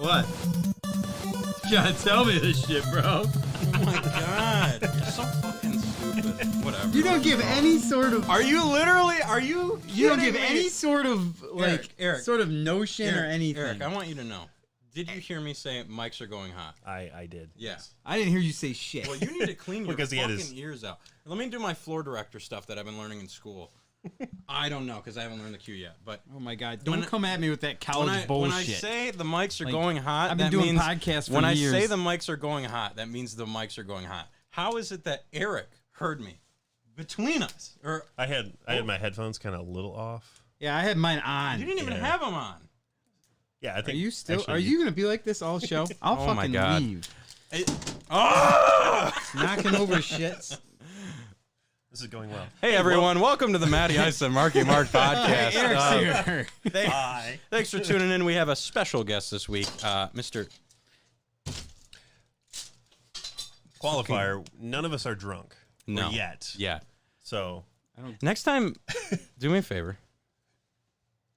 What? You gotta tell me this shit, bro. Oh my god. You're so fucking stupid. Whatever. You don't give any sort of... Are you literally... Are you You don't give kidding any me? sort of, like, Eric, sort of notion or anything. Eric, I want you to know. Did you hear me say mics are going hot? I did. Yeah. I didn't hear you say shit. Well, you need to clean your Because he had fucking his- ears out. Let me do my floor director stuff that I've been learning in school. I don't know, because I haven't learned the cue yet. But Oh my god! Don't come at me with that college when I bullshit. say the mics are Like, going hot, I've been that doing means podcasts for when years. I say the mics are going hot, that means the mics are going hot. How is it that Eric heard me between us? Or I had my headphones kind of a little off. Yeah, I had mine on. you didn't even have them on. Yeah, I Are think. you still? actually, Are you gonna be like this all show? I'll Oh my fucking God. leave. Knocking over shits. This is going well. Hey everyone, welcome to the Matty Ice and Marky Mark podcast. Eric's here. Hi. Thanks for tuning in. We have a special guest this week, Mr. Qualifier. None of us are drunk. No. Or yet. Yeah. So Next time, do me a favor.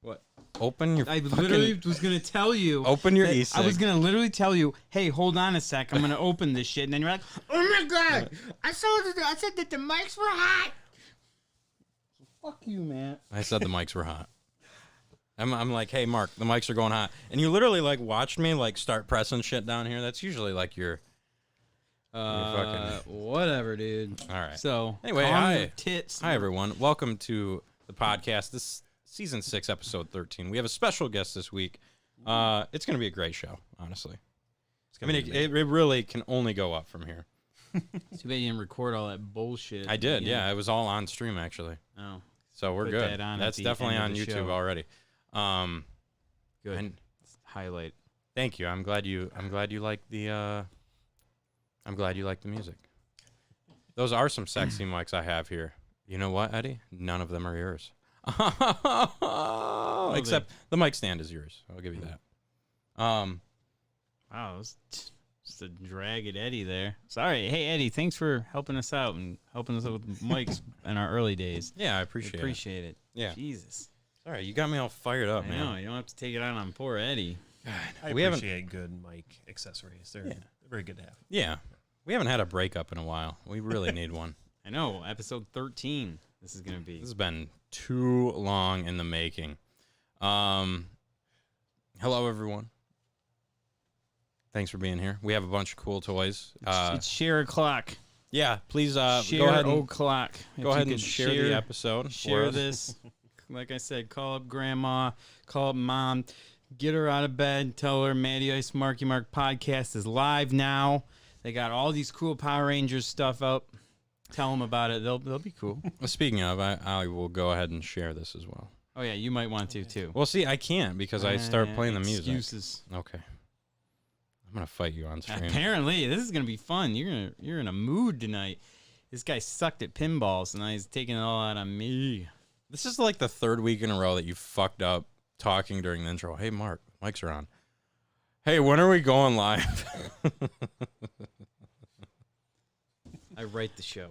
What? Open your. I fucking- literally was gonna tell you. Open your that- e-cig. I was gonna literally tell you, hey, hold on a sec. I'm gonna open this shit, and then you're like, oh my god, I said that the mics were hot. Fuck you, man. I said the mics were hot. I'm like, hey Mark, the mics are going hot, and you literally like watched me like start pressing shit down here. That's usually like your. fucking- Whatever, dude. All right. So Anyway, calm hi. your tits. Hi everyone, welcome to the podcast. This is season 6, episode 13. We have a special guest this week. It's gonna be a great show, honestly. I mean, it really can only go up from here. Too bad you didn't record all that bullshit. I did, yeah. It was all on stream actually, Oh, so we're Put good. that on at That's the definitely end on of the YouTube show. already. good. And Highlight. thank you. I'm glad you like the. I'm glad you like the music. Those are some sexy mics I have here. You know what, Eddie? None of them are yours. Except the mic stand is yours. I'll give you that. Wow, it was just a drag at Eddie there. Sorry. Hey, Eddie, thanks for helping us out and helping us out with mics in our early days. Yeah, I We appreciate it. appreciate it. Yeah. Jesus. All right, you got me all fired up, I man. know. You don't have to take it out on poor Eddie. I we haven't- appreciate good mic accessories. They're very good to have. Yeah, we haven't had a breakup in a while. We really need one. I know. Episode 13. This is going to be. This has been too long in the making. Hello, everyone. Thanks for being here. We have a bunch of cool toys. It's share o'clock. Yeah, please go Share ahead and o'clock. If go you ahead and could share the episode. for Share us. this. Like I said, call up grandma, call up mom, get her out of bed, tell her Matty Ice Marky Mark podcast is live now. They got all these cool Power Rangers stuff up. Tell them about it. They'll be cool. Well, speaking of, I will go ahead and share this as well. Oh yeah, you might want to too. Well, see, I can't because I start playing the music. Excuses. Okay. I'm gonna fight you on stream. Apparently, this is gonna be fun. You're in a mood tonight. This guy sucked at pinballs, and now he's taking it all out on me. This is like the 3rd week in a row that you fucked up talking during the intro. Hey, Mark, mics are on. Hey, when are we going live? I write the show.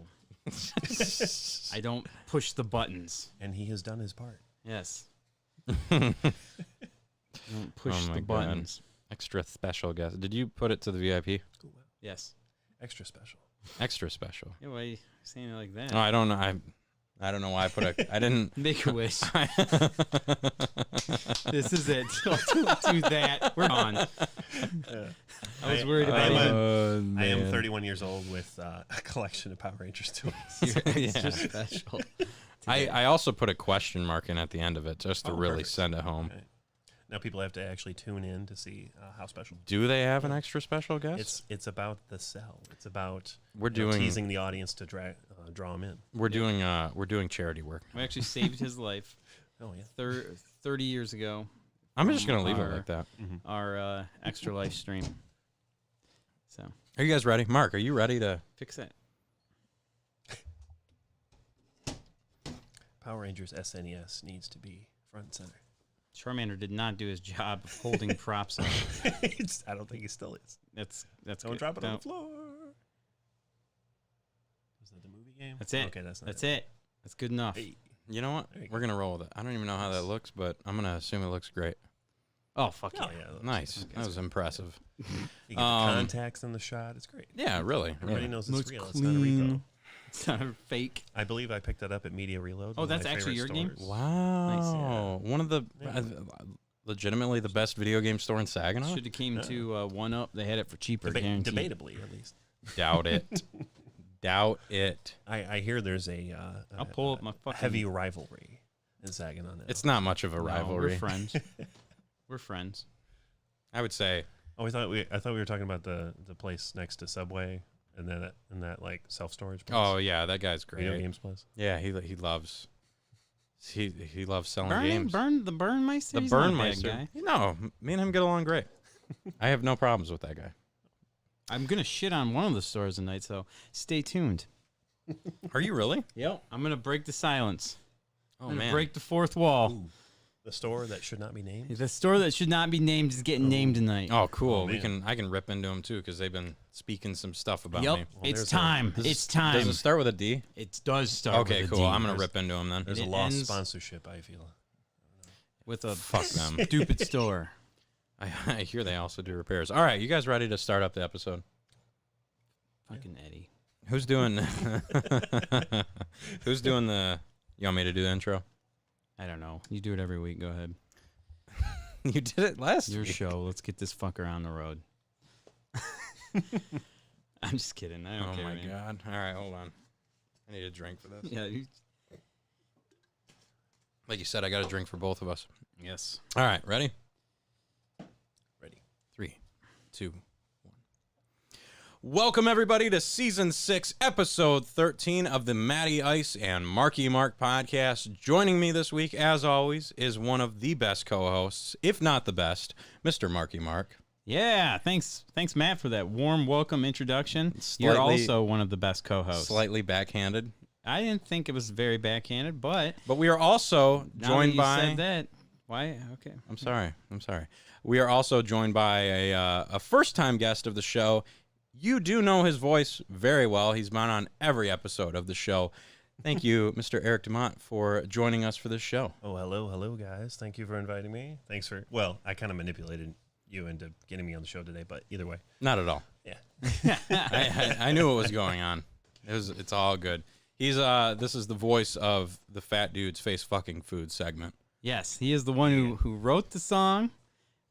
I don't push the buttons. And he has done his part. Yes. Don't push Oh my the God. buttons. Extra special guest. Did you put it to the VIP? Yes. Extra special. Extra special. Yeah, why are you saying it like that? Oh, I don't know. I don't know why I put a. I didn't. Make a wish. This is it. Don't do that. We're on. I was worried about I am 31 years old with a collection of Power Rangers toys. extra special. I also put a question mark in at the end of it just to Oh, really perfect. send it home. Right. Now people have to actually tune in to see how special. Do they have an extra special guest? It's about the cell. It's about We're doing teasing the audience to draw them in. we're doing charity work. We actually saved his life Oh yeah. 30 years ago. I'm just gonna leave it Our- like that. Our extra life stream. So Are you guys ready? Mark, are you ready to? fix that. Power Rangers SNES needs to be front and center. Charmander did not do his job of holding props up. I don't think he still is. That's Don't good. drop it on No, the floor. Was that the movie game? That's it. Okay, that's not That's it. That's good enough. Hey. You know what? There you We're go. gonna roll with it. I don't even know how that looks, but I'm gonna assume it looks great. Oh, fuck yeah. Oh, yeah. Nice. That was impressive. You get the contacts in the shot. It's great. Yeah, really. Everybody really. knows it's Looks real. clean. It's not a repo. It's not a fake. I believe I picked that up at Media Reload. Oh, one of that's my actually favorite your game? stores. Wow. One of the legitimately the best video game store in Saginaw? Should have came to One Up. They had it for cheaper, guaranteed. Debatably, at least. Doubt it. Doubt it. I hear there's I'll pull up my fucking... heavy rivalry in Saginaw now. It's not much of a No, rivalry. we're friends. We're friends. I would say. Oh, I thought we were talking about the place next to Subway and then that like self-storage place. Oh yeah, that guy's Video great. games place. Yeah, he loves he loves selling Burn games. the Burnmeister. The He's not a bad Burnmeister. guy. No, me and him get along great. I have no problems with that guy. I'm gonna shit on one of the stores tonight, so stay tuned. Are you really? Yep. I'm gonna break the silence. Oh I'm gonna man. break the fourth wall. Ooh, the store that should not be named. The store that should not be named is getting named tonight. Oh, cool. Oh, man. I can rip into him too because they've been speaking some stuff about Yep. me. Well, It's there's time. It's time. Does it start with a D? It does start. Okay, with a cool. D. I'm gonna rip into him then. There's It a lost ends- sponsorship, I feel. with a Fuck them. stupid store. I hear they also do repairs. All right, you guys ready to start up the episode? Fucking Eddie. Who's doing? Who's doing the? You want me to do the intro? I don't know. You do it every week. Go ahead. You did it last Your week. show. Let's get this fucker on the road. I'm just kidding. I don't Oh care, my man. god! All right, hold on. I need a drink for this. Yeah. Like you said, I got a drink for both of us. Yes. All right, ready? Ready. 3, 2, 1. Welcome everybody to season 6, episode 13 of the Matty Ice and Marky Mark podcast. Joining me this week, as always, is one of the best co-hosts, if not the best, Mr. Marky Mark. Yeah. Thanks, Matt, for that warm welcome introduction. You're Slightly- also one of the best co-hosts. Slightly backhanded. I didn't think it was very backhanded, but But we are also now joined that you by... said that. Why? Okay. I'm sorry. We are also joined by a first-time guest of the show. You do know his voice very well. He's been on every episode of the show. Thank you, Mr. Eric DeMont, for joining us for this show. Oh, hello, guys. Thank you for inviting me. Thanks for. Well, I kind of manipulated you into getting me on the show today, but either way, Not at all. yeah. I knew what was going on. It's all good. He's this is the voice of the Fat Dude's Face Fucking Food segment. Yes, he is the one who wrote the song,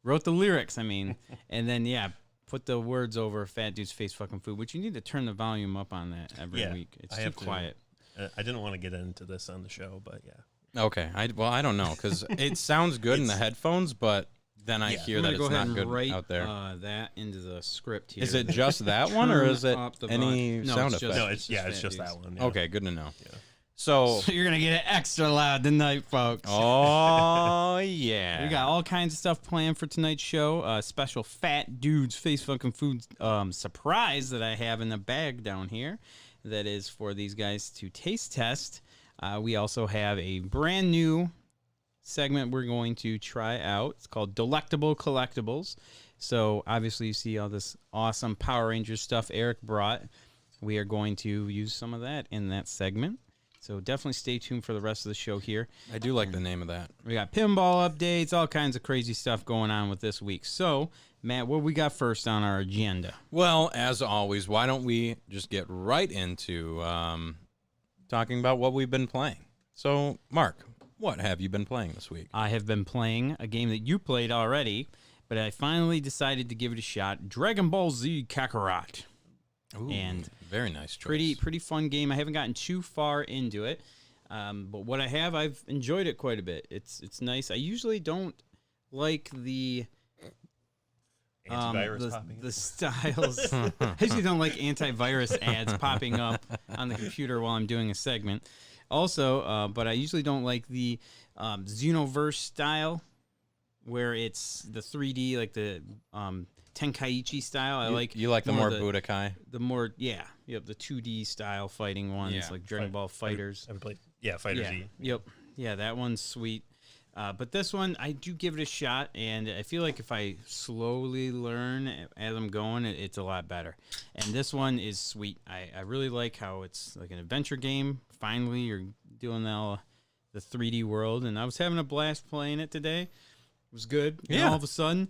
wrote the lyrics, I mean, and then, put the words over Fat Dude's Face Fucking Food, which you need to turn the volume up on that every Yeah, week. It's I too have to. quiet. I didn't want to get into this on the show, but yeah. Okay. I don't know because it sounds good in the headphones, but then I Yeah. hear I'm that gonna go it's ahead not and good write out there. that into the script here. Is it just that one, or is it Turn up the any volume. No, sound it's effects? just- No, it's Fat just Dudes. that one. Yeah. Okay, good to know. Yeah. So, So you're going to get it extra loud tonight, folks. oh yeah, We got all kinds of stuff planned for tonight's show. Special Fat Dudes Face Fucking Food surprise that I have in the bag down here that is for these guys to taste test. We also have a brand new segment we're going to try out. It's called Delectable Collectibles. So obviously you see all this awesome Power Rangers stuff Eric brought. We are going to use some of that in that segment. So definitely stay tuned for the rest of the show here. I do like the name of that. We got pinball updates, all kinds of crazy stuff going on with this week. So, Matt, what we got first on our agenda? Well, as always, why don't we just get right into talking about what we've been playing? So, Mark, what have you been playing this week? I have been playing a game that you played already, but I finally decided to give it a shot. Dragon Ball Z Kakarot. Ooh, And very nice choice. Pretty fun game. I haven't gotten too far into it, but what I have, I've enjoyed it quite a bit. It's nice. I usually don't like the Antivirus popping. the styles. I usually don't like antivirus ads popping up on the computer while I'm doing a segment. Also, but I usually don't like the Xenoverse style, where it's the 3D, like the Tenkaichi style. You like the more Budokai? the 2D style fighting ones, Yeah. like Dragon Ball Fighters. Ever played? Yeah, Fighter Yeah. Z. Yep. Yeah, that one's sweet. But this one, I do give it a shot, and I feel like if I slowly learn as I'm going, it's a lot better. And this one is sweet. I really like how it's like an adventure game. Finally, you're doing the 3D world, and I was having a blast playing it today. It was good. And Yeah. all of a sudden,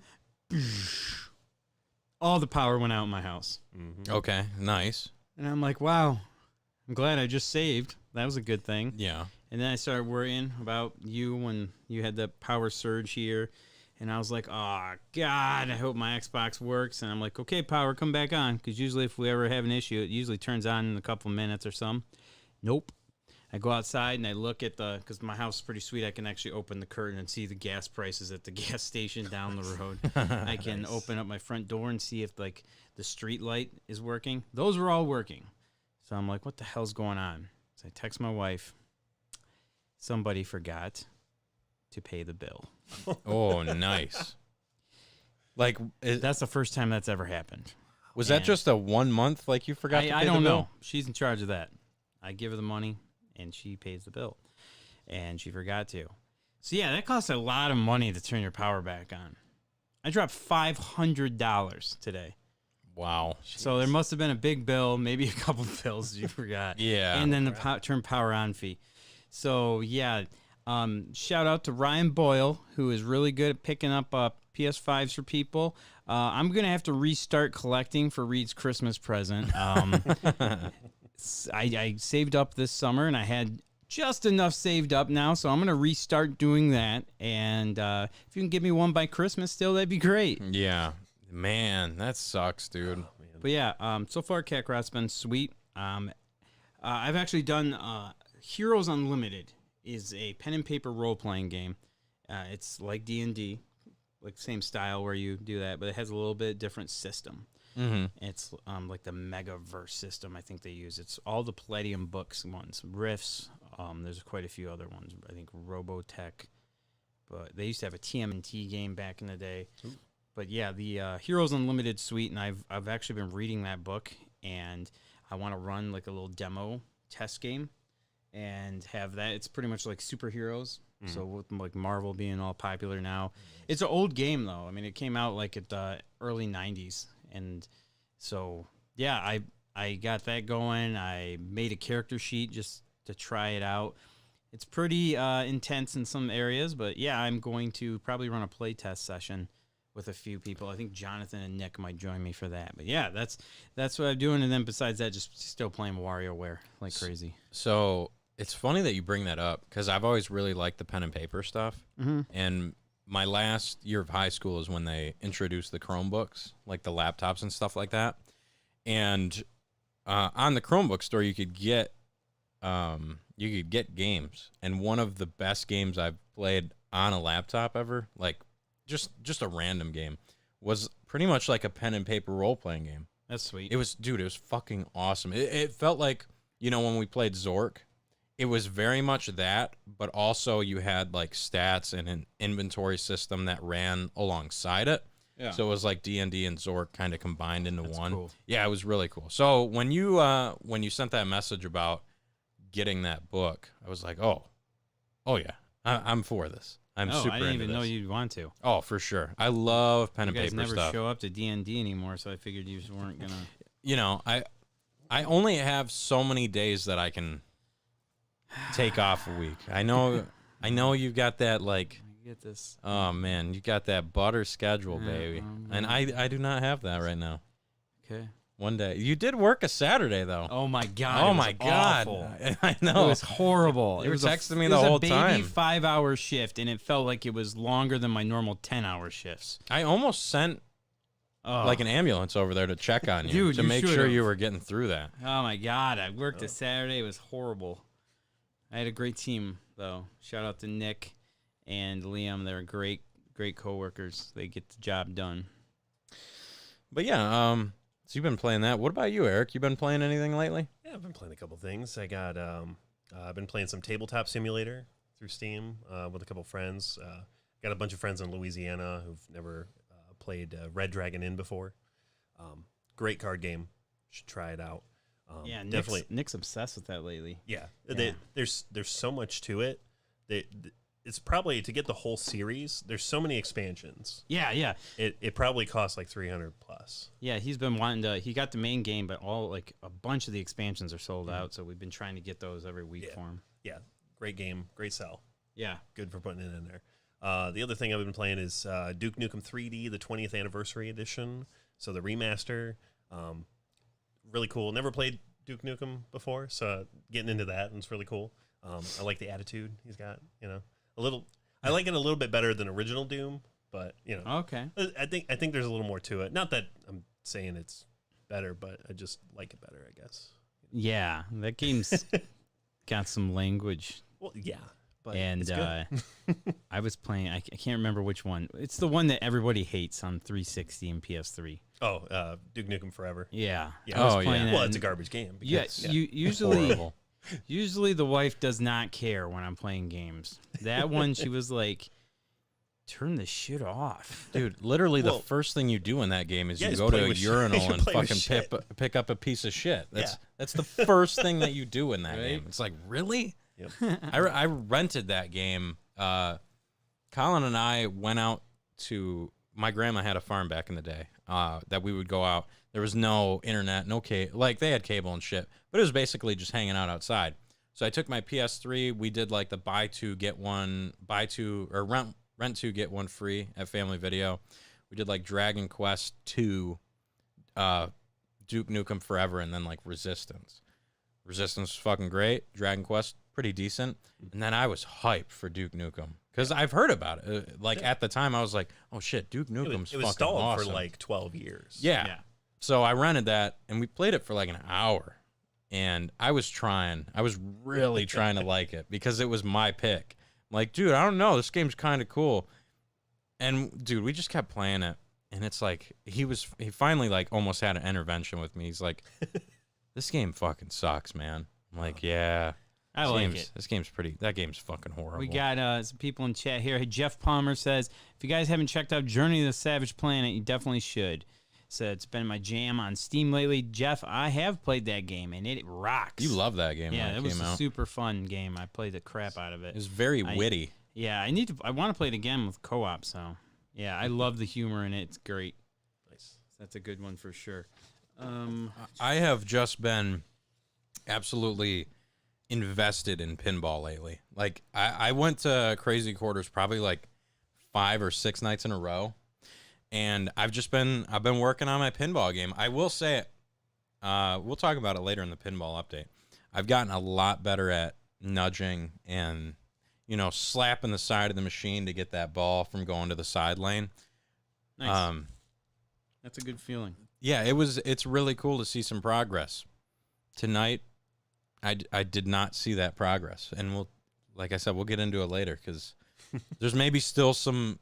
all the power went out in my house. Mm-hmm. Okay, nice. And I'm like, wow, I'm glad I just saved. That was a good thing. Yeah. And then I started worrying about you when you had the power surge here. And I was like, oh, God, I hope my Xbox works. And I'm like, okay, power, come back on. Because usually if we ever have an issue, it usually turns on in a couple minutes or something. Nope. I go outside and I look at because my house is pretty sweet. I can actually open the curtain and see the gas prices at the gas station down the road. I can open up my front door and see if like the street light is working. Those were all working. So I'm like, what the hell's going on? So I text my wife. Somebody forgot to pay the bill. Oh, nice. Like, That's the first time that's ever happened. was that And just a 1 month? Like you forgot to pay I the don't bill? know. She's in charge of that. I give her the money, and she pays the bill. And she forgot to. So, yeah, that costs a lot of money to turn your power back on. I dropped $500 today. Wow. So there must have been a big bill, maybe a couple bills you forgot. Yeah. And then the turn power on fee. So, yeah, shout out to Ryan Boyle, who is really good at picking up PS5s for people. I'm going to have to restart collecting for Reed's Christmas present. I saved up this summer, and I had just enough saved up now, so I'm going to restart doing that. And if you can give me one by Christmas still, that'd be great. Yeah. Man, that sucks, dude. But yeah, so far Kakarot's been sweet. I've actually done Heroes Unlimited is a pen and paper role-playing game. It's like D&D, like same style where you do that, but it has a little bit different system. Mm-hmm. It's like the Megaverse system I think they use. It's all the Palladium books ones, Rifts. There's quite a few other ones. I think Robotech. But they used to have a TMNT game back in the day. Ooh. But yeah, the Heroes Unlimited suite, and I've actually been reading that book, and I want to run like a little demo test game and have that. It's pretty much like superheroes. Mm. So with like Marvel being all popular now, it's an old game though. I mean, it came out like at the early 90s. And so, yeah, I got that going. I made a character sheet just to try it out. It's pretty intense in some areas, but yeah, I'm going to probably run a playtest session with a few people. I think Jonathan and Nick might join me for that. But yeah, that's what I'm doing. And then besides that, just still playing Wario Ware like crazy. So it's funny that you bring that up because I've always really liked the pen and paper stuff. Mm-hmm. And my last year of high school is when they introduced the Chromebooks, like the laptops and stuff like that. And on the Chromebook store, you could get games. And one of the best games I've played on a laptop ever, like just a random game, was pretty much like a pen and paper role playing game. That's sweet. It was fucking awesome. It felt like, when we played Zork, it was very much that, but also you had like stats and an inventory system that ran alongside it. Yeah. So it was like D&D and Zork kind of combined into one. Cool. Yeah, it was really cool. So when you sent that message about getting that book, I was like, oh yeah, I'm for this. I'm super. I didn't into even know this. you'd want to. Oh, for sure. I love pen and paper stuff. You guys never show up to D&D anymore, so I figured you weren't gonna. I only have so many days that I can take off a week. I know you've got that like. Get this. Oh man, you got that butter schedule, baby, and I do not have that right now. Okay. One day you did work a Saturday though. Oh my god! Oh my god! Awful. I know it was horrible. You were texting me the whole time. It was a baby 5-hour shift, and it felt like it was longer than my normal 10-hour shifts. I almost sent like an ambulance over there to check on you, dude, to make sure you were getting through that. Oh my god! I worked a Saturday. It was horrible. I had a great team though. Shout out to Nick and Liam. They're great coworkers. They get the job done. But yeah, so you've been playing that. What about you, Eric? You been playing anything lately? Yeah, I've been playing a couple things. I got I've been playing some Tabletop Simulator through Steam with a couple friends. Got a bunch of friends in Louisiana who've never played Red Dragon Inn before. Great card game. Should try it out. Yeah, definitely. Nick's obsessed with that lately. Yeah. There's so much to it. It's probably, to get the whole series, there's so many expansions. Yeah. It probably costs like $300 plus. Yeah, he's been wanting to. He got the main game, but a bunch of the expansions are sold out. So we've been trying to get those every week for him. Yeah, great game, great sell. Yeah, good for putting it in there. The other thing I've been playing is Duke Nukem 3D, the 20th anniversary edition. So the remaster, really cool. Never played Duke Nukem before, so getting into that, and it's really cool. I like the attitude he's got. A little. I like it a little bit better than original Doom, but Okay. I think there's a little more to it. Not that I'm saying it's better, but I just like it better, I guess. Yeah, that game's got some language. Well, yeah, but And it's good. I was playing, I can't remember which one. It's the one that everybody hates on 360 and PS3. Oh, Duke Nukem Forever. Yeah. Yeah. I was Oh, playing yeah. that Well, it's a and- garbage game. Yes, Because, usually, usually the wife does not care when I'm playing games. That one, she was like, "Turn this shit off." Dude, literally Well, the first thing you do in that game is yeah, you is go to play a with shit. urinal You and play with fucking shit. pick up a piece of shit. Yeah. That's the first thing that you do in that Right? game. It's like, really? Yep. I rented that game. Colin and I went out to, my grandma had a farm back in the day that we would go out. There was no internet, no cable. Like, they had cable and shit, but it was basically just hanging out outside. So I took my PS3. We did like the rent two, get one free at Family Video. We did like Dragon Quest 2, Duke Nukem Forever, and then like Resistance. Resistance was fucking great. Dragon Quest, pretty decent. And then I was hyped for Duke Nukem because I've heard about it. At the time, I was like, "Oh shit, Duke Nukem's it was fucking stalled awesome." for like 12 years. Yeah. So I rented that and we played it for like an hour. And I was really trying to like it because it was my pick. I'm like, dude, I don't know. This game's kind of cool. And dude, we just kept playing it. And it's like, he finally like almost had an intervention with me. He's like, this game fucking sucks, man. I'm like, yeah. I like it. That game's fucking horrible. We got some people in chat here. Hey, Jeff Palmer says, if you guys haven't checked out Journey to the Savage Planet, you definitely should. So it's been my jam on Steam lately. Jeff, I have played that game, and it rocks. You love that game Yeah, when it it was came a out. super fun game. I played the crap out of it. It was very witty. Yeah, I want to play it again with co-op, so yeah, I love the humor in it. It's great. Nice. That's a good one for sure. I have just been absolutely invested in pinball lately. Like I went to Crazy Quarters probably like 5 or 6 nights in a row, and I've been working on my pinball game. I will say it. We'll talk about it later in the pinball update. I've gotten a lot better at nudging and slapping the side of the machine to get that ball from going to the side lane. Nice. That's a good feeling. Yeah, it's really cool to see some progress. Tonight, I did not see that progress, and like I said, we'll get into it later because there's maybe still some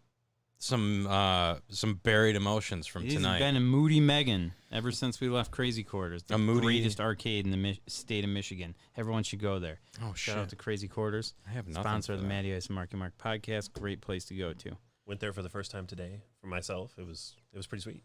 buried emotions from He's tonight. been a moody Megan ever since we left Crazy Quarters, the A moody- greatest arcade in the state of Michigan. Everyone should go there. Oh Shout out shit! to Crazy Quarters. I have nothing. Sponsor of for the that. Matty Ice and Marky Mark podcast. Great place to go to. Went there for the first time today for myself. It was pretty sweet.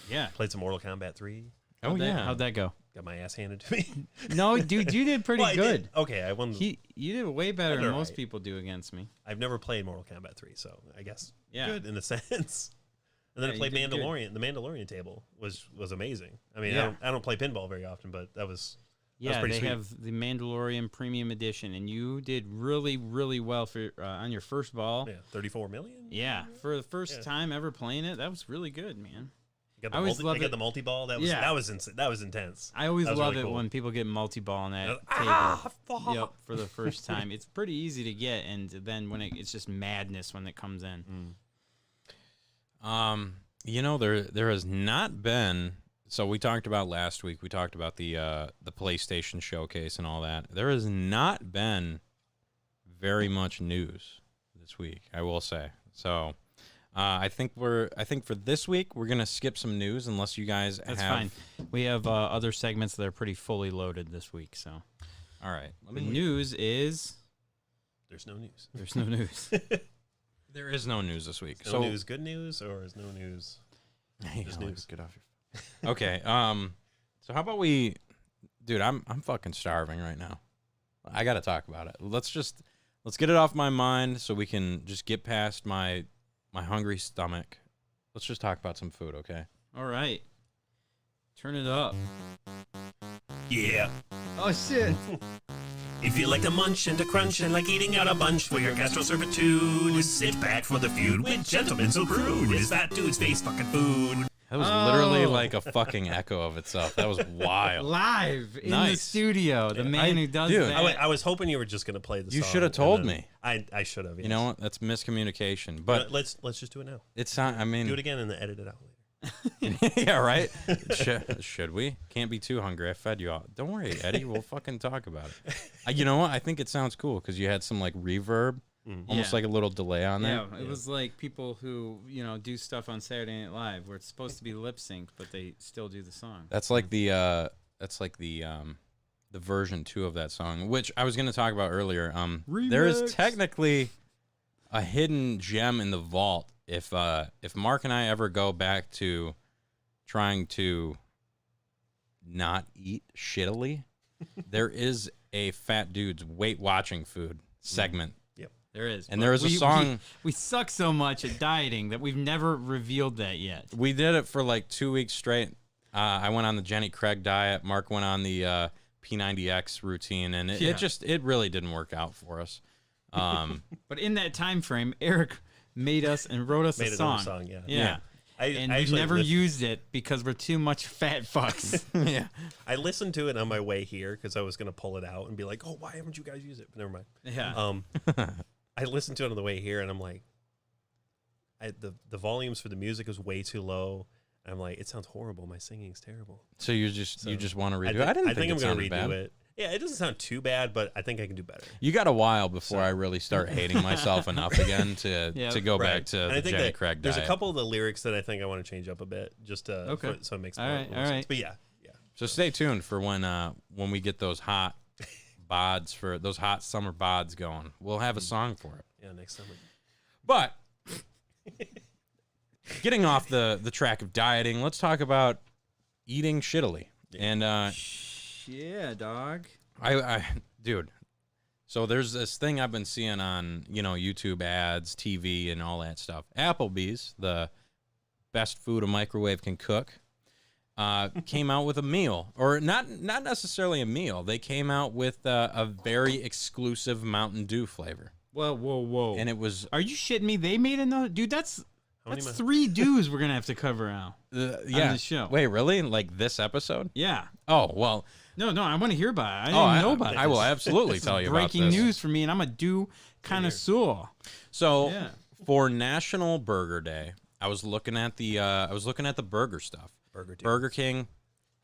Yeah. Played some Mortal Kombat 3. Oh yeah. How'd that go? Got my ass handed to me. No, dude, you did pretty Well, I good. did. Okay, I won. You did way better I than did most alright. people do against me. I've never played Mortal Kombat 3, so I guess Yeah. good in a sense. And then Yeah, I played you did good. Mandalorian. The Mandalorian table was amazing. I mean, Yeah. I don't play pinball very often, but that was Yeah, pretty they sweet. have the Mandalorian Premium Edition, and you did really, really well for on your first ball. 34 million. Yeah, for the first Yeah. time ever playing it, that was really good, man. I I always love got it. the multi ball. That Yeah. was intense. I always That was love really it cool. when people get multi-ball on that Ah, table. fuck. Yep, for the first time. It's pretty easy to get, and then when it's just madness when it comes in. There has not been. So we talked about last week. We talked about the PlayStation showcase and all that. There has not been very much news this week, I will say. So I think for this week we're gonna skip some news unless you guys That's have. fine. We have other segments that are pretty fully loaded this week, so. All right. The news is There's no news. there's no news. There is no news this week. No so news, good news, or is no news? Hey, Just Alex, news. get off your. Okay. So how about dude? I'm fucking starving right now. I got to talk about it. Let's get it off my mind so we can just get past my hungry stomach. Let's just talk about some food, okay? All right. Turn it up. Yeah. Oh, shit. If you like to munch and to crunch and like eating out a bunch for your gastro servitude, sit back for the feud with gentlemen so crude. Is that dude's face fucking food? That was literally like a fucking echo of itself. That was wild. Live in the Nice. studio. The man who does dude, that. I was hoping you were just going to play the song. You should have told me. I should have. Yes. You know what? That's miscommunication. But let's just do it now. it's not. I mean, Do it again and then edit it out later. yeah, right. Should we? Can't be too hungry. I fed you all. Don't worry, Eddie. We'll fucking talk about it. You know what? I think it sounds cool because you had some like reverb, almost like a little delay on there. Yeah, it was like people who do stuff on Saturday Night Live where it's supposed to be lip synced, but they still do the song. That's like the version 2 of that song, which I was going to talk about earlier. There is technically a hidden gem in the vault. If Mark and I ever go back to trying to not eat shittily, there is a fat dude's Weight Watching Food segment. Yep, there is. And there is a song. We suck so much at dieting that we've never revealed that yet. We did it for like 2 weeks straight. I went on the Jenny Craig diet. Mark went on the P90X routine, and it really didn't work out for us. But in that time frame, Eric made us and wrote us a song. Yeah. And we've never used it because we're too much fat fucks. Yeah. I listened to it on my way here because I was going to pull it out and be like, oh, why haven't you guys used it? But never mind. Yeah. I listened to it on the way here, and I'm like, the volumes for the music is way too low. I'm like, it sounds horrible. My singing's terrible. So you just want to redo it? I think I'm going to redo bad. it. Yeah, it doesn't sound too bad, but I think I can do better. You got a while before I really start hating myself enough again to go back to and the I think Jenny Craig diet. there's a couple of the lyrics that I think I want to change up a bit, just to, so it makes more sense. But yeah. So stay tuned for when we get those hot bods for those hot summer bods going. We'll have a song for it. Yeah, next summer. But getting off the track of dieting, let's talk about eating shittily. Yeah. And yeah, dog. Dude. So there's this thing I've been seeing on, YouTube ads, TV, and all that stuff. Applebee's, the best food a microwave can cook, came out with a meal, or not necessarily a meal. They came out with a very exclusive Mountain Dew flavor. Whoa! And it was. Are you shitting me? They made another, dude. That's 3 dews we're gonna have to cover now. On the show. Wait, really? Like this episode? Yeah. Oh well. No, I want to hear about it. I didn't know about it. I will absolutely tell you about this. Breaking news for me, and I'm a Dew connoisseur. So for National Burger Day, I was looking at the burger stuff. Burger King,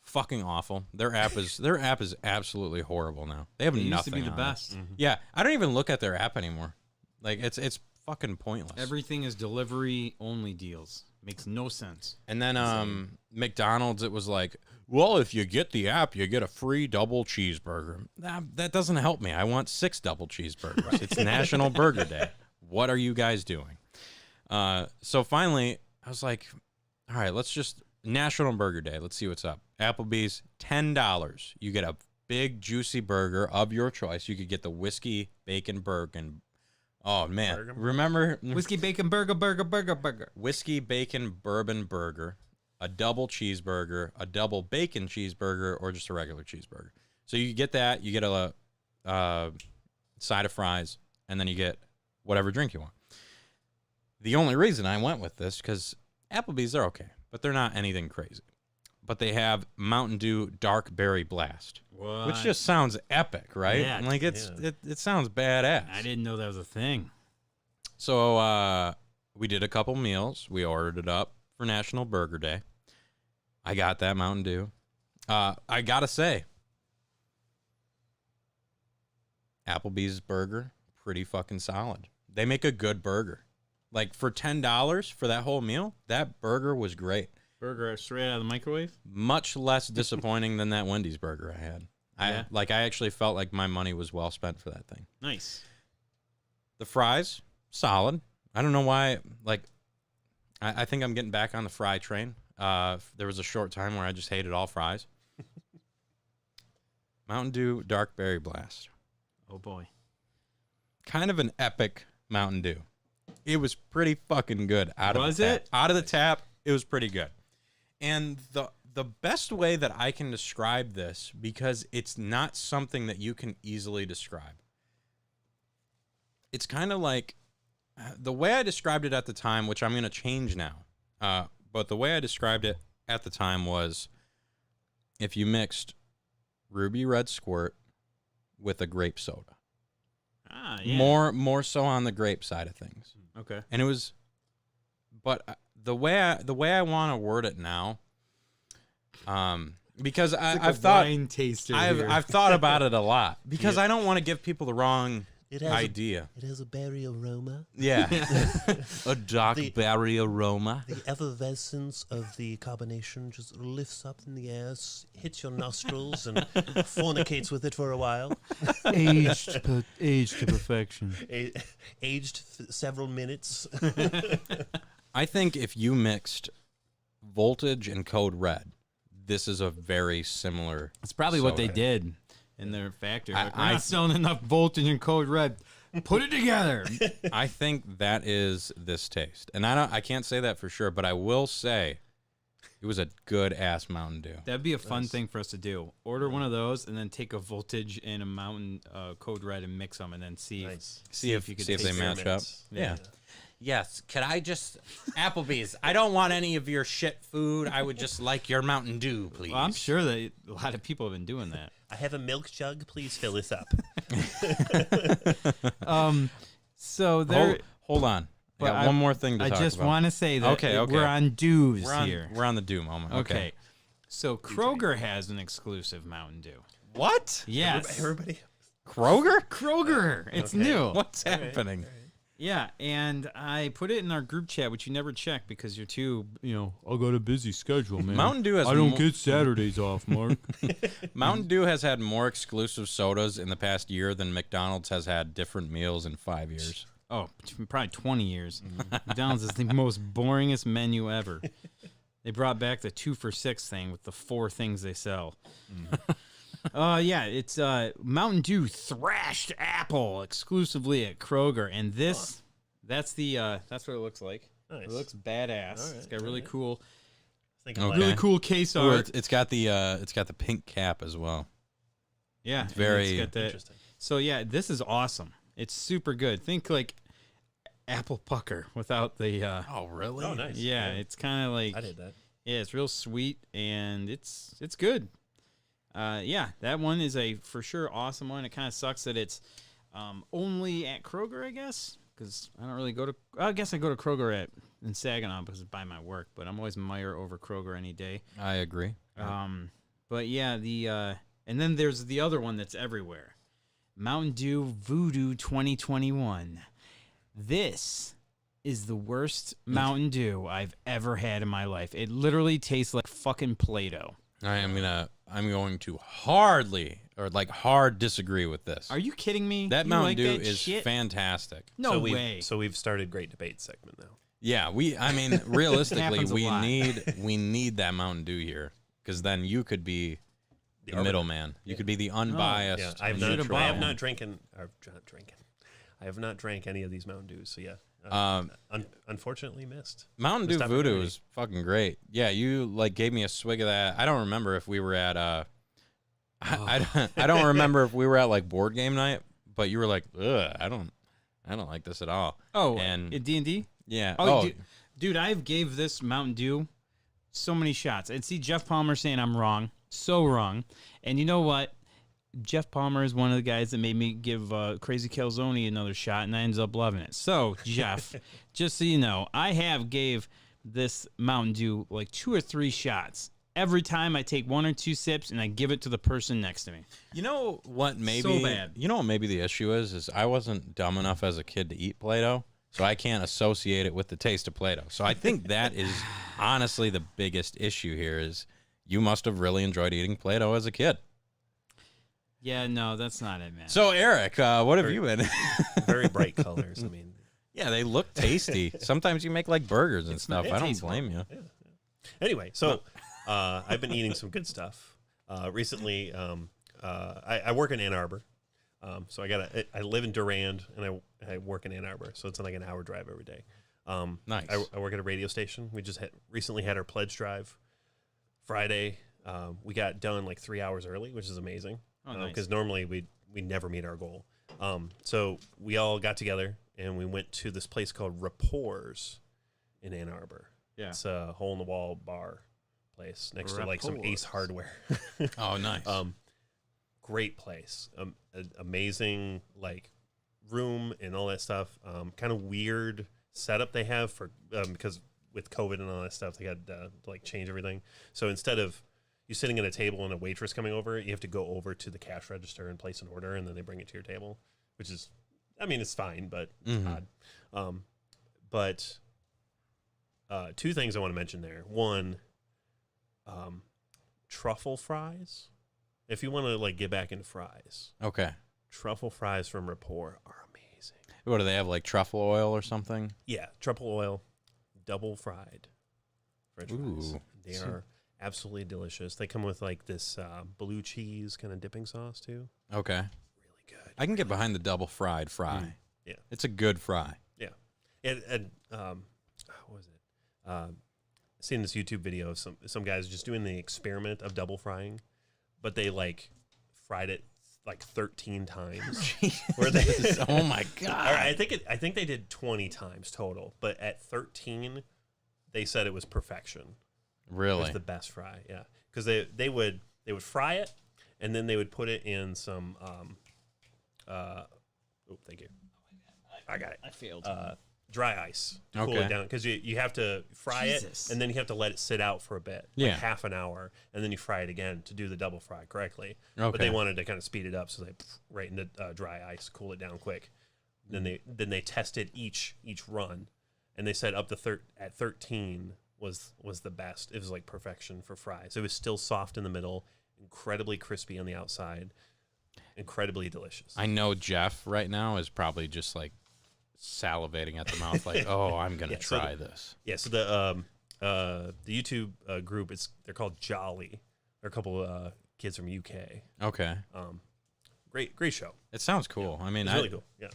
fucking awful. Their app is absolutely horrible now. They have nothing. Used to be the on best. Mm-hmm. Yeah, I don't even look at their app anymore. Like it's fucking pointless. Everything is delivery only deals. Makes no sense. And then McDonald's, it was like, well, if you get the app, you get a free double cheeseburger. That doesn't help me. I want 6 double cheeseburgers. It's National Burger Day. What are you guys doing? So finally, I was like, all right, let's just National Burger Day. Let's see what's up. Applebee's, $10. You get a big, juicy burger of your choice. You could get the whiskey, bacon, bourbon. Oh, man. Burger. Remember? Whiskey, bacon, burger. Whiskey, bacon, bourbon burger, a double cheeseburger, a double bacon cheeseburger, or just a regular cheeseburger. So you get that. You get a side of fries, and then you get whatever drink you want. The only reason I went with this, because Applebee's, they're okay, but they're not anything crazy. But they have Mountain Dew Dark Berry Blast. What? Which just sounds epic, right? Yeah, like it sounds badass. I didn't know that was a thing. So we did a couple meals. We ordered it up for National Burger Day. I got that Mountain Dew. I gotta say, Applebee's burger, pretty fucking solid. They make a good burger. Like for $10 for that whole meal, that burger was great. Burger straight out of the microwave? Much less disappointing than that Wendy's burger I had. I actually felt like my money was well spent for that thing. Nice. The fries, solid. I don't know why. Like, I think I'm getting back on the fry train. There was a short time where I just hated all fries. Mountain Dew Dark Berry Blast. Oh boy. Kind of an epic Mountain Dew. It was pretty fucking good out of the tap. Out of the tap, it was pretty good. And the best way that I can describe this, because it's not something that you can easily describe. It's kind of like the way I described it at the time, which I'm going to change now. But the way I described it at the time was if you mixed Ruby Red Squirt with a grape soda. Ah, yeah. More so on the grape side of things. Okay. And it was, but the way I want to word it now, because I've thought wine taster. I've thought about it a lot, because I don't want to give people the wrong idea. It has a berry aroma. Yeah, a dark berry aroma. The effervescence of the carbonation just lifts up in the air, hits your nostrils, and fornicates with it for a while. aged to perfection. Aged several minutes. I think if you mixed Voltage and Code Red, this is a very similar. It's probably what they soda. did in their factory. Like, we're I not selling enough Voltage and Code Red. Put it together. I think that is this taste, and I can't say that for sure, but I will say it was a good ass Mountain Dew. That'd be a fun thing for us to do. Order one of those and then take a Voltage and a Mountain Code Red and mix them, and then see if you could see if they match up. Yeah. Yes. Could I just Applebee's? I don't want any of your shit food. I would just like your Mountain Dew, please. Well, I'm sure that a lot of people have been doing that. I have a milk jug. Please fill this up. So there. Hold on. I got one more thing to talk about. I just want to say that Okay. we're on Dews We're on, here. We're on the Dew moment. Okay. So Kroger has an exclusive Mountain Dew. What? Yes. Everybody. Kroger. It's new. What's happening? Yeah, and I put it in our group chat, which you never check because you're too, I'll go to busy schedule, man. Mountain Dew has I don't get Saturdays off, Mark. Mountain Dew has had more exclusive sodas in the past year than McDonald's has had different meals in 5 years. Oh, probably 20 years. McDonald's is the most boringest menu ever. They brought back the 2 for $6 thing with the 4 things they sell. Yeah, it's Mountain Dew Thrashed Apple exclusively at Kroger, and that's what it looks like. Nice. It looks badass. Right, It's got really cool, Okay. really cool case Ooh, art. it's got the pink cap as well. Yeah, it's very it's got that. Interesting. So yeah, this is awesome. It's super good. Think like apple pucker without the. Oh really? Oh, nice. Yeah, it's kind of like I did that. Yeah, it's real sweet and it's good. Yeah, that one is a for sure awesome one. It kind of sucks that it's only at Kroger, I guess, because I don't really go to. I guess I go to Kroger in Saginaw because it's by my work, but I'm always Meijer over Kroger any day. I agree. But yeah, and then there's the other one that's everywhere, Mountain Dew Voodoo 2021. This is the worst Mountain Dew I've ever had in my life. It literally tastes like fucking Play-Doh. I'm going to hard disagree with this. Are you kidding me? That You Mountain like Dew that is shit? fantastic. No so way. So we've started great debate segment now. Yeah, realistically, Happens a lot. we need that Mountain Dew here, because then you could be the middleman. You could be the unbiased. Yeah, I have Should've bought one. not drinking. I have not drank any of these Mountain Dews. So yeah, unfortunately missed. Mountain Dew Missed Voodoo opportunity. is fucking great. Yeah, you gave me a swig of that. I don't remember if we were at I don't remember if we were at like board game night, but you were like, ugh, I don't like this at all. Oh, and D&D? yeah. Oh, dude, I gave this Mountain Dew so many shots. And see Jeff Palmer saying I'm wrong. So wrong. And you know what? Jeff Palmer is one of the guys that made me give Crazy Calzone another shot, and I ended up loving it. So, Jeff, just so you know, I have gave this Mountain Dew like 2 or 3 shots. Every time I take 1 or 2 sips, and I give it to the person next to me. You know what? Maybe So bad. You know what? Maybe the issue is I wasn't dumb enough as a kid to eat Play-Doh, so I can't associate it with the taste of Play-Doh. So I think that is honestly the biggest issue here. Is you must have really enjoyed eating Play-Doh as a kid. Yeah, no, that's not it, man. So Eric, what have you been? Very bright colors. I mean, Yeah, they look tasty. Sometimes you make like burgers and stuff. it I don't tastes blame you. yeah. Anyway, so I've been eating some good stuff recently. I work in Ann Arbor, so I live in Durand and I work in Ann Arbor, so it's like an hour drive every day. Nice. I work at a radio station. We just recently had our pledge drive Friday, we got done like 3 hours early, which is amazing. Oh, nice. Because normally we never meet our goal. So we all got together and we went to this place called Rapport's in Ann Arbor. Yeah. It's a hole in the wall bar place next to like some Ace Hardware. Oh, nice. Great place. Amazing like room and all that stuff. Kind of weird setup they have for because with COVID and all that stuff, they had to like change everything. So instead of you sitting at a table and a waitress coming over, you have to go over to the cash register and place an order, and then they bring it to your table, which is, I mean, it's fine, but it's odd. But two things I want to mention there. One, truffle fries. If you want to like get back into fries, Okay. truffle fries from Rapport are amazing. What do they have, like truffle oil or something? Yeah, truffle oil, double fried French fries. Ooh. They are absolutely delicious. They come with like this blue cheese kind of dipping sauce too. Okay. Really good. I can get behind the double fried fry. Yeah. It's a good fry. Yeah. And what was it? Seen this YouTube video of some guys just doing the experiment of double frying, but they like fried it like 13 times. Where they Oh my God. All right, I think they did 20 times total, but at 13 they said it was perfection. It Really? was the best fry, yeah. Because they would fry it, and then they would put it in some oh, thank you. I got it. I failed. Dry ice to cool Okay. it down, because you have to fry Jesus. it, and then you have to let it sit out for a bit, Yeah. like half an hour, and then you fry it again to do the double fry correctly. Okay. But they wanted to kind of speed it up, so they right into dry ice, cool it down quick. Then they tested each run, and they said up to at 13 was the best. It was like perfection for fries. It was still soft in the middle, incredibly crispy on the outside, incredibly delicious. I know Jeff right now is probably just like salivating at the mouth, like, oh, I'm gonna Yeah, so try this. Yeah, so the YouTube group, they're called Jolly. They're a couple kids from UK. Okay. Great show. It sounds cool. I mean, It's really cool. Yeah.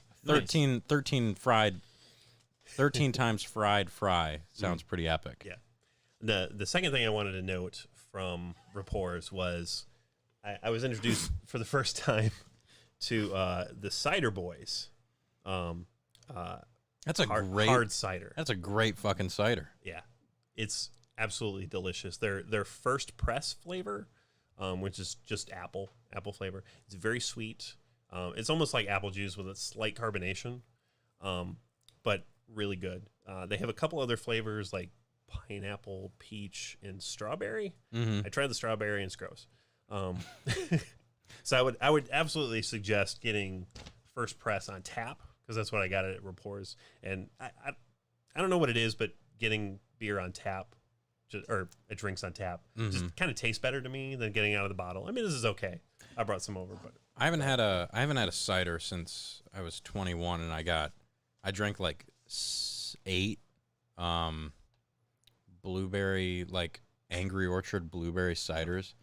13 times fried fry sounds pretty epic. Yeah. The second thing I wanted to note from Rapport's was I was introduced for the first time to the Cider Boys. That's a great hard cider. That's a great fucking cider. Yeah, it's absolutely delicious. Their first press flavor, which is just apple flavor. It's very sweet. It's almost like apple juice with a slight carbonation, but really good. They have a couple other flavors like pineapple, peach, and strawberry. Mm-hmm. I tried the strawberry and it's gross. So I would absolutely suggest getting first press on tap, because that's what I got at Rapport's. And I don't know what it is, but getting beer on tap or drinks on tap just kind of tastes better to me than getting out of the bottle. I mean, this is okay. I brought some over, but I haven't had a cider since I was 21, and I drank like 8 blueberry, like Angry Orchard blueberry ciders.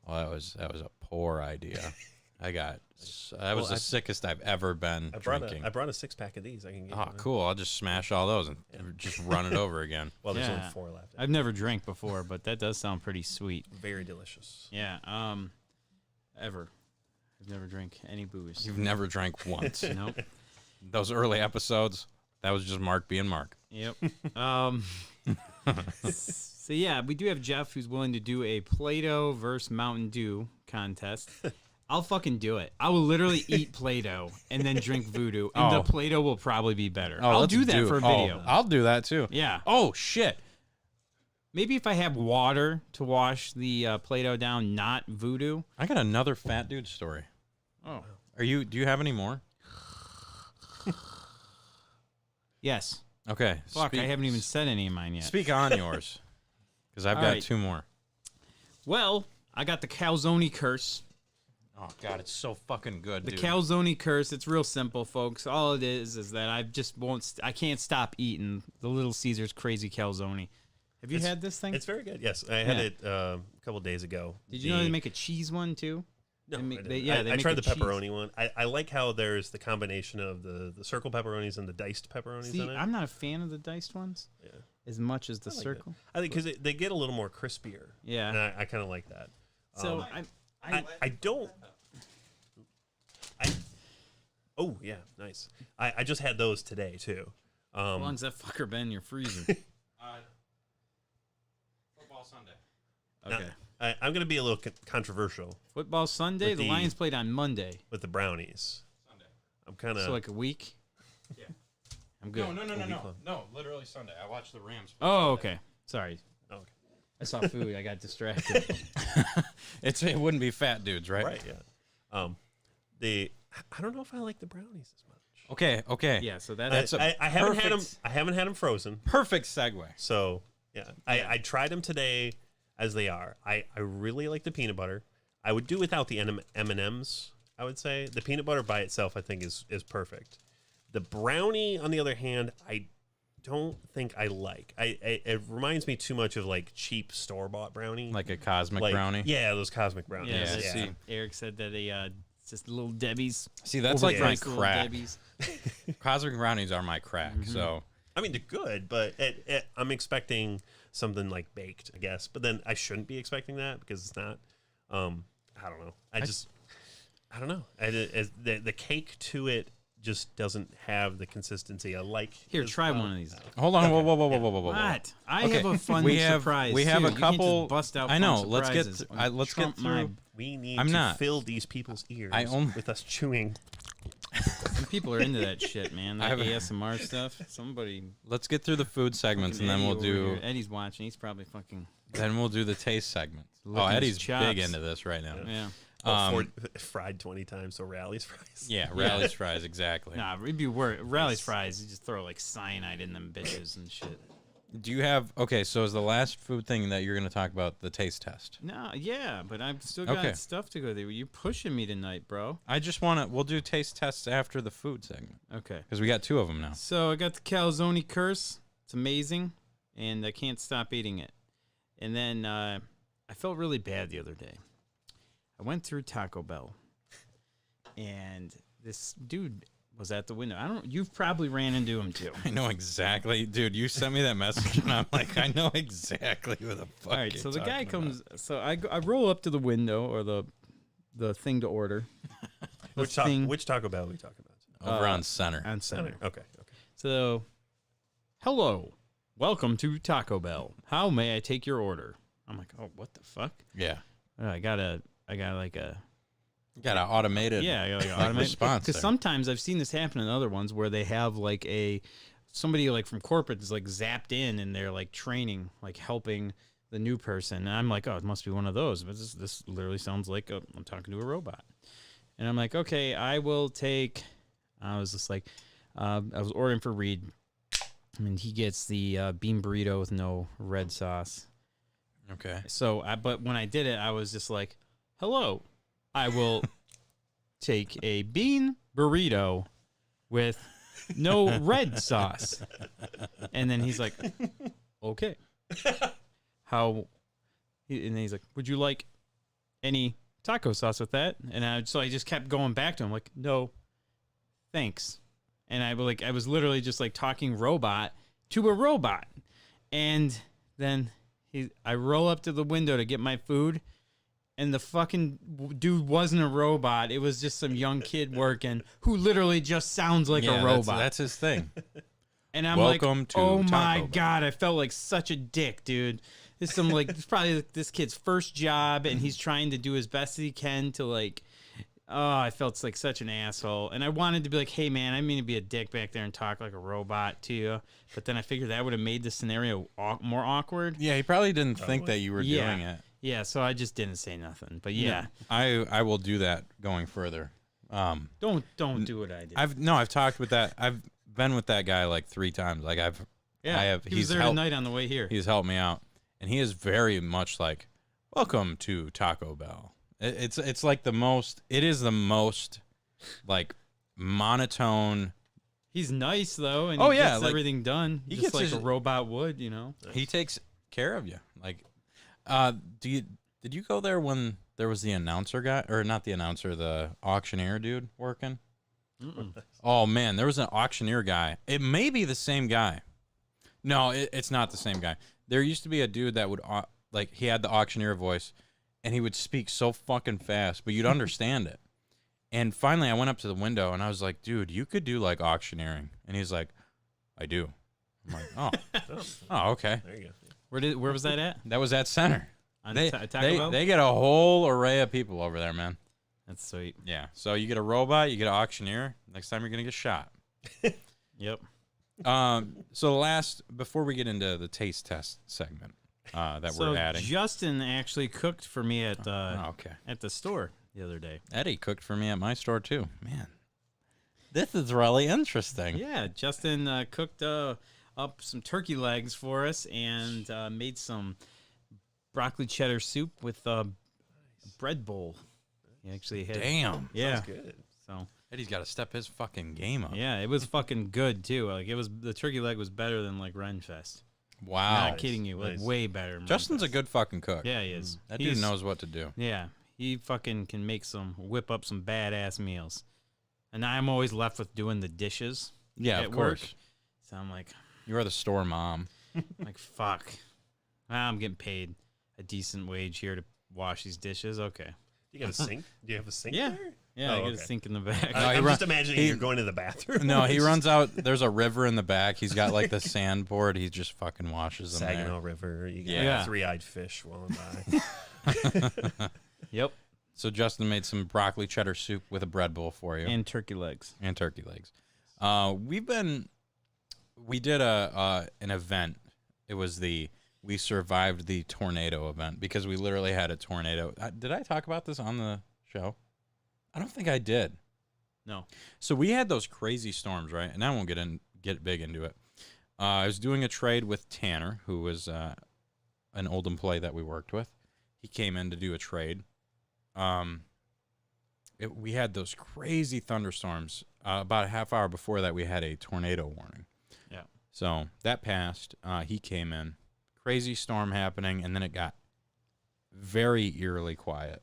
Well, that was a poor idea. That was the sickest I've ever been drinking. I brought a 6-pack of these. I can get. Oh, cool! I'll just smash all those and just run it over again. Well, there's Yeah. only 4 left. I've never drank before, but that does sound pretty sweet. Very delicious. Yeah. Ever. I've never drank any booze. You've never drank once. Nope. Those early episodes, that was just Mark being Mark. Yep. So yeah, we do have Jeff who's willing to do a Play-Doh versus Mountain Dew contest. I'll fucking do it. I will literally eat Play-Doh and then drink Voodoo, and the Play-Doh will probably be better. I'll do that for a video. I'll do that too. Yeah. Oh shit. Maybe if I have water to wash the Play-Doh down, not Voodoo. I got another fat dude story. Oh. Do you have any more? Yes. Okay. Fuck, I haven't even said any of mine yet. Speak on yours, because I've All got right. 2 more. Well, I got the Calzone Curse. Oh god, it's so fucking good, The dude. Calzone Curse, it's real simple, folks. All it is that I can't stop eating the Little Caesars Crazy Calzone. Have you had this thing? It's very good. Yes, I had it a couple days ago. Did you know they make a cheese one too? No, They make- I they- didn't. yeah, they I make tried a the cheese. pepperoni one. I like how there's the combination of the circle pepperonis and the diced pepperonis See, in it. I'm not a fan of the diced ones. Yeah. as much as the I like circle. I think because they get a little more crispier. Yeah. And I kind of like that. So I don't. Oh yeah, nice. I just had those today too. how long's that fucker been in your freezer? Football Sunday. Okay. I'm gonna be a little controversial Football Sunday. With The the- Lions played on Monday, with the brownies. Sunday. I'm kind of so like a week. Yeah. I'm good. No, literally Sunday. I watched the Rams. Oh, okay. Sorry. okay. I saw food. I got distracted. It wouldn't be fat dudes, right? Right. Yeah. I don't know if I like the brownies as much. Okay. Yeah. So that's I haven't had them. perfect- I haven't had them frozen. Perfect segue. So yeah, I tried them today as they are. I really like the peanut butter. I would do without the M&Ms. I would say the peanut butter by itself, I think, is perfect. The brownie, on the other hand, I don't think I like. It reminds me too much of like cheap store bought brownie, Like a cosmic like, brownie. Yeah, those cosmic brownies. yeah. Yeah, see. Eric said that it's just little Debbie's. See, that's like my Overpriced little crack. Debbie's. Cosmic brownies are my crack. So I mean, they're good, but I'm expecting something like baked, I guess. But then I shouldn't be expecting that because it's not. I don't know. I don't know. The cake to it just doesn't have the consistency I like. Here, as try well. one of these. hold on. Okay. Whoa. What? I Okay, have a fun we have- surprise. we have too. a You can't just couple- bust out I fun know, let's get surprises. th- let's get Trump my- through- We need I'm to not. fill these people's ears with us chewing. Some people are into that shit, man. I That have a- ASMR stuff. Somebody. Let's get through the food segments, and then Eddie we'll over do here. Eddie's watching. He's probably fucking. the taste segments. Licking Oh, his Eddie's chops. big into this right now. Yeah. Fried 20 times, so Rally's fries. Yeah, Rally's fries, exactly. Nah, it'd be worse. Rally's fries. You just throw like cyanide in them bitches and shit. Do you have so is the last food thing that you're going to talk about the taste test? No, yeah, but I've still got Okay. stuff to go through. You pushing me tonight, bro. I just we'll do taste tests after the food segment Okay. because we got 2 of them now. So I got the Calzone Curse. It's amazing, and I can't stop eating it. And then I felt really bad the other day. I went through Taco Bell, and this dude was at the window. You've probably ran into him too. I know exactly, dude. You sent me that message, and I'm like, I know exactly who the fuck. All right, you're so the guy talking comes. So I roll up to the window or the thing to order. Which Taco Bell are we talking about? about. Over on center. On center. Okay. So, hello, welcome to Taco Bell. How may I take your order? I'm like, oh, what the fuck? Yeah, I got like a you got an automated. yeah, I got like an like automated response because there. sometimes I've seen this happen in other ones where they have like somebody like from corporate is like zapped in and they're like training, like helping the new person. And I'm like, oh, it must be one of those. But this literally sounds like I'm talking to a robot. And I'm like, okay, I will take. I was just like, I was ordering for Reed, and he gets the bean burrito with no red sauce. Okay. So, but when I did it, I was just like, hello, I will take a bean burrito with no red sauce. And then he's like, okay. And then he's like, would you like any taco sauce with that? And I just kept going back to him like, no, thanks. And I was literally just like talking robot to a robot. And then I roll up to the window to get my food, and the fucking dude wasn't a robot. It was just some young kid working who literally just sounds like a robot. That's his thing. And I'm Welcome like, to oh my Taco Bell." God, I felt like such a dick, dude. It's probably like this kid's first job, and he's trying to do as best as he can to like. Oh, I felt like such an asshole. And I wanted to be like, hey, man, I mean to be a dick back there and talk like a robot to you. But then I figured that would have made the scenario more awkward. Yeah, he probably didn't think that you were Yeah. doing it. Yeah, so I just didn't say nothing. But yeah, I will do that going further. don't do what I did. I've talked with that. I've been with that guy like 3 times. Like I have. He was there tonight on the way here. He's helped me out, and he is very much like, welcome to Taco Bell. It's like the most. It is the most like monotone. He's nice though, and Oh, he yeah, gets like, everything done, he just gets like his- a robot would, you know. He takes care of you. Like, did you go there when there was the announcer guy, or not the announcer, the auctioneer dude working? Mm-mm. Oh man, there was an auctioneer guy. It may be the same guy, No, it's not the same guy. There used to be a dude that would he had the auctioneer voice, and he would speak so fucking fast, but you'd understand it. And finally, I went up to the window and I was like, "Dude, you could do like auctioneering." And he's like, "I do." I'm like, "Oh, okay." There you go. Where was that at? That was at Center. On They Taco Bell? they get a whole array of people over there, man. That's sweet. Yeah. So you get a robot, you get an auctioneer. Next time you're gonna get shot. Yep. So before we get into the taste test segment that we're adding, Justin actually cooked for me at okay. at the store the other day. Eddie cooked for me at my store too. Man, this is really interesting. Yeah, Justin cooked up some turkey legs for us and made some broccoli cheddar soup with a bread bowl. He actually had. Damn. Yeah. Sounds good. So. Eddie's got to step his fucking game up. Yeah, it was fucking good too. Like the turkey leg was better than like Renfest. Wow. Not kidding you, like Nice. way better. Than Justin's a Renfest. good fucking cook. Yeah, he is. That He's- dude knows what to do. Yeah, he fucking can whip up some badass meals. And I'm always left with doing the dishes. Yeah, at of work. course. So I'm like, You are the store mom. fuck. Well, I'm getting paid a decent wage here to wash these dishes. Okay. You got a sink? Do you have a sink Yeah. there? Yeah, Oh, I get a okay. sink in the back. No, he I'm run- just imagining he- you're going to the bathroom. No, he runs out. There's a river in the back. He's got like the sand board. He just fucking washes them Saginaw River. You got Yeah. three-eyed fish swelling by. Yep. So Justin made some broccoli cheddar soup with a bread bowl for you And turkey legs. and turkey legs. We did an event. It was we survived the tornado event because we literally had a tornado. Did I talk about this on the show? I don't think I did. No. So we had those crazy storms, right? And I won't get big into it. I was doing a trade with Tanner, who was an old employee that we worked with. He came in to do a trade. We had those crazy thunderstorms. About a half hour before that, we had a tornado warning. Yeah. So that passed. He came in. Crazy storm happening, and then it got very eerily quiet.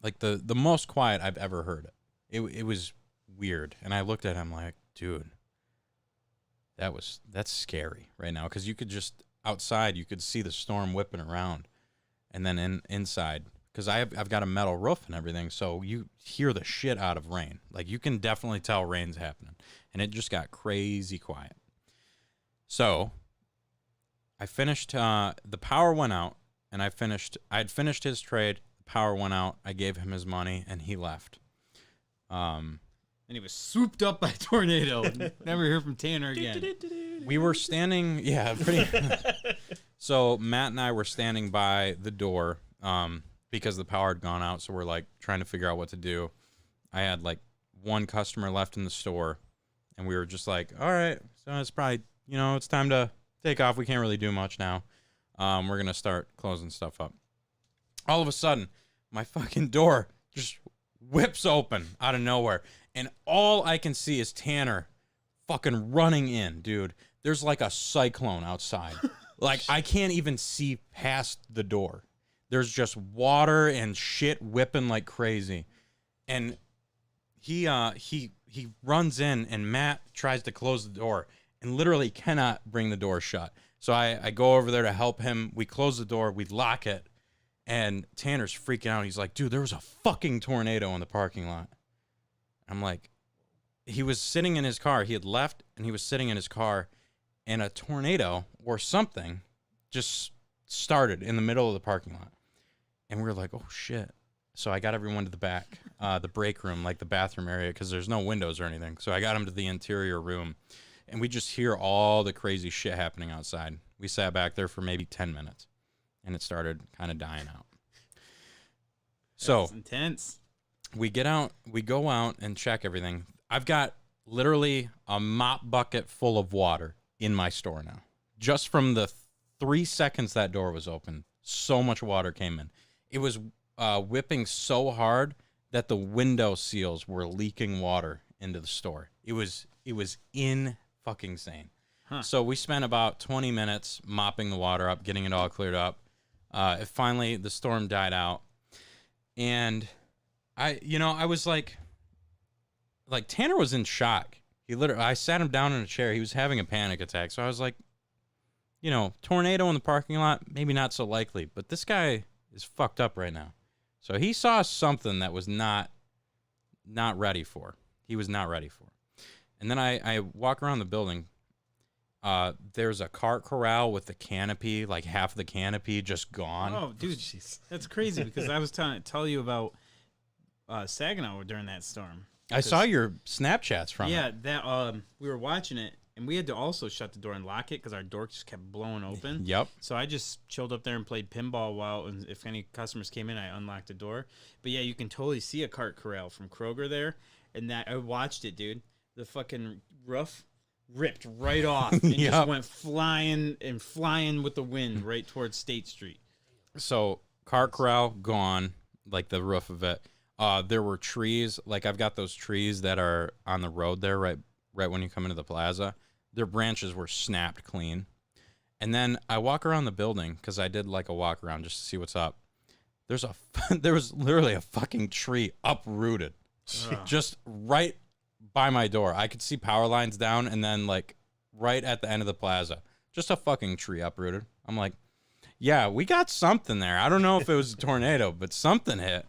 Like the most quiet I've ever heard it. It was weird. And I looked at him like, dude, that's scary right now. Because you could just, outside, you could see the storm whipping around. And then inside, because I've got a metal roof and everything, so you hear the shit out of rain. Like, you can definitely tell rain's happening. And it just got crazy quiet. So I finished, the power went out, and I'd finished his trade. Power went out. I gave him his money, and he left. And he was swooped up by a tornado. Never hear from Tanner again. We were standing, So Matt and I were standing by the door because the power had gone out, so we're like trying to figure out what to do. I had like one customer left in the store, and we were just like, all right, so it's probably, it's time to take off. We can't really do much now. We're going to start closing stuff up. All of a sudden, my fucking door just whips open out of nowhere. And all I can see is Tanner fucking running in, dude. There's like a cyclone outside. Like, I can't even see past the door. There's just water and shit whipping like crazy. And he runs in, and Matt tries to close the door and literally cannot bring the door shut. So I go over there to help him. We close the door. We lock it. And Tanner's freaking out. He's like, dude, there was a fucking tornado in the parking lot. I'm like, he was sitting in his car. He had left, and he was sitting in his car, and a tornado or something just started in the middle of the parking lot. And we were like, oh, shit. So I got everyone to the back, the break room, like the bathroom area, because there's no windows or anything. So I got him to the interior room, and we just hear all the crazy shit happening outside. We sat back there for maybe 10 minutes. And it started kind of dying out. So That's intense. we go out and check everything. I've got literally a mop bucket full of water in my store now. Just from the 3 seconds that door was open, so much water came in. It was whipping so hard that the window seals were leaking water into the store. It was in fucking insane. Huh. So we spent about 20 minutes mopping the water up, getting it all cleared up. Finally, the storm died out, and I was like Tanner was in shock. I sat him down in a chair. He was having a panic attack. So I was like, tornado in the parking lot, maybe not so likely. But this guy is fucked up right now. So he saw something that was not ready for. He was not ready for. And then I walk around the building. There's a cart corral with the canopy, like half the canopy just gone. Oh, dude, that's crazy because I was tell you about Saginaw during that storm. I saw your Snapchats from it. Yeah, that we were watching it, and we had to also shut the door and lock it because our door just kept blowing open. Yep. So I just chilled up there and played pinball and if any customers came in, I unlocked the door. But yeah, you can totally see a cart corral from Kroger there, and that I watched it, dude. The fucking roof ripped right off and just went flying with the wind right towards State Street. So cart corral gone, like the roof of it. There were trees, like I've got those trees that are on the road there, right when you come into the plaza. Their branches were snapped clean. And then I walk around the building because I did like a walk around just to see what's up. There was literally a fucking tree uprooted, just right by my door. I could see power lines down, and then like right at the end of the plaza, just a fucking tree uprooted. I'm like, yeah, we got something there. I don't know if it was a tornado, but something hit.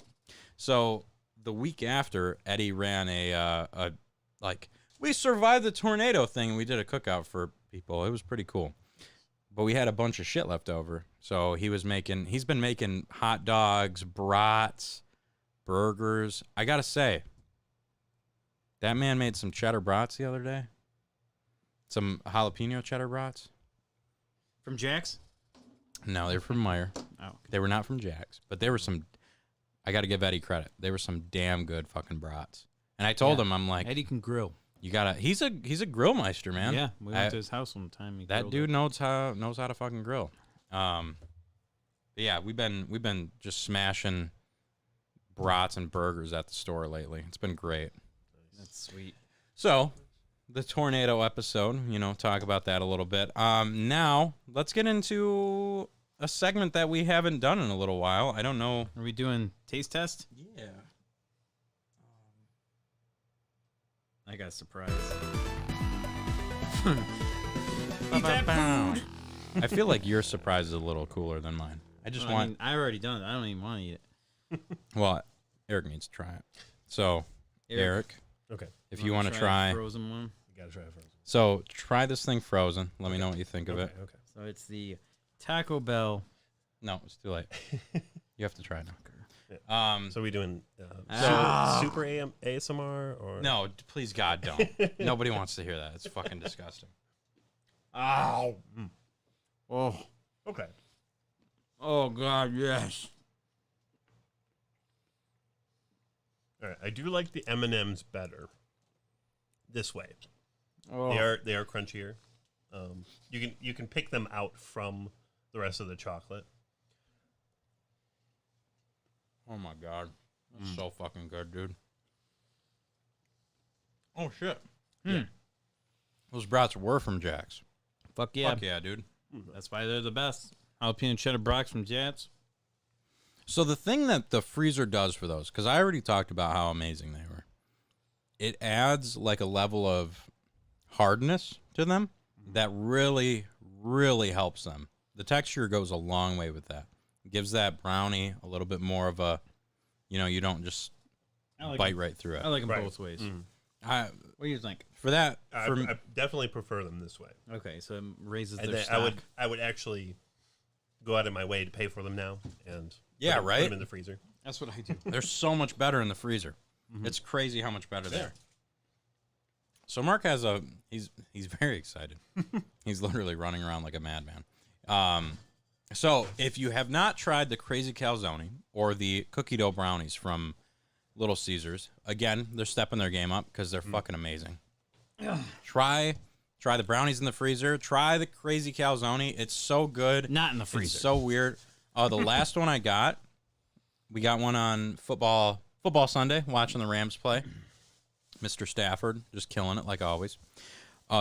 So the week after, Eddie ran a we survived the tornado thing. We did a cookout for people. It was pretty cool. But we had a bunch of shit left over. So he's been making hot dogs, brats, burgers. I got to say, that man made some cheddar brats the other day. Some jalapeno cheddar brats. From Jack's? No, they're from Meyer. Oh. Okay. They were not from Jack's, but they were some, I got to give Eddie credit. They were some damn good fucking brats. And I told him, I'm like, Eddie can grill. he's a grill meister, man. Yeah, we went to his house one time. That dude knows how to fucking grill. But yeah, we've been just smashing brats and burgers at the store lately. It's been great. That's sweet. So, the tornado episode, talk about that a little bit. Now, let's get into a segment that we haven't done in a little while. I don't know. Are we doing taste test? Yeah. I got a surprise. Eat that food. I feel like your surprise is a little cooler than mine. I already done it. I don't even want to eat it. Well, Eric needs to try it. So, Eric, Okay. if you want to try, a frozen one. You gotta try it frozen. so try this thing frozen. Let me know what you think of it. Okay. So it's the Taco Bell. No, it's too late. You have to try it now. So we doing super ASMR or No, please God, don't. Nobody wants to hear that. It's fucking disgusting. Ow. Oh. Okay. Oh God, yes. All right. I do like the M&Ms better this way. Oh. They are crunchier. You can pick them out from the rest of the chocolate. Oh my God. That's so fucking good, dude. Oh shit. Yeah. Those brats were from Jack's. Fuck yeah. Fuck yeah, dude. That's why they're the best. Jalapeno cheddar brats from Jats. So the thing that the freezer does for those, because I already talked about how amazing they were, it adds like a level of hardness to them that really, really helps them. The texture goes a long way with that. It gives that brownie a little bit more of a, you don't just bite right through it. I like them both ways. What do you think? For that, I definitely prefer them this way. Okay, so it raises And their then stock. I would actually go out of my way to pay for them now and Yeah, put right? them in the freezer. That's what I do. they're so much better in the freezer. It's crazy how much better they are. So Mark has he's very excited. He's literally running around like a madman. So if you have not tried the Crazy Calzone or the cookie dough brownies from Little Caesars, again, they're stepping their game up because they're fucking amazing. Try the brownies in the freezer. Try the Crazy Calzone. It's so good. Not in the freezer. It's so weird. The last one I got, we got one on football Sunday, watching the Rams play. Mr. Stafford just killing it like always.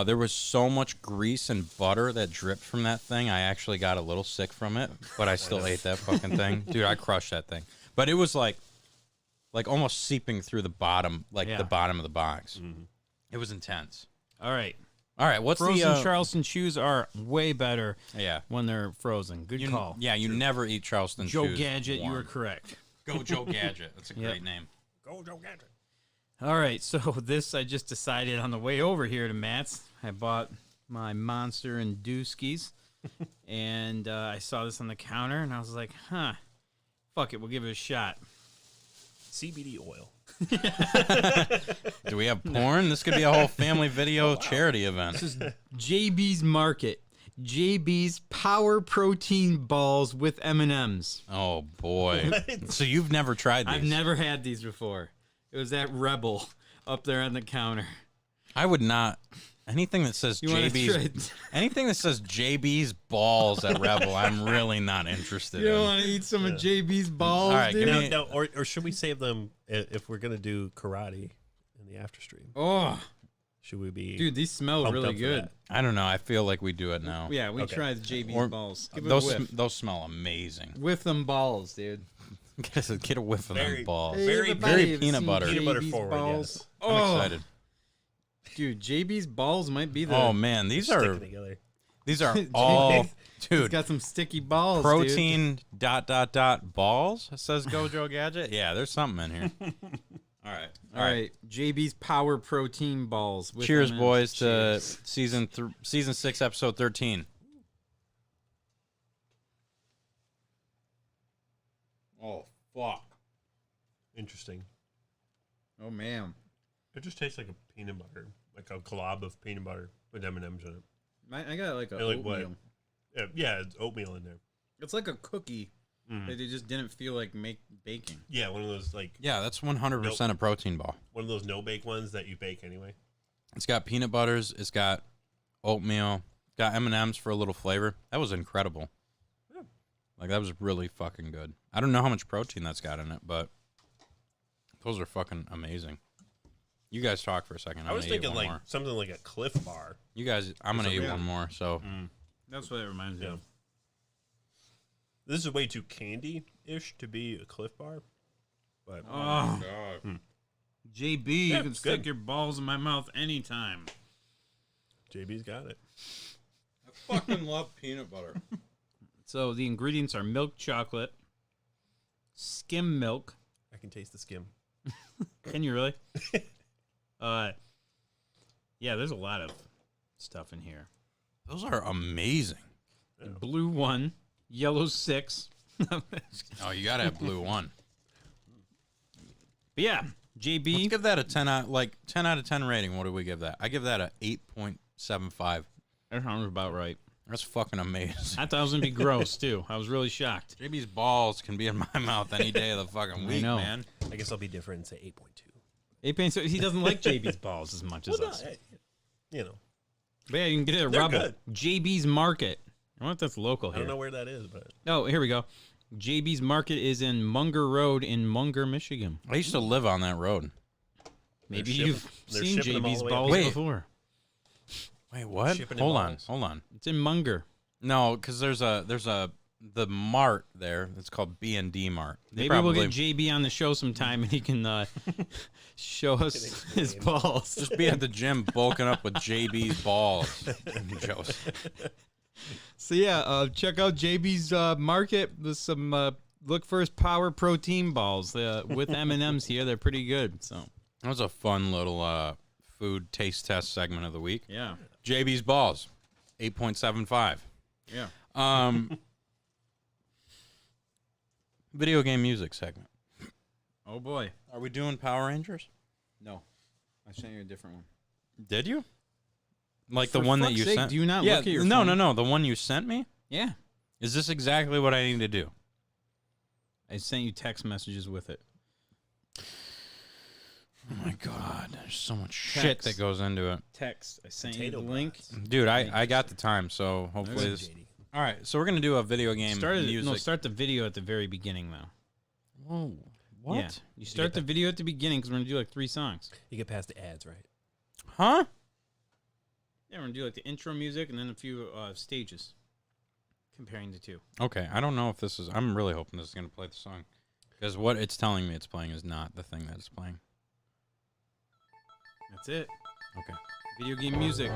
There was so much grease and butter that dripped from that thing. I actually got a little sick from it, but I still ate that fucking thing. Dude, I crushed that thing. But it was like almost seeping through the bottom, the bottom of the box. It was intense. All right. All right, what's Frozen the Charleston chews are way better yeah? when they're frozen. Good call. Yeah, you never eat Charleston Joe chews Gadget, you warm. were correct. Go Joe Gadget. That's a great name. Go, Joe Gadget. All right, so this I just decided on the way over here to Matt's. I bought my Monster and Dooskies, and I saw this on the counter, and I was like, huh, fuck it, we'll give it a shot. CBD oil. Do we have porn? This could be a whole family video charity event. This is JB's Market. JB's Power Protein Balls with M&Ms. Oh boy! So you've never tried these? I've never had these before. It was that Rebel up there on the counter. I would not. Anything that says You wanna JB's, try- anything that says JB's balls at Rebel, I'm really not interested You don't in. want to eat some of JB's balls, All right, dude? give me- No, or should we save them if we're gonna do karate in the after stream? Oh, Should we be? dude, these smell pumped really up for good. that? I don't know. I feel like we do it now. Yeah, we Okay. tried the JB's Or- balls. Give it a Those whiff. those smell amazing. Whiff them balls, dude. Get a whiff of them Very- balls. very- very have peanut seen butter. Peanut butter JB's forward, balls. yes. I'm Oh, excited. dude, JB's balls might be the. Oh man, these Sticking are together. all He's dude. got some sticky balls. Protein ... balls says Gojo Gadget. Yeah, there's something in here. All right, Dude. All right, JB's Power Protein Balls. With Cheers, M&Ms. boys, to Cheers. season 6, episode 13. Oh fuck! Interesting. Oh man, It just tastes like a peanut butter, like a glob of peanut butter with M&Ms in it. I got like a And like what? oatmeal. Yeah, it's oatmeal in there. It's like a cookie that they just didn't feel like baking. Yeah, one of those like Yeah, that's 100% a protein ball. one of those no bake ones that you bake anyway. It's got peanut butters. It's got oatmeal. It's got M&Ms for a little flavor. That was incredible. Yeah. Like, that was really fucking good. I don't know how much protein that's got in it, but those are fucking amazing. You guys talk for a second. I was gonna eat thinking one like more. something like a Cliff Bar. You guys, I'm going to eat Yeah. one more, so. That's what it reminds me Yeah. of. This is way too candy-ish to be a Cliff Bar, but Oh, JB, Yeah, you can it's stick good. your balls in my mouth anytime. JB's got it. I fucking love peanut butter. So the ingredients are milk chocolate, skim milk. I can taste the skim. Can you really? Yeah, there's a lot of stuff in here. Those are amazing. Blue 1, yellow 6. Oh, you got to have blue one. But yeah, Let's JB. give that a 10 out of 10 rating. What do we give that? I give that a 8.75. That sounds about right. That's fucking amazing. I thought it was going to be gross, too. I was really shocked. JB's balls can be in my mouth any day of the fucking week, know. man. I guess I'll be different and say 8.2. 8 so he doesn't like JB's balls as much as us. You know, But yeah, you can get it at They're Rebel. good. JB's Market. I wonder if that's local I here. don't know where that is, but Oh, here we go. JB's Market is in Munger Road in Munger, Michigan. I used to live on that road. Maybe shipping- you've they're seen shipping them all JB's the way up balls here. before. Wait, what? Shipping in Hold on, balls. hold on. It's in Munger. No, because there's the mart there. It's called B&D Mart. They Maybe we'll probably- get JB on the show sometime and he can show us his balls. just be at the gym bulking up with JB's balls. Joseph. So yeah, check out JB's Market with some look for his Power Protein balls with M&Ms here. They're pretty good. So That was a fun little food taste test segment of the week. yeah, JB's balls, 8.75. yeah. Video game music segment. Oh boy. Are we doing Power Rangers? No, I sent you a different one. Did you? Like For the one that fuck's you sake, sent? do you not yeah, look at your no, phone? no, the one you sent me? Yeah, Is this exactly what I need to do? I sent you text messages with it. Oh my god, there's so much shit Text. that goes into it. Text. I sent Potato you the link. bots. Dude, I got the time, so hopefully Good, this... JD. All right, so we're going to do a video game music. Start the video at the very beginning though. Whoa, what? Yeah, you start the video at the beginning because we're gonna do like 3 songs. You get past the ads, right? Huh? Yeah, we're gonna do like the intro music and then a few stages, comparing the two. Okay, I don't know if this is... I'm really hoping this is going to play the song. Because what it's telling me it's playing is not the thing that it's playing. That's it. Okay. Video game music.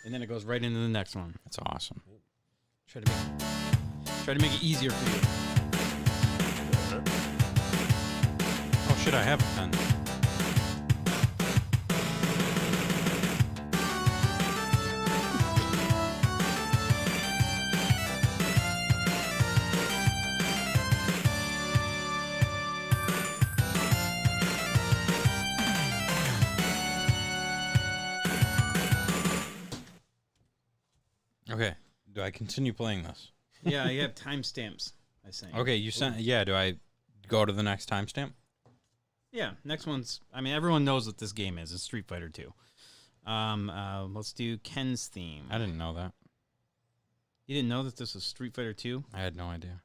And then it goes right into the next one. That's awesome. Try to make it easier for you. Oh shit, I have a pen. Okay, do I continue playing this? Yeah, you have timestamps, I think. Okay, you sent. Yeah, do I go to the next timestamp? Yeah, next one's. I mean, everyone knows what this game is. It's Street Fighter 2. Let's do Ken's theme. I didn't know that. You didn't know that this was Street Fighter 2? I had no idea.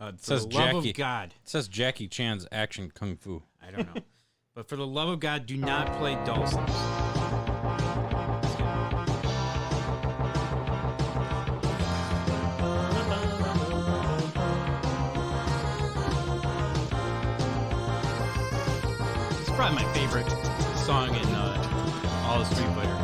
It says for the love Jackie. of God. It says Jackie Chan's action kung fu. I don't know. But for the love of God, do not play Dawson's. It's probably my favorite song in all the Street Fighter.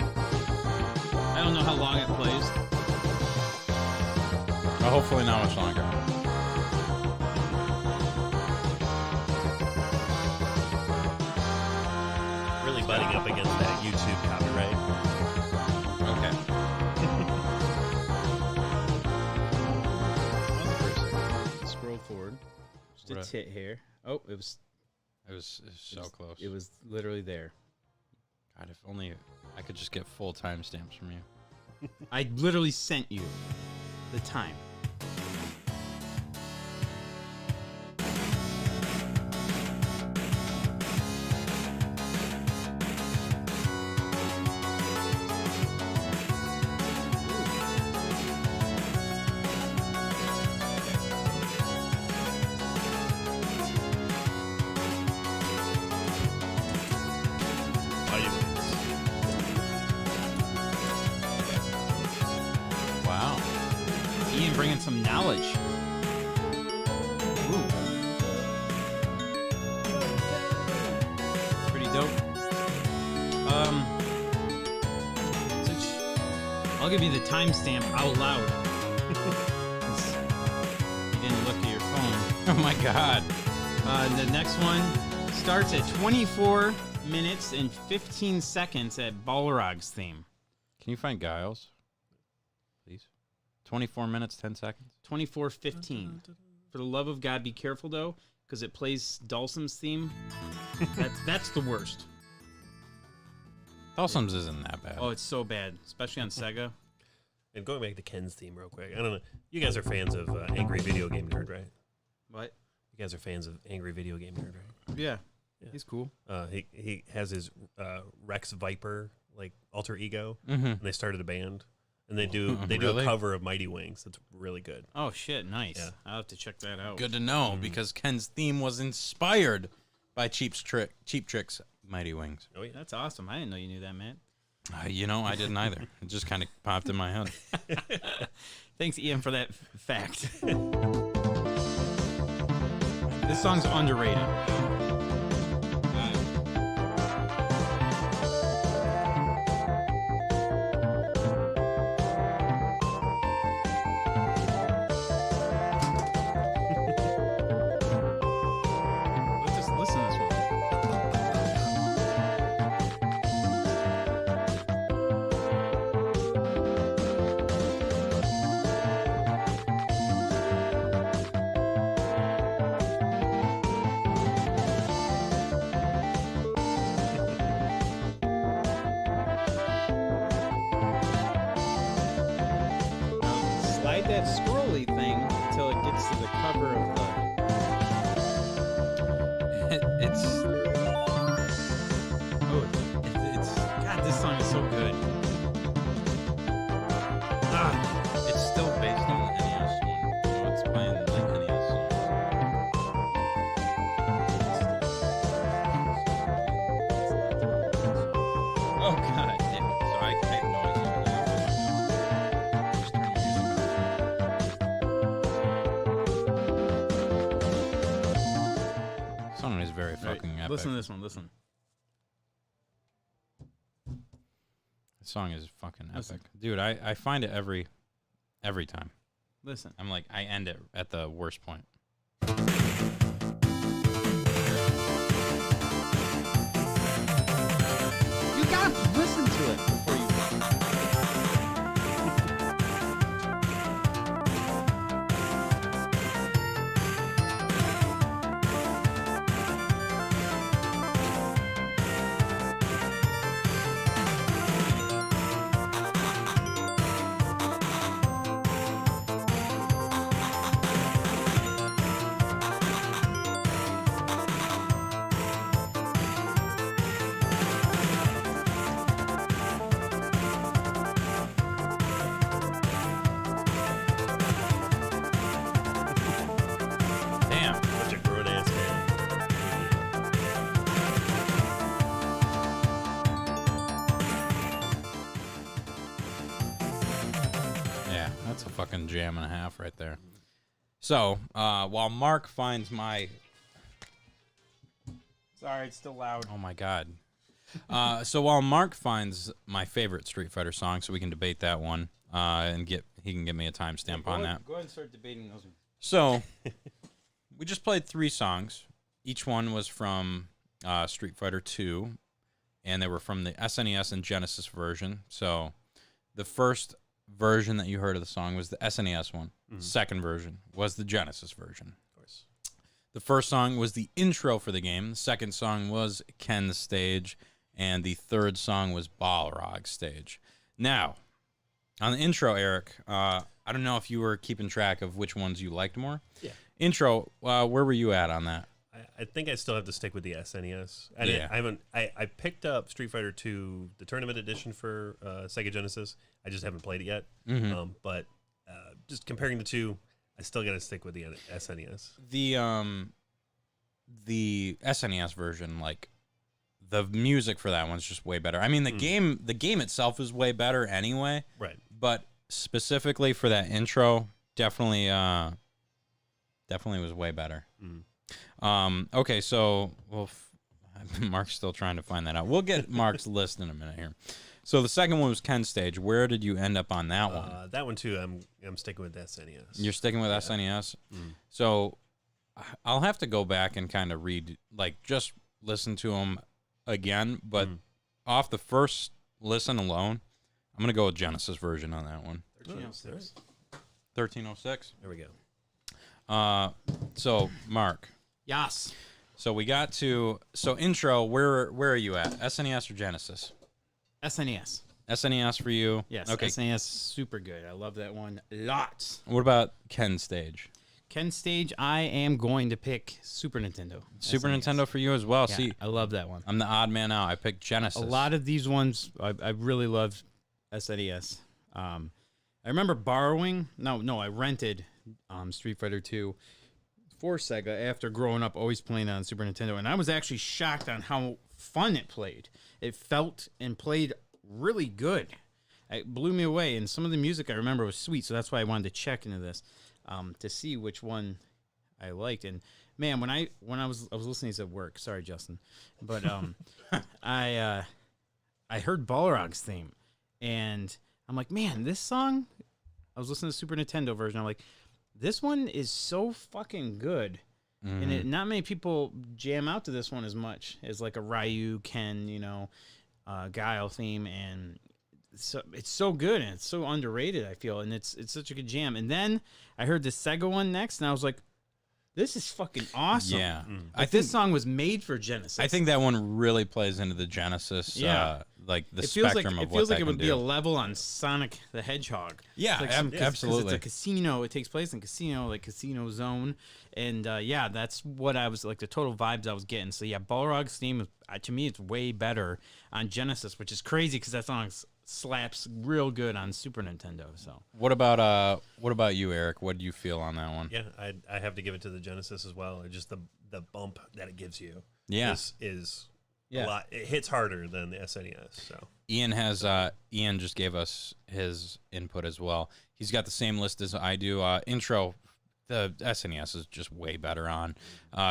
I don't know how long it plays. Well, hopefully not much longer. Really butting up against that YouTube copyright. Okay. Scroll forward. Just a Right. tit here. Oh, it was It was so close. It was literally there. God, if only I could just get full timestamps from you. I literally sent you the time. Wow. Ian bringing some knowledge. Ooh. It's pretty dope. I'll give you the timestamp out loud. 'Cause you didn't look at your phone. Oh my God. The next one starts at 24 minutes and 15 seconds at Balrog's theme. Can you find Giles, please? 24 minutes, 10 seconds. 24:15. For the love of God, be careful though, because it plays Dawson's theme. That's the worst. Dawson's isn't that bad. Oh, it's so bad, especially on Sega. And going back to Ken's theme real quick, I don't know. You guys are fans of Angry Video Game Nerd, right? What? You guys are fans of Angry Video Game Nerd, right? Yeah, Yeah. he's cool. He has his Rex Viper like alter ego, Mm-hmm. and they started a band, and they do a Really? cover of Mighty Wings. That's really good. Oh shit, nice. Yeah. I'll have to check that out. Good to know, because Ken's theme was inspired by Cheap Trick's Mighty Wings. Oh yeah, That's awesome. I didn't know you knew that, Matt. You know, I didn't either. It just kind of popped in my head. Thanks, Ian, for that fact. This song's underrated. Let's just listen to this one. that scrolly thing until it gets to the cover of the. It's God. This song is so good. It's still based on the NES one. So it's playing like NES song. Oh God. Yeah, so I have no idea what that is. This song is very fucking epic. Listen to this one. Listen. The song is fucking epic. Listen. Dude, I find it every time. Listen. I'm like, I end it at the worst point. You gotta listen to it before you. Damn. Such a grown ass man. Yeah, that's a fucking jam and a half right there. So, while Mark finds my... Sorry, it's still loud. Oh my god. So while Mark finds my favorite Street Fighter song, so we can debate that one, and he can give me a timestamp on that. Go ahead and start debating those. So, we just played 3 songs. Each one was from Street Fighter 2, and they were from the SNES and Genesis version. So, the first version that you heard of the song was the SNES one. Second version was the Genesis version. Of course. The first song was the intro for the game. The second song was Ken's stage, and the third song was Balrog's stage. Now, on the intro, Eric, I don't know if you were keeping track of which ones you liked more. Yeah. Intro, where were you at on that? I think I still have to stick with the SNES. Yeah. I picked up Street Fighter 2, the tournament edition for Sega Genesis. I just haven't played it yet. Mm-hmm. But just comparing the two, I still got to stick with the SNES. The SNES version, like the music for that one's just way better. I mean, the game itself is way better anyway. Right. But specifically for that intro, definitely was way better. Okay, so Mark's still trying to find that out. We'll get Mark's list in a minute here. So the second one was Ken's stage. Where did you end up on that one? That one too. I'm sticking with SNES. You're sticking with SNES. So I'll have to go back and kind of just listen to them again. But off the first listen alone, I'm gonna go with Genesis version on that one. 1306. 1306. There we go. So Mark. Yes. So we got to intro. Where are you at? SNES or Genesis? SNES. SNES for you. Yes. Okay. SNES, super good. I love that one lots. What about Ken's stage? Ken's stage, I am going to pick Super Nintendo. Super SNES. Nintendo for you as well. Yeah, See, I love that one. I'm the odd man out. I picked Genesis. A lot of these ones, I really loved SNES. I remember borrowing. No, I rented Street Fighter 2 for Sega after growing up, always playing on Super Nintendo, and I was actually shocked on how fun it played. It felt and played really good. It blew me away, and some of the music I remember was sweet, so that's why I wanted to check into this to see which one I liked. And man, when I was listening to this at work. Sorry, Justin, but I heard Balrog's theme, and I'm like, man, this song. I was listening to the Super Nintendo version. I'm like, this one is so fucking good. And not many people jam out to this one as much as like a Ryu, Ken, Guile theme, and so it's so good and it's so underrated, I feel, and it's such a good jam. And then I heard the Sega one next, and I was like, this is fucking awesome. Yeah. Like, this song was made for Genesis. I think that one really plays into the Genesis, Yeah. like the It feels spectrum like of it what feels that like it can would be do. a level on Sonic the Hedgehog. Yeah, It's like 'cause absolutely. it's a casino. It takes place in casino, like Casino Zone, and yeah, that's what I was like. The total vibes I was getting. So yeah, Balrog's theme is, to me, it's way better on Genesis, which is crazy because that song slaps real good on Super Nintendo. So What about you, Eric? What do you feel on that one? Yeah, I have to give it to the Genesis as well. It's just the bump that it gives you. Yeah. is Yeah. a lot. It hits harder than the SNES. So Ian just gave us his input as well. He's got the same list as I do. Intro, the SNES is just way better on.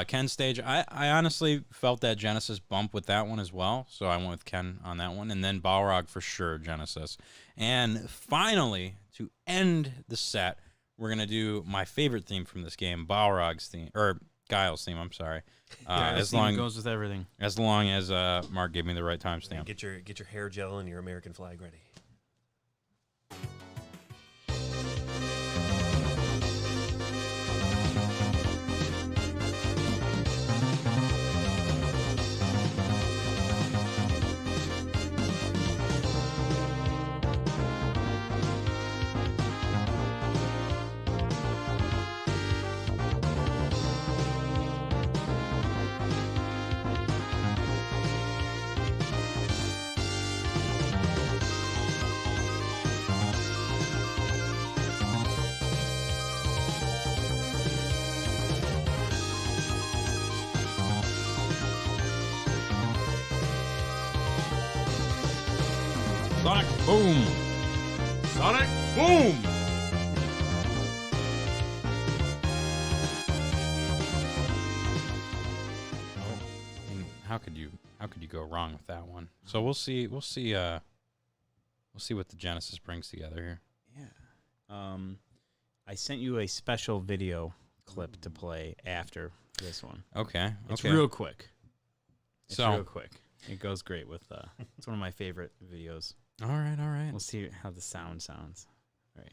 Ken Stage, I honestly felt that Genesis bump with that one as well, so I went with Ken on that one. And then Balrog for sure, Genesis. And finally, to end the set, we're going to do my favorite theme from this game, Balrog's theme, or Guile's theme, I'm sorry. As long goes with everything. as Mark gave me the right timestamp. get your hair gel and your American flag ready. Sonic Boom! Sonic Boom! How could you go wrong with that one? So we'll see what the Genesis brings together here. Yeah. I sent you a special video clip to play after this one. Okay. It's okay. real quick. It's So- real quick. It goes great with. It's one of my favorite videos. All right. We'll see how the sound sounds. All right.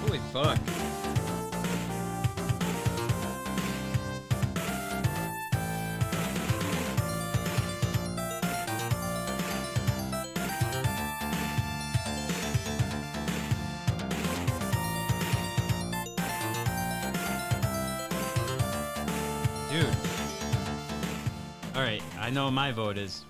Holy fuck. Dude. All right, I know what my vote is.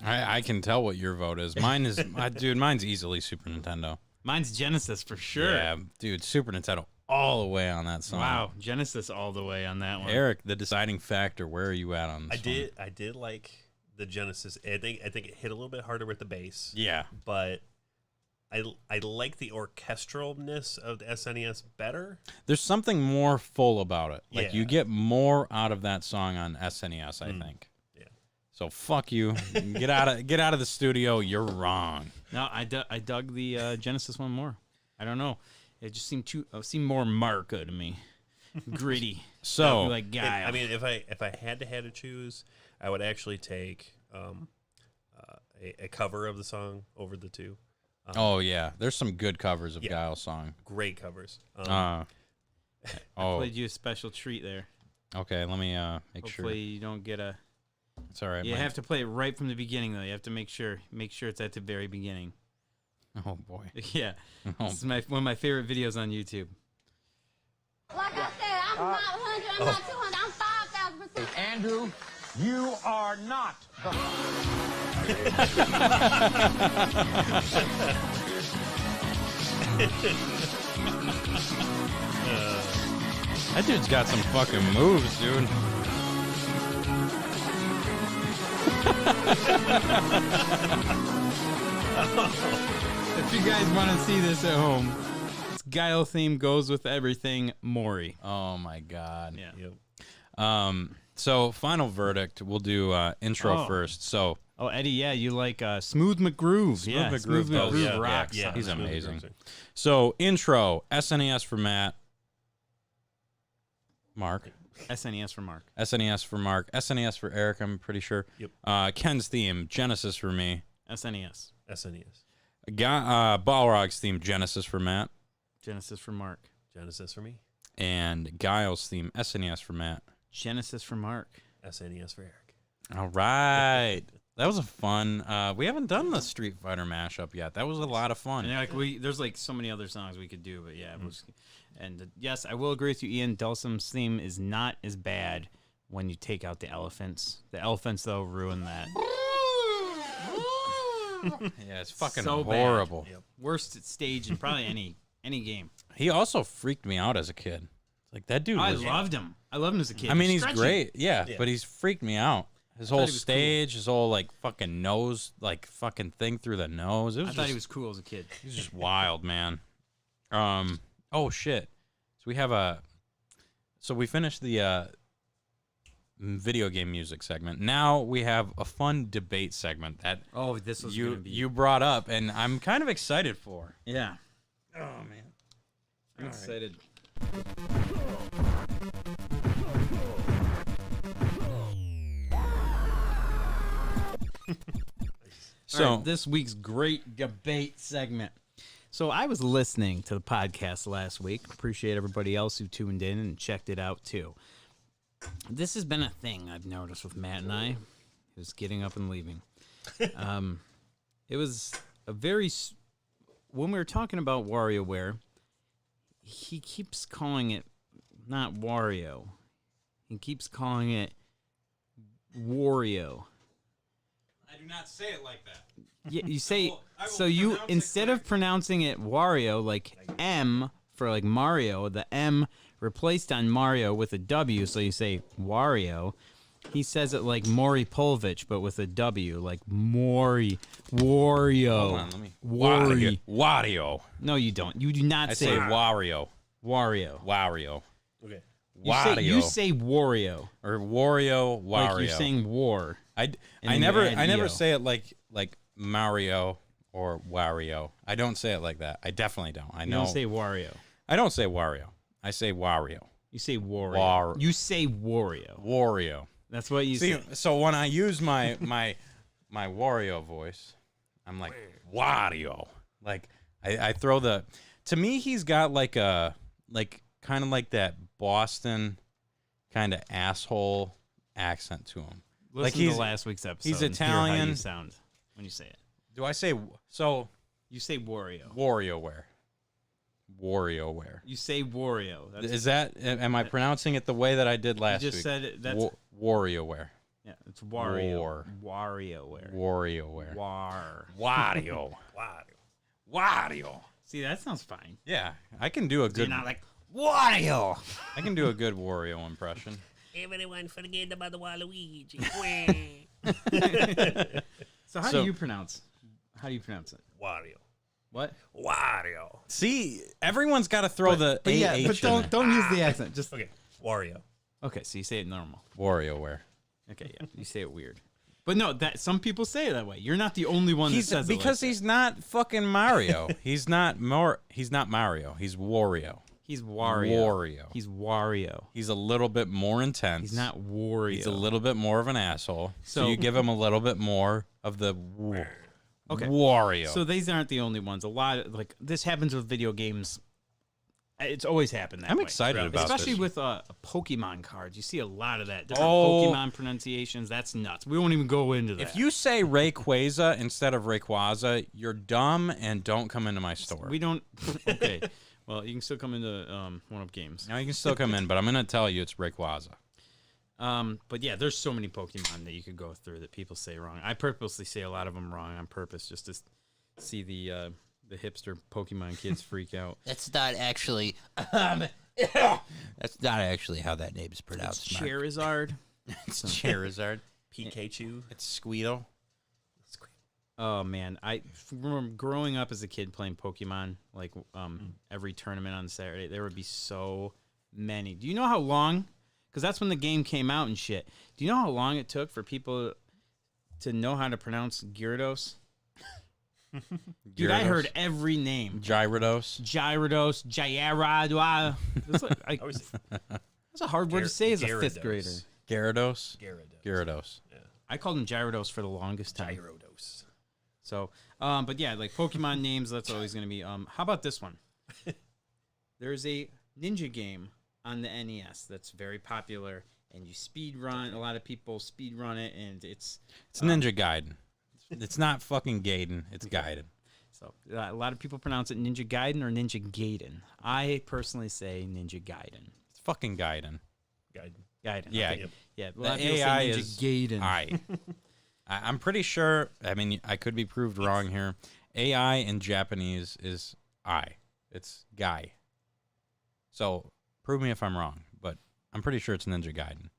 I can tell what your vote is. Mine is, dude. Mine's easily Super Nintendo. Mine's Genesis for sure. Yeah, dude. Super Nintendo all the way on that song. Wow, Genesis all the way on that one. Eric, the deciding factor. Where are you at on this? I did like the Genesis. I think it hit a little bit harder with the bass. Yeah. But I like the orchestralness of the SNES better. There's something more full about it. Like Yeah. you get more out of that song on SNES, I think. Yeah. So fuck you. Get out of the studio. You're wrong. No, I dug the Genesis one more. I don't know. It just seemed more Marco to me. Gritty. So like guy. I mean, if I had to choose, I would actually take a cover of the song over the two. oh yeah, there's some good covers of Yeah. Guile's song. Great covers. Oh, played you a special treat there. okay. Let me make Hopefully sure. you don't get a. It's all right. You have to play it right from the beginning though. You have to make sure it's at the very beginning. Oh boy. Yeah, Oh. this is one of my favorite videos on YouTube. Like I said, I'm not 100, I'm not 200, I'm 5,000%. Andrew, you are not the That dude's got some fucking moves, dude. If you guys want to see this at home, this Guile theme goes with everything Maury. Oh my god. Yeah. Yep. So final verdict. We'll do intro Oh. first. So Oh, Eddie, yeah, you like Smooth McGroove. Yeah, McGroove Smooth does, McGroove yeah, rocks. Yeah, He's Smooth amazing. Cruiser. So intro SNES for Matt. Mark. SNES for Mark. SNES for Mark. SNES for Eric, I'm pretty sure. Yep. Ken's theme, Genesis for me. SNES. SNES. Balrog's theme, Genesis for Matt. Genesis for Mark. Genesis for me. And Guile's theme, SNES for Matt. Genesis for Mark. SNES for Eric. All right. That was a fun. We haven't done the Street Fighter mashup yet. That was a lot of fun. And there's like so many other songs we could do, but yeah, it was. And yes, I will agree with you, Ian. Dulcim's theme is not as bad when you take out the elephants. The elephants though ruin that. Yeah, it's fucking So bad. horrible. Yep. Worst stage in probably any game. He also freaked me out as a kid. Like that dude. I was, loved him. I loved him as a kid. I mean, he's Stretchy. great. Yeah, Yeah. but he's freaked me out. His whole he was cool. stage, his whole like fucking nose, like fucking thing through the nose. It was I thought he was cool as a kid. He's just wild, man. Oh shit. So we finished the video game music segment. Now we have a fun debate segment that Oh, this was gonna be. you brought up, and I'm kind of excited for. Yeah, Oh man. I'm excited. So All right, this week's great debate segment. So I was listening to the podcast last week. Appreciate everybody else who tuned in and checked it out too. This has been a thing I've noticed with Matt and I. Who's getting up and leaving. It was a very when we were talking about Wario Ware, he keeps calling it not Wario. He keeps calling it Wario. I do not say it like that. Yeah, you say I will so. You pronounce it instead of pronouncing it Wario, like M for like Mario, the M replaced on Mario with a W, so you say Wario. He says it like Maury Povich, but with a W, like Wario. Hold on, let me. Wario. No, you don't. You do not I say say Wario. Wario. Wario. Okay. Wario. You say Wario. Or Wario. Wario. Like you're saying war. I then you never add EO. say it like Mario or Wario. I don't say it like that. I definitely don't. I You know. don't say Wario. I don't say Wario. I say Wario. You say Wario. You say Wario. Wario. That's what you See, say. so when I use my Wario voice, I'm like Wario. Like I throw the. To me, he's got like a kind of like that Boston kind of asshole accent to him. Listen like to last week's episode. he's and hear how Italian. you sound when you say it. Do I say so? You say Wario. WarioWare. WarioWare. You say Wario. That's, Is that? Am I pronouncing it the way that I did last you just week? said it. That's WarioWare. yeah. It's Wario. War. WarioWare. WarioWare. War. Wario. Wow. Wario. See, that sounds fine. Yeah, I can do a You're good. not like Wario. I can do a good Wario impression. Everyone forget about the Waluigi. So how So- do you pronounce? How do you pronounce it? Wario. What? Wario. See, everyone's got to throw the But yeah, AH but in there. don't use the accent. Just Okay. Wario. okay. So you say it normal. WarioWare. Okay, yeah. You say it weird. But no, that some people say it that way. You're not the only one that He's says because it like he's not fucking Mario. He's not Mario. He's Wario. that. He's Wario. Wario. He's Wario. He's a little bit more intense. He's not Wario. He's a little bit more of an asshole. So So- you give him a little bit more of the Okay. Wario. So these aren't the only ones. A lot of like this happens with video games. It's always happened that I'm way. excited about Especially this. with Pokemon cards. You see a lot of that. Different Oh. Pokemon pronunciations. That's nuts. We won't even go into that. If you say Rayquaza instead of Rayquaza, you're dumb and don't come into my store. we don't. Okay. Well, you can still come into one of games. Now you can still come in, but I'm going to tell you it's Rayquaza. But yeah, there's so many Pokemon that you could go through that people say wrong. I purposely say a lot of them wrong on purpose just to see the hipster Pokemon kids freak out. That's not actually. That's not actually how that name's pronounced. Mark. Charizard. It's Charizard. Pikachu. It's Squeetle. Oh man, I remember growing up as a kid playing Pokemon. Like every tournament on Saturday, there would be so many. Do you know how long? Because that's when the game came out and shit. Do you know how long it took for people to know how to pronounce Gyarados? Dude, I heard every name. Gyarados. Gyarados, Gyarados. It's like, I was That's That's a hard word to say as a fifth grader. Gyarados. Gyarados. Gyarados. Yeah. I called him Gyarados for the longest time. Gyarados. So, but yeah, like Pokemon names, that's always going to be. How about this one? There's a ninja game on the NES that's very popular, and you speed run. A lot of people speed run it, and it's Ninja Gaiden. It's not fucking Gaiden. It's Gaiden. so a lot of people pronounce it Ninja Gaiden or Ninja Gaiden. I personally say Ninja Gaiden. It's fucking Gaiden. Gaiden. Yeah. Okay. Yeah. A The lot of people say AI Ninja is Gaiden. I'm pretty sure. I mean, I could be proved wrong here. AI in Japanese is I. It's guy. So prove me if I'm wrong, but I'm pretty sure it's Ninja Gaiden.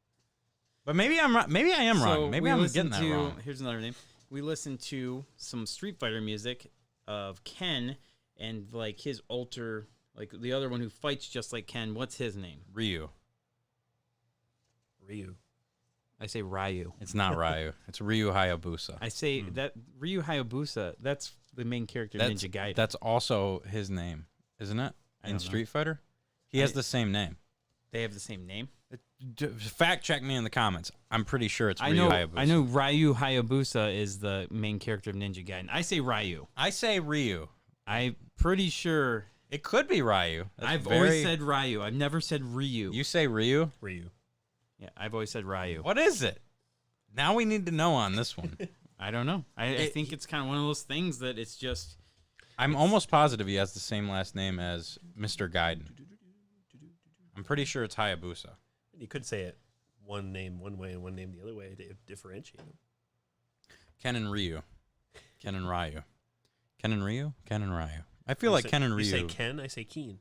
But maybe I'm wrong. Maybe I am wrong. Maybe we I'm listened getting that wrong. Here's another name. We listened to some Street Fighter music of Ken and like his alter, like the other one who fights just like Ken. What's his name? Ryu. I say Ryu. It's not Ryu. It's Ryu Hayabusa. I say that Ryu Hayabusa. That's the main character of Ninja Gaiden. That's also his name, isn't it? In Street Fighter, he has the same name. They have the same name. Fact check me in the comments. I'm pretty sure it's Ryu Hayabusa. I know Ryu Hayabusa is the main character of Ninja Gaiden. I say Ryu. I say Ryu. I'm pretty sure. It could be Ryu. I've always said Ryu. I've never said Ryu. You say Ryu? Yeah, I've always said Ryu. What is it? Now we need to know on this one. I don't know. I think it's kind of one of those things that it's just. I'm almost positive he has the same last name as Mr. Gaiden. I'm pretty sure it's Hayabusa. You could say it one name one way and one name the other way to differentiate them. Ken and Ryu. Ken and Ryu. Ken and Ryu? Ken and Ryu. I feel like Ken and Ryu. You say Ken, I say Keen.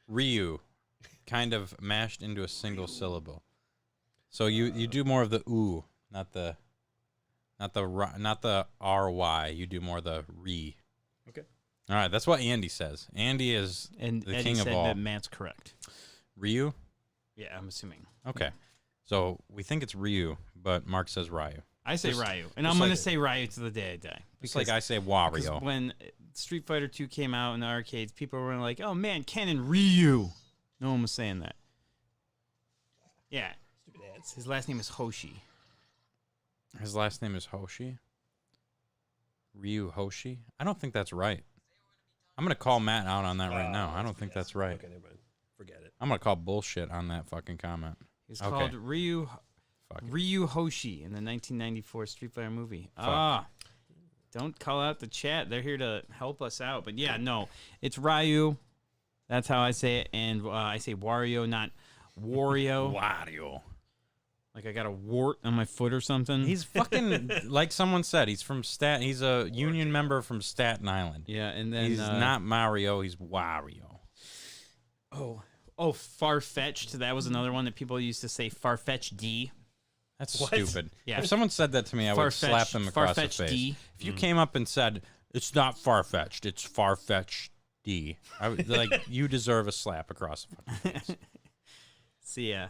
Ryu. Kind of mashed into a single syllable. So you do more of the ooh, not the ry. You do more the re. Okay. All right, that's what Andy says. Andy is And the Eddie king said of all. that Matt's correct. Ryu. Yeah, I'm assuming. Okay, so we think it's Ryu, but Mark says Ryu. I say Just- Ryu, and just I'm like gonna it. say Ryu to the day I die. Just like I say because Wario. when Street Fighter 2 came out in the arcades, people were like, "Oh man, Ken and Ryu." No one was saying that. Yeah. His last name is Hoshi. His last name is Hoshi. Ryu Hoshi. I don't think that's right. I'm gonna call Matt out on that right now. I don't think that's right. Okay, never mind. Forget it. I'm gonna call bullshit on that fucking comment. He's Okay. called Ryu Fuck it. Ryu Hoshi in the 1994 Street Fighter movie. Don't call out the chat. They're here to help us out. But yeah, no, it's Ryu. That's how I say it. And I say Wario, not Wario. Wario. Like I got a wart on my foot or something. He's fucking like someone said. He's from He's a union member from Staten Island. yeah, and then He's not Mario. He's Wario. Oh, Farfetched. That was another one that people used to say Farfetch D. That's What? stupid. Yeah. If someone said that to me, I would slap them across the Farfetch face. D. If you came up and said it's not far-fetched, it's far-fetched D, I would, like you deserve a slap across the fucking face. So yeah.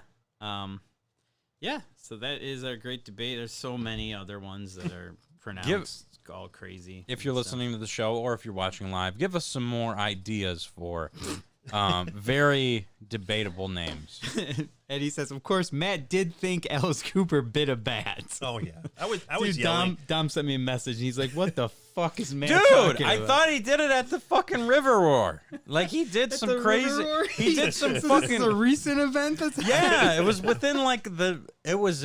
Yeah, so that is our great debate. There's so many other ones that are pronounced all crazy. If you're listening to the show or if you're watching live, give us some more ideas for very debatable names. Eddie says, of course, Matt did think Alice Cooper bit a bat. Oh yeah, I was Dude, yelling. Dom sent me a message, and he's like, what the fuck is Matt Dude, talking I about? thought he did it at the fucking River Roar. Like he did At some the crazy. River Roar? He did some So this fucking. is a recent event that's Yeah, it was within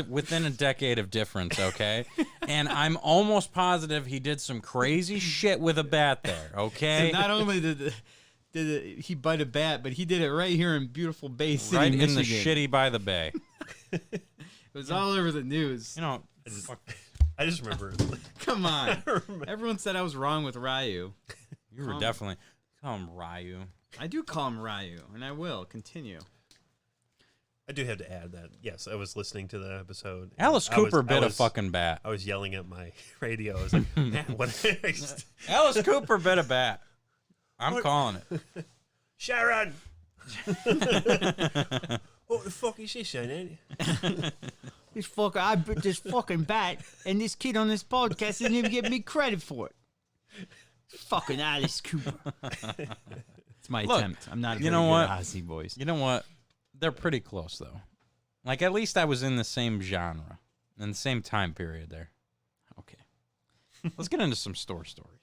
within a decade of difference, okay? And I'm almost positive he did some crazy shit with a bat there, okay? So not only did he bite a bat, but he did it right here in beautiful Bay City, Right in the Michigan. shitty by the bay. It was all over the news. You know, I just remember. Come on. Everyone said I was wrong with Ryu. you were definitely call him Ryu. I do call him Ryu, and I will continue. I do have to add that. Yes, I was listening to the episode. and Alice I was- Cooper I bit a was- fucking bat. I was yelling at my radio. I was like, man, what? Alice Cooper bit a bat. I'm calling it. Sharon! What the fuck is this, then? I bit this fucking bat, and this kid on this podcast didn't even give me credit for it. Fucking Alice Cooper. It's It's my Look, attempt. I'm not. you know what? Aussie boys. You know what? They're pretty close though. Like at least I was in the same genre and the same time period there. Okay. Let's get into some store stories.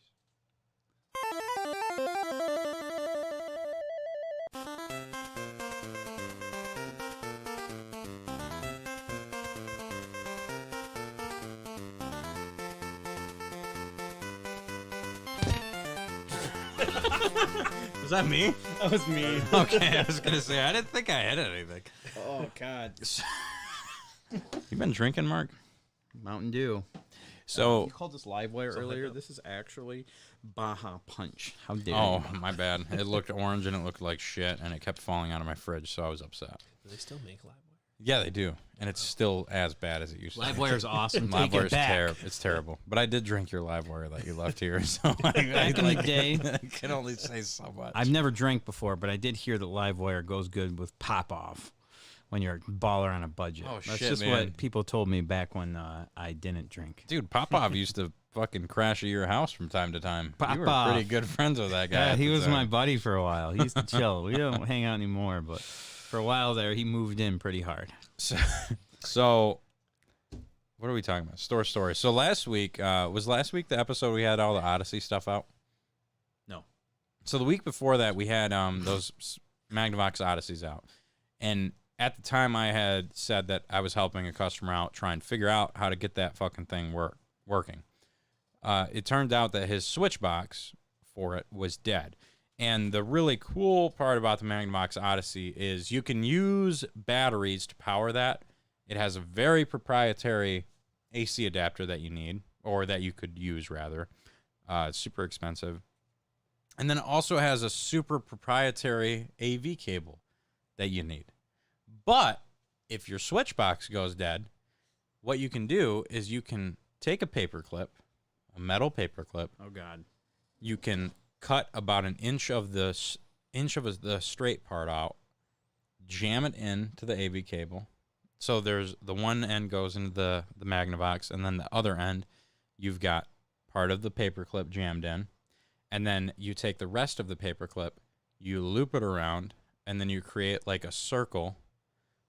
Was that me? That was me. Okay, I was gonna say I didn't think I had anything. Oh God. You been drinking, Mark? Mountain Dew. So, You called this live wire earlier. This is actually Baja Punch. How dare oh you? my bad. It looked orange and it looked like shit, and it kept falling out of my fridge, so I was upset. Do they still make live wire? Yeah, they do, and it's still as bad as it used to. Live be. wire is awesome. Live Take wire it is back. terrible. It's terrible. But I did drink your live wire that you left here, so back in the day. I can only say so much. I've never drank before, but I did hear that live wire goes good with pop off when you're a baller on a budget. Oh, That's shit, just man. what people told me back when I didn't drink. Dude, Popov used to fucking crash at your house from time to time. You were Popov. pretty good friends with that guy. Yeah, at he the was time. my buddy for a while. He used to chill. We don't hang out anymore, but for a while there, he moved in pretty hard. So, what are we talking about? Store story. So last week, was last week the episode we had all the Odyssey stuff out? No. So the week before that, we had those Magnavox Odysseys out. And at the time, I had said that I was helping a customer out, try and figure out how to get that fucking thing working. It turned out that his switch box for it was dead. And the really cool part about the Magnavox Odyssey is you can use batteries to power that. It has a very proprietary AC adapter that you need, or that you could use, rather. It's super expensive. And then it also has a super proprietary AV cable that you need. But if your switch box goes dead, what you can do is you can take a paper clip, a metal paper clip. Oh, God. You can cut about an inch of the straight part out, jam it into the AV cable. So there's the one end goes into the Magnavox, and then the other end, you've got part of the paper clip jammed in, and then you take the rest of the paper clip, you loop it around, and then you create like a circle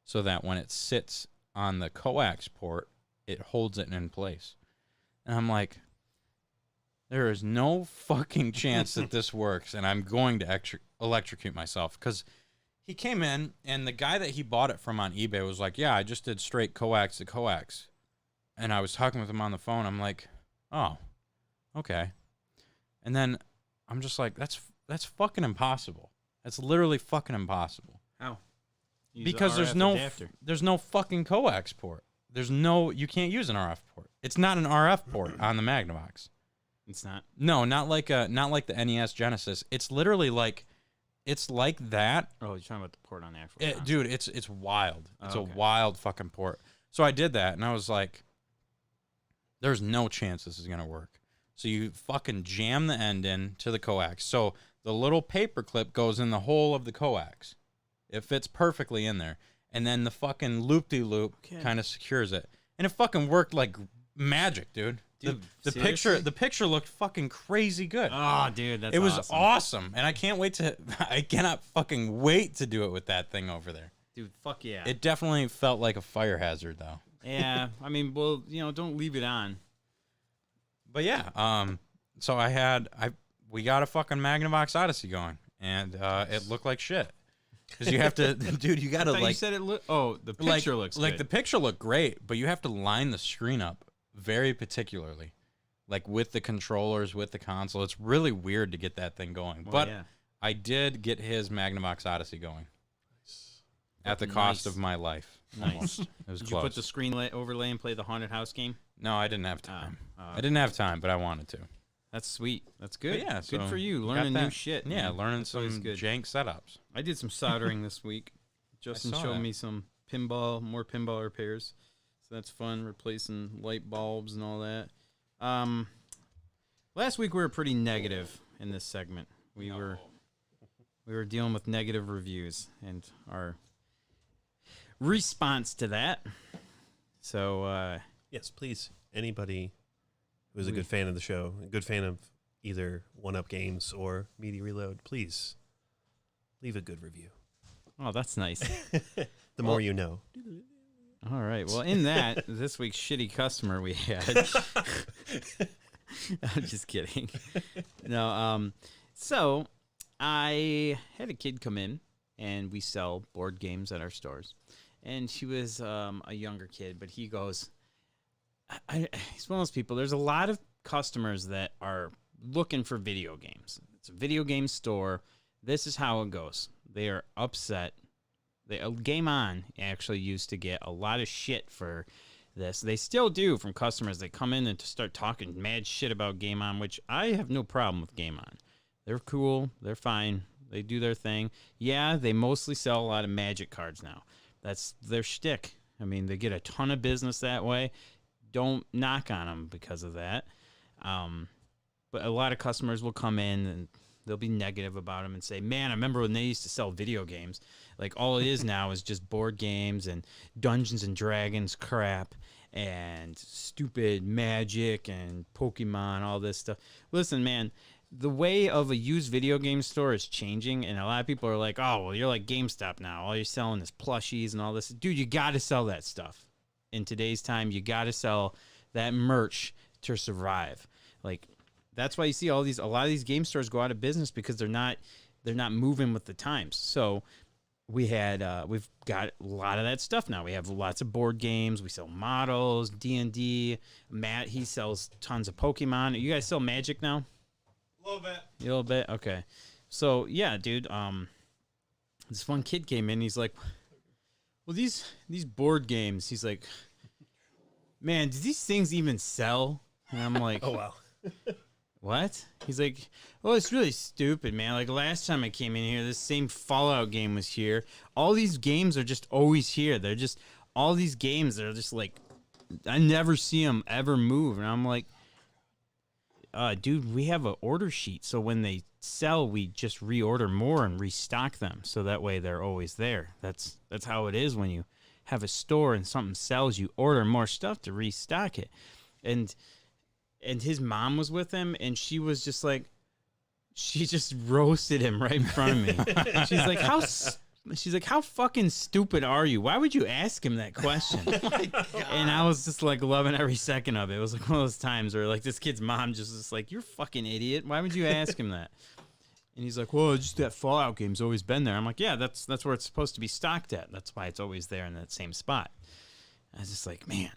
so that when it sits on the coax port, it holds it in place. And I'm like, there is no fucking chance that this works, and I'm going to electrocute myself. Because he came in, and the guy that he bought it from on eBay was like, yeah, I just did straight coax to coax. And I was talking with him on the phone. I'm like, oh, okay. And then I'm just like, that's fucking impossible. That's literally fucking impossible. How? Use Because the RF adapter. there's no fucking coax port. You can't use an RF port. It's not an RF port on the Magnavox. It's not. No, not like the NES Genesis. It's literally like, it's like that. Oh, you're talking about the port on the actual console. Dude, it's wild. It's okay. a wild fucking port. So I did that, and I was like, there's no chance this is going to work. So you fucking jam the end in to the coax. So the little paper clip goes in the hole of the coax. It fits perfectly in there. And then the fucking loop-de-loop kind of secures it. And it fucking worked like magic, dude. Dude, the seriously? picture looked fucking crazy good. Oh, dude, that's It was awesome. awesome, and I cannot fucking wait to do it with that thing over there. Dude, fuck yeah. It definitely felt like a fire hazard, though. Yeah, I mean, well, don't leave it on. But yeah, so we got a fucking Magnavox Odyssey going, and it looked like shit. Because you have to, dude, you gotta you said it the picture looks like good. the picture looked great, but you have to line the screen up very particularly, like with the controllers, with the console. It's really weird to get that thing going. Well, but yeah. I did get his Magnavox Odyssey going at the Nice. cost of my life. Nice. Almost. It was Did close. you put the screen overlay and play the haunted house game? No, I didn't have time. Oh, I didn't have time, but I wanted to. That's sweet. That's good. But yeah, good so for you. got Learning new that. shit. Yeah, man. learning That's some always good. jank setups. I did some soldering this week. Justin saw showed that. me some more pinball repairs. So that's fun, replacing light bulbs and all that. Last week we were pretty negative in this segment. We were dealing with negative reviews and our response to that. So Yes, please. Anybody who is a good fan of the show, a good fan of either 1UP Games or Media Reload, please leave a good review. Oh, that's nice. The more you know. All right. Well, in that, this week's shitty customer we had. I'm just kidding. No. So I had a kid come in, and we sell board games at our stores. And she was a younger kid, but he goes, he's one of those people. There's a lot of customers that are looking for video games. It's a video game store. This is how it goes. They are upset. Game On actually used to get a lot of shit for this. They still do from customers that come in and to start talking mad shit about Game On, which I have no problem with Game On. They're cool. They're fine. They do their thing. Yeah, they mostly sell a lot of Magic cards now. That's their shtick. I mean, they get a ton of business that way. Don't knock on them because of that. But a lot of customers will come in and they'll be negative about them and say, man, I remember when they used to sell video games. Like, all it is now is just board games and Dungeons and Dragons crap and stupid Magic and Pokemon, all this stuff. Listen, man, the way of a used video game store is changing, and a lot of people are like, oh, well, you're like GameStop now. All you're selling is plushies and all this. Dude, you got to sell that stuff. In today's time, you got to sell that merch to survive. Like, that's why you see a lot of these game stores go out of business because they're not moving with the times. So we've got a lot of that stuff now. We have lots of board games. We sell models, D&D. Matt, he sells tons of Pokemon. You guys sell Magic now? A little bit. A little bit? Okay. So, yeah, dude, this one kid came in. He's like, well, these board games, he's like, man, do these things even sell? And I'm like, Oh, wow. what? He's like, oh, it's really stupid, man. Like, last time I came in here, this same Fallout game was here. All these games are just always here. They're just, all these games are just like, I never see them ever move. And I'm like, dude, we have an order sheet. So when they sell, we just reorder more and restock them. So that way they're always there. That's how it is when you have a store and something sells, you order more stuff to restock it. And his mom was with him, and she was just like, she just roasted him right in front of me. She's like, how fucking stupid are you? Why would you ask him that question? And I was just like loving every second of it. It was like one of those times where like this kid's mom just was like, you're a fucking idiot. Why would you ask him that? And he's like, well, just that Fallout game's always been there. I'm like, yeah, that's where it's supposed to be stocked at. That's why it's always there in that same spot. I was just like, man,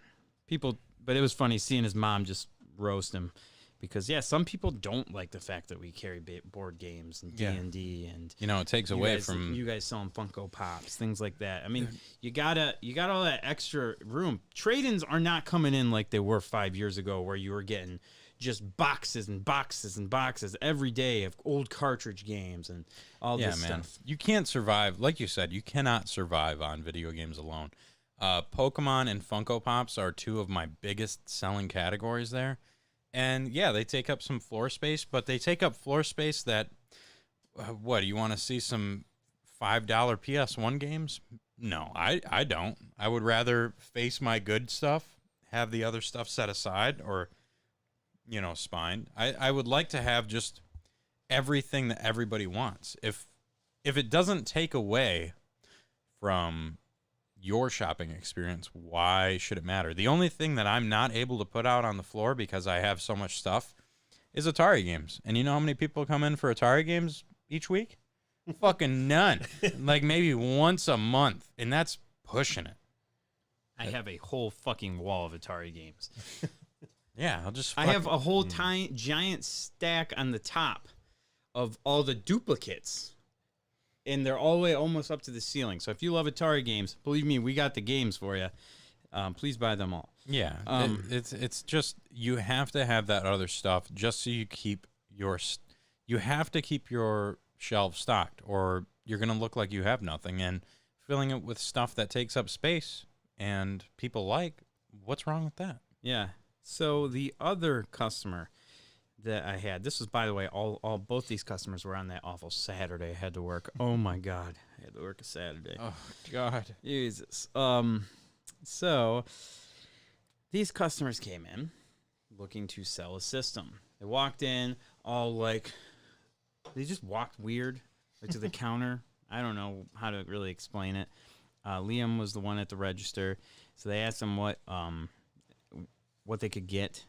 people. But it was funny seeing his mom just roast him because, yeah, some people don't like the fact that we carry board games and D&D and it takes away from you guys selling Funko Pops, things like that. I mean, you got all that extra room. Trade-ins are not coming in like they were 5 years ago, where you were getting just boxes and boxes and boxes every day of old cartridge games and all this stuff. You can't survive, like you said, you cannot survive on video games alone. Pokemon and Funko Pops are two of my biggest selling categories there. And yeah, they take up some floor space, but they take up floor space that, what, you want to see some $5 PS1 games? No, I don't. I would rather face my good stuff, have the other stuff set aside or, spined. I would like to have just everything that everybody wants. If it doesn't take away from your shopping experience, why should it matter? The only thing that I'm not able to put out on the floor because I have so much stuff is Atari games. And you know how many people come in for Atari games each week? Fucking none. Like maybe once a month, and that's pushing it. I have a whole fucking wall of Atari games. Yeah, I have a whole giant stack on the top of all the duplicates. And they're all the way almost up to the ceiling. So if you love Atari games, believe me, we got the games for you. Please buy them all. Yeah, it's just you have to have that other stuff just so you keep you have to keep your shelves stocked, or you're gonna look like you have nothing. And filling it with stuff that takes up space and people like, what's wrong with that? Yeah. So the other customer that I had, this was, by the way, both these customers were on that awful Saturday I had to work. Oh my God, I had to work a Saturday. Oh God, Jesus. So these customers came in looking to sell a system. They walked in all like, they just walked weird, like to the counter, I don't know how to really explain it. Liam was the one at the register, so they asked him what they could get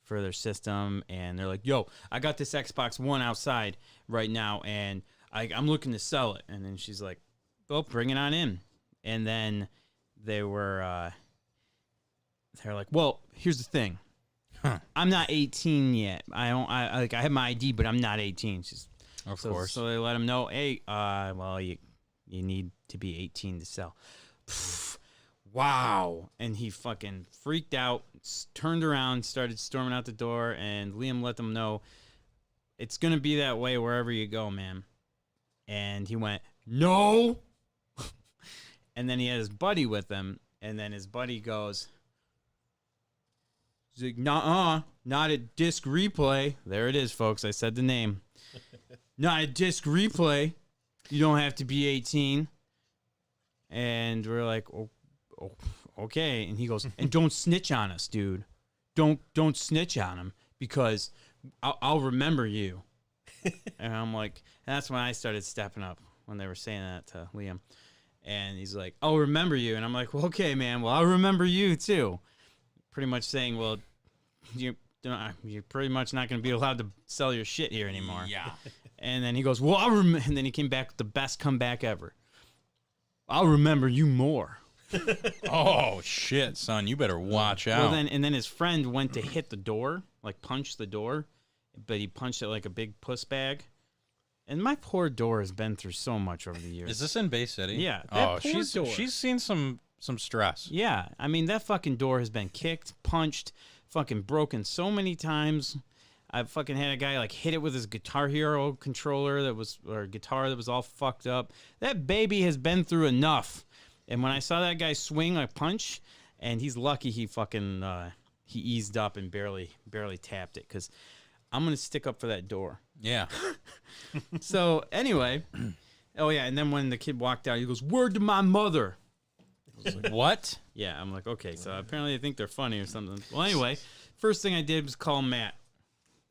for their system, and they're like, "Yo, I got this Xbox One outside right now, and I'm looking to sell it." And then she's like, "Well, bring it on in." And then they're like, "Well, here's the thing, I'm not 18 yet. I have my ID, but I'm not 18." Of course. So they let him know, "Hey, well, you need to be 18 to sell." Wow. And he fucking freaked out, turned around, started storming out the door, and Liam let them know, "It's going to be that way wherever you go, man." And he went, "No." And then he had his buddy with him, and then his buddy goes, he's like, "Nuh-uh, not a disc replay." There it is, folks. I said the name. "Not a disc replay. You don't have to be 18. And we're like, "Oh, okay." And he goes, "And don't snitch on us, dude. Don't snitch on him, because I'll remember you." And I'm like, that's when I started stepping up, when they were saying that to Liam. And he's like, "I'll remember you." And I'm like, "Well, okay, man. Well, I'll remember you too." Pretty much saying, well, you're pretty much not going to be allowed to sell your shit here anymore. Yeah. And then he goes, "Well, and then he came back with the best comeback ever. "I'll remember you more." Oh shit, son! You better watch out. Well, then his friend went to hit the door, like punch the door, but he punched it like a big puss bag. And my poor door has been through so much over the years. Is this in Bay City? Yeah. Oh, that poor door. she's seen some stress. Yeah, I mean, that fucking door has been kicked, punched, fucking broken so many times. I've fucking had a guy like hit it with his Guitar Hero controller or guitar that was all fucked up. That baby has been through enough. And when I saw that guy swing a punch, and he's lucky he fucking he eased up and barely tapped it, because I'm gonna stick up for that door. Yeah. So anyway, oh yeah, and then when the kid walked out, he goes, "Word to my mother." What? Yeah, I'm like, okay, so apparently they think they're funny or something. Well, anyway, first thing I did was call Matt,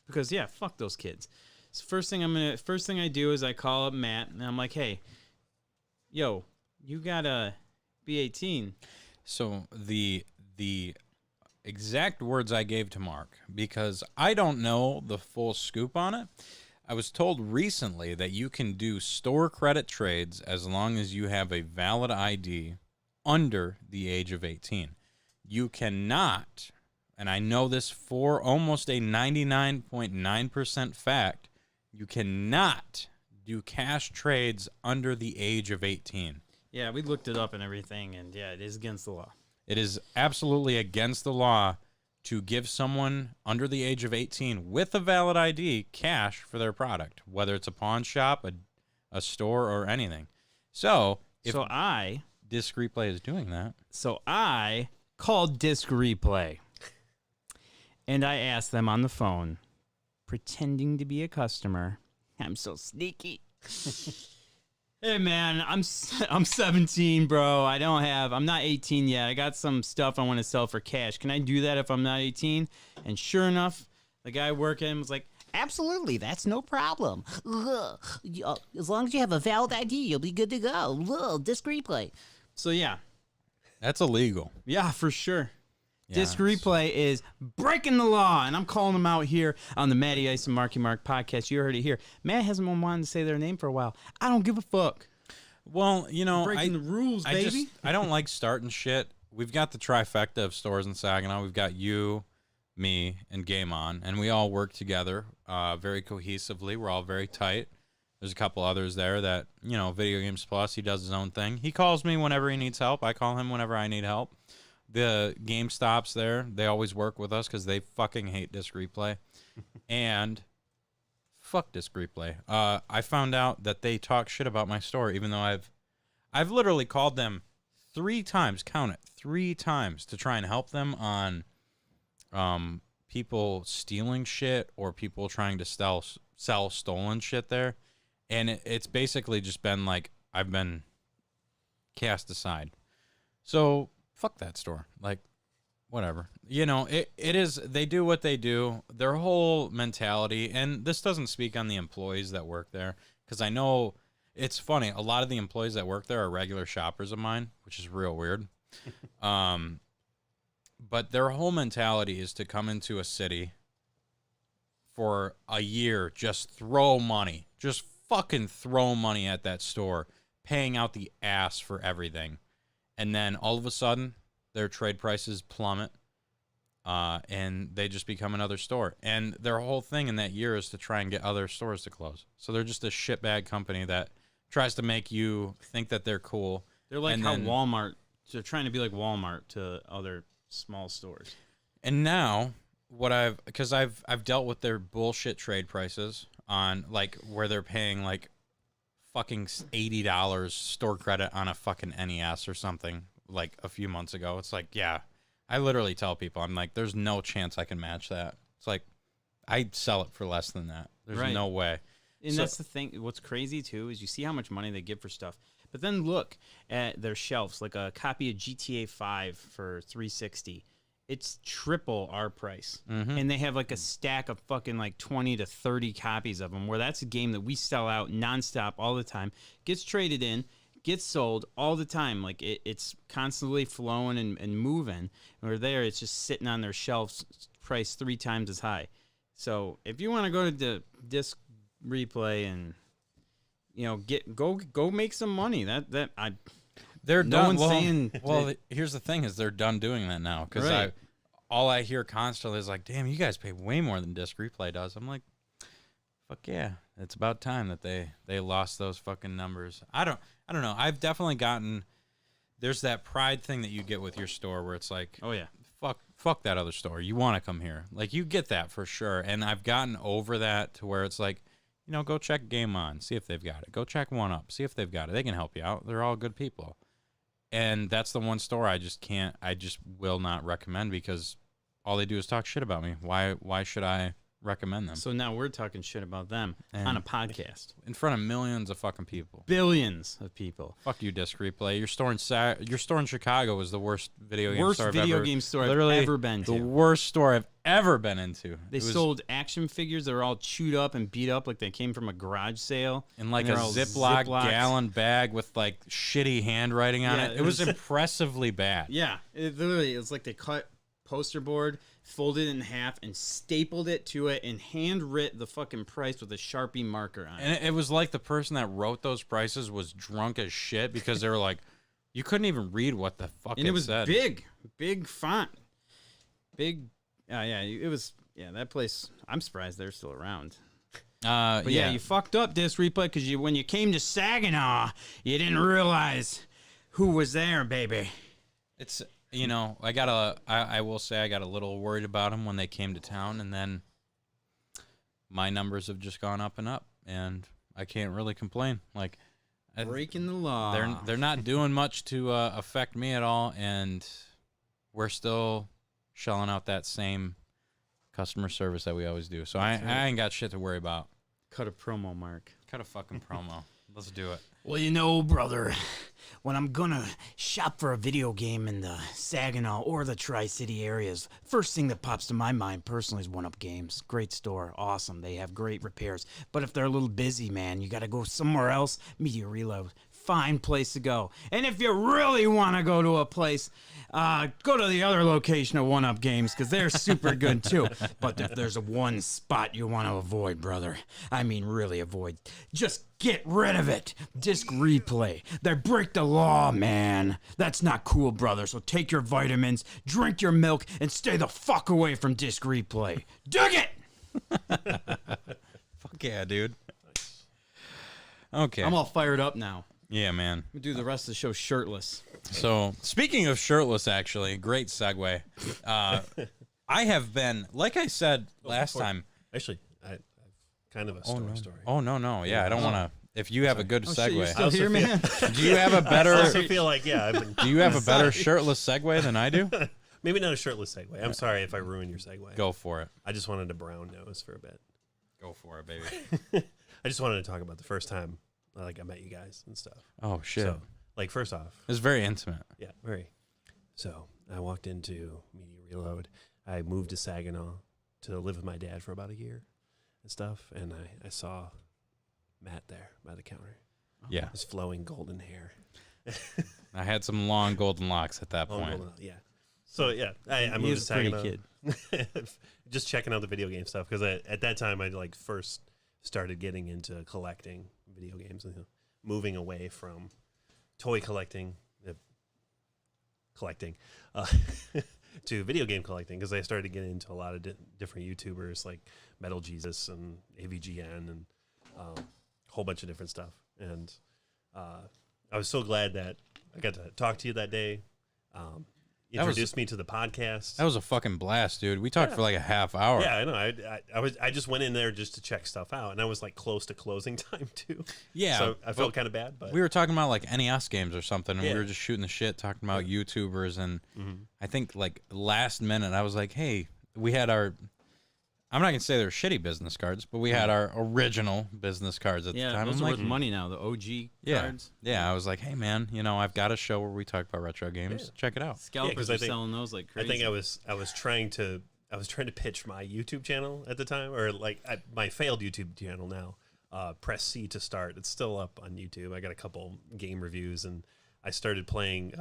because yeah, fuck those kids. So first thing I do is I call up Matt, and I'm like, "Hey, yo, you gotta be 18." So the exact words I gave to Mark, because I don't know the full scoop on it. I was told recently that you can do store credit trades as long as you have a valid ID under the age of 18. You cannot, and I know this for almost a 99.9% fact, you cannot do cash trades under the age of 18. Yeah, we looked it up and everything, and yeah, it is against the law. It is absolutely against the law to give someone under the age of 18 with a valid ID cash for their product, whether it's a pawn shop, a store, or anything. So if Disc Replay is doing that. So I called Disc Replay, and I asked them on the phone, pretending to be a customer. I'm so sneaky. "Hey man, I'm 17, bro. I'm not 18 yet. I got some stuff I want to sell for cash. Can I do that if I'm not 18? And sure enough, the guy working was like, Absolutely, that's no problem. As long as you have a valid ID, you'll be good to go. Disc replay. so yeah. That's illegal. Yeah, for sure. Yeah, Disc Replay is breaking the law, and I'm calling them out here on the Matty Ice and Marky Mark podcast. You heard it here. Matt hasn't been wanting to say their name for a while. I don't give a fuck. Well, you know, Breaking the rules, baby. I don't like starting shit. We've got the trifecta of stores in Saginaw. We've got you, me, and Game On, and we all work together very cohesively. We're all very tight. There's a couple others there that, you know, Video Games Plus, he does his own thing. He calls me whenever he needs help. I call him whenever I need help. The GameStops there, they always work with us because they fucking hate Disc Replay. And fuck Disc Replay. I found out that they talk shit about my store, even though I've literally called them 3 times, count it, 3 times to try and help them on people stealing shit or people trying to sell stolen shit there. And it's basically just been like I've been cast aside. So fuck that store. Like, whatever. You know, it is, they do what they do. Their whole mentality, and this doesn't speak on the employees that work there, because I know It's funny. A lot of the employees that work there are regular shoppers of mine, which is real weird. But their whole mentality is to come into a city for a year, just throw money. Just fucking throw money at that store, paying out the ass for everything. And then all of a sudden, their trade prices plummet, and they just become another store. And their whole thing in that year is to try and get other stores to close. So they're just a shitbag company that tries to make you think that they're cool. They're like and how then, Walmart, they're trying to be like Walmart to other small stores. And now, because I've dealt with their bullshit trade prices on, like, where they're paying, like, fucking $80 store credit on a fucking NES or something, like, a few months ago. It's like, yeah, I literally tell people, I'm like, there's no chance I can match that. It's like, I'd sell it for less than that. There's no way. And that's the thing. What's crazy, too, is you see how much money they give for stuff. But then look at their shelves, like a copy of GTA 5 for $360. It's triple our price. And they have like a stack of fucking like 20 to 30 copies of them, where that's a game that we sell out nonstop all the time, gets traded in, gets sold all the time. Like it's constantly flowing and moving. And we're there, it's just sitting on their shelves, priced 3 times as high. So if you want to go to the disc replay and, you know, go make some money. They're done. Saying here's the thing: is they're done doing that now. Because all I hear constantly is like, "Damn, you guys pay way more than Disc Replay does." I'm like, "Fuck yeah, it's about time that they lost those fucking numbers." I don't know. I've definitely gotten. There's that pride thing that you get with your store where it's like, oh yeah, fuck that other store. You want to come here? Like you get that for sure. And I've gotten over that to where it's like, you know, go check Game On, see if they've got it. Go check One Up, see if they've got it. They can help you out. They're all good people. And that's the one store I just will not recommend because all they do is talk shit about me. Why should I recommend them? So now we're talking shit about them on a podcast. In front of millions of fucking people. Billions of people. Fuck you, Disc Replay. Your store in Chicago was the worst video game store I've ever been to. The worst store I've ever been into. They sold action figures that were all chewed up and beat up like they came from a garage sale. In like a Ziploc gallon bag with like shitty handwriting on it. It was impressively bad. Yeah. It was like they cut poster board, folded it in half, and stapled it to it and handwrit the fucking price with a Sharpie marker on it. And it was like the person that wrote those prices was drunk as shit because they were like, you couldn't even read what the fuck and it was said. Big font. It was, that place, I'm surprised they're still around. But yeah, you fucked up, Disc Replay, because when you came to Saginaw, you didn't realize who was there, baby. It's, you know, I will say I got a little worried about them when they came to town, and then my numbers have just gone up and up, and I can't really complain. Like, breaking the law. They're not doing much to affect me at all, and we're still shelling out that same customer service that we always do. So I ain't got shit to worry about. Cut a promo, Mark. Cut a fucking promo. Let's do it. Well, you know, brother, when I'm gonna shop for a video game in the Saginaw or the Tri-City areas, first thing that pops to my mind personally is One Up Games. Great store, awesome. They have great repairs. But if they're a little busy, man, you gotta go somewhere else. Media Reload, fine place to go. And if you really want to go to a place, go to the other location of One Up Games because they're super good too. But if there's one spot you want to avoid, brother, I mean really avoid, just get rid of it. Disc Replay. They break the law, man. That's not cool, brother. So take your vitamins, drink your milk, and stay the fuck away from Disc Replay. Dig it! Fuck yeah, dude. Okay. I'm all fired up now. Yeah, man. We do the rest of the show shirtless. So, speaking of shirtless, actually, great segue. I have been, like I said last time. Actually, I've kind of a story. Oh, no. Yeah, I don't want to. If you have a good segue. Shit, you still here, man? Do you have a better. I also feel like, I've been. Do you have a better shirtless segue than I do? Maybe not a shirtless segue. I'm sorry if I ruined your segue. Go for it. I just wanted a brown nose for a bit. Go for it, baby. I just wanted to talk about the first time I met you guys and stuff. Oh, shit. So, first off. It's very intimate. Yeah, very. So, I walked into Media Reload. I moved to Saginaw to live with my dad for about a year and stuff. And I saw Matt there by the counter. Yeah. His flowing golden hair. I had some long golden locks at that Long point. golden, yeah. So yeah, I moved He's to a pretty Saginaw. kid. Just checking out the video game stuff because at that time I like first started getting into collecting video games and moving away from toy collecting, to video game collecting because I started getting into a lot of different YouTubers like Metal Jesus and AVGN and a whole bunch of different stuff. And I was so glad that I got to talk to you that day. Introduced me to the podcast. That was a fucking blast, dude. We talked for like a half hour. Yeah, I know. I just went in there just to check stuff out, and I was like close to closing time too. Yeah, so I felt kind of bad, but we were talking about like NES games or something, and Yeah. we were just shooting the shit, talking about YouTubers, and I think like last minute I was like, hey, we had our. I'm not gonna say they're shitty business cards, but we had our original business cards at the Yeah, time. those I'm are like, worth money now. The OG yeah, cards. yeah. I was like, hey man, I've got a show where we talk about retro games. Check it out. Scalpers I are think- selling those like crazy. I think I was trying to pitch my YouTube channel at the time, or like my failed YouTube channel now. Press C to start. It's still up on YouTube. I got a couple game reviews, and I started playing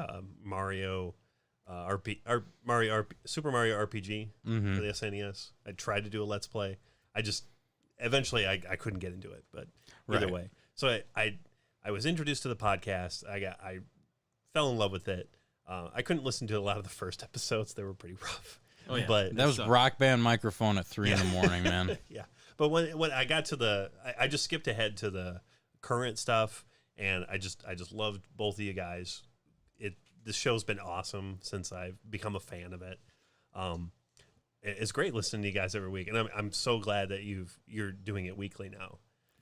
Super Mario RPG for the SNES. I tried to do a Let's Play. Eventually I couldn't get into it, but either Right. way. So I was introduced to the podcast. I fell in love with it. I couldn't listen to a lot of the first episodes. They were pretty rough. Oh, yeah. But That was sucked. Rock Band microphone at 3 in the morning, man. yeah. But when I got to I just skipped ahead to the current stuff, and I just loved both of you guys. This show's been awesome since I've become a fan of it. It's great listening to you guys every week, and I'm so glad that you're doing it weekly now.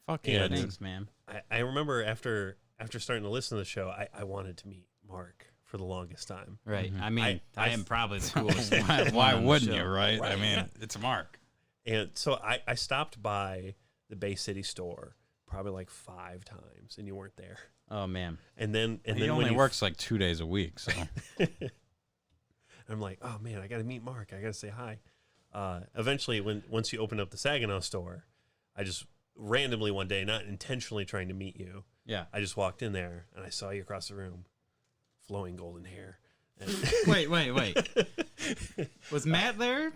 Fuck yeah, dude. Thanks, man. I remember after starting to listen to the show, I wanted to meet Mark for the longest time. Right. I mean, I am probably the coolest. Why on the wouldn't show. you, right? I Right, mean, yeah. it's Mark. And so I stopped by the Bay City store probably like 5 times, and you weren't there. Oh man. And then He when only you works like 2 days a week, so I'm like, oh man, I got to meet Mark. I got to say hi. Eventually, once you opened up the Saginaw store, I just randomly one day, not intentionally trying to meet you, Yeah. I just walked in there and I saw you across the room, flowing golden hair. And Wait. Was Matt there?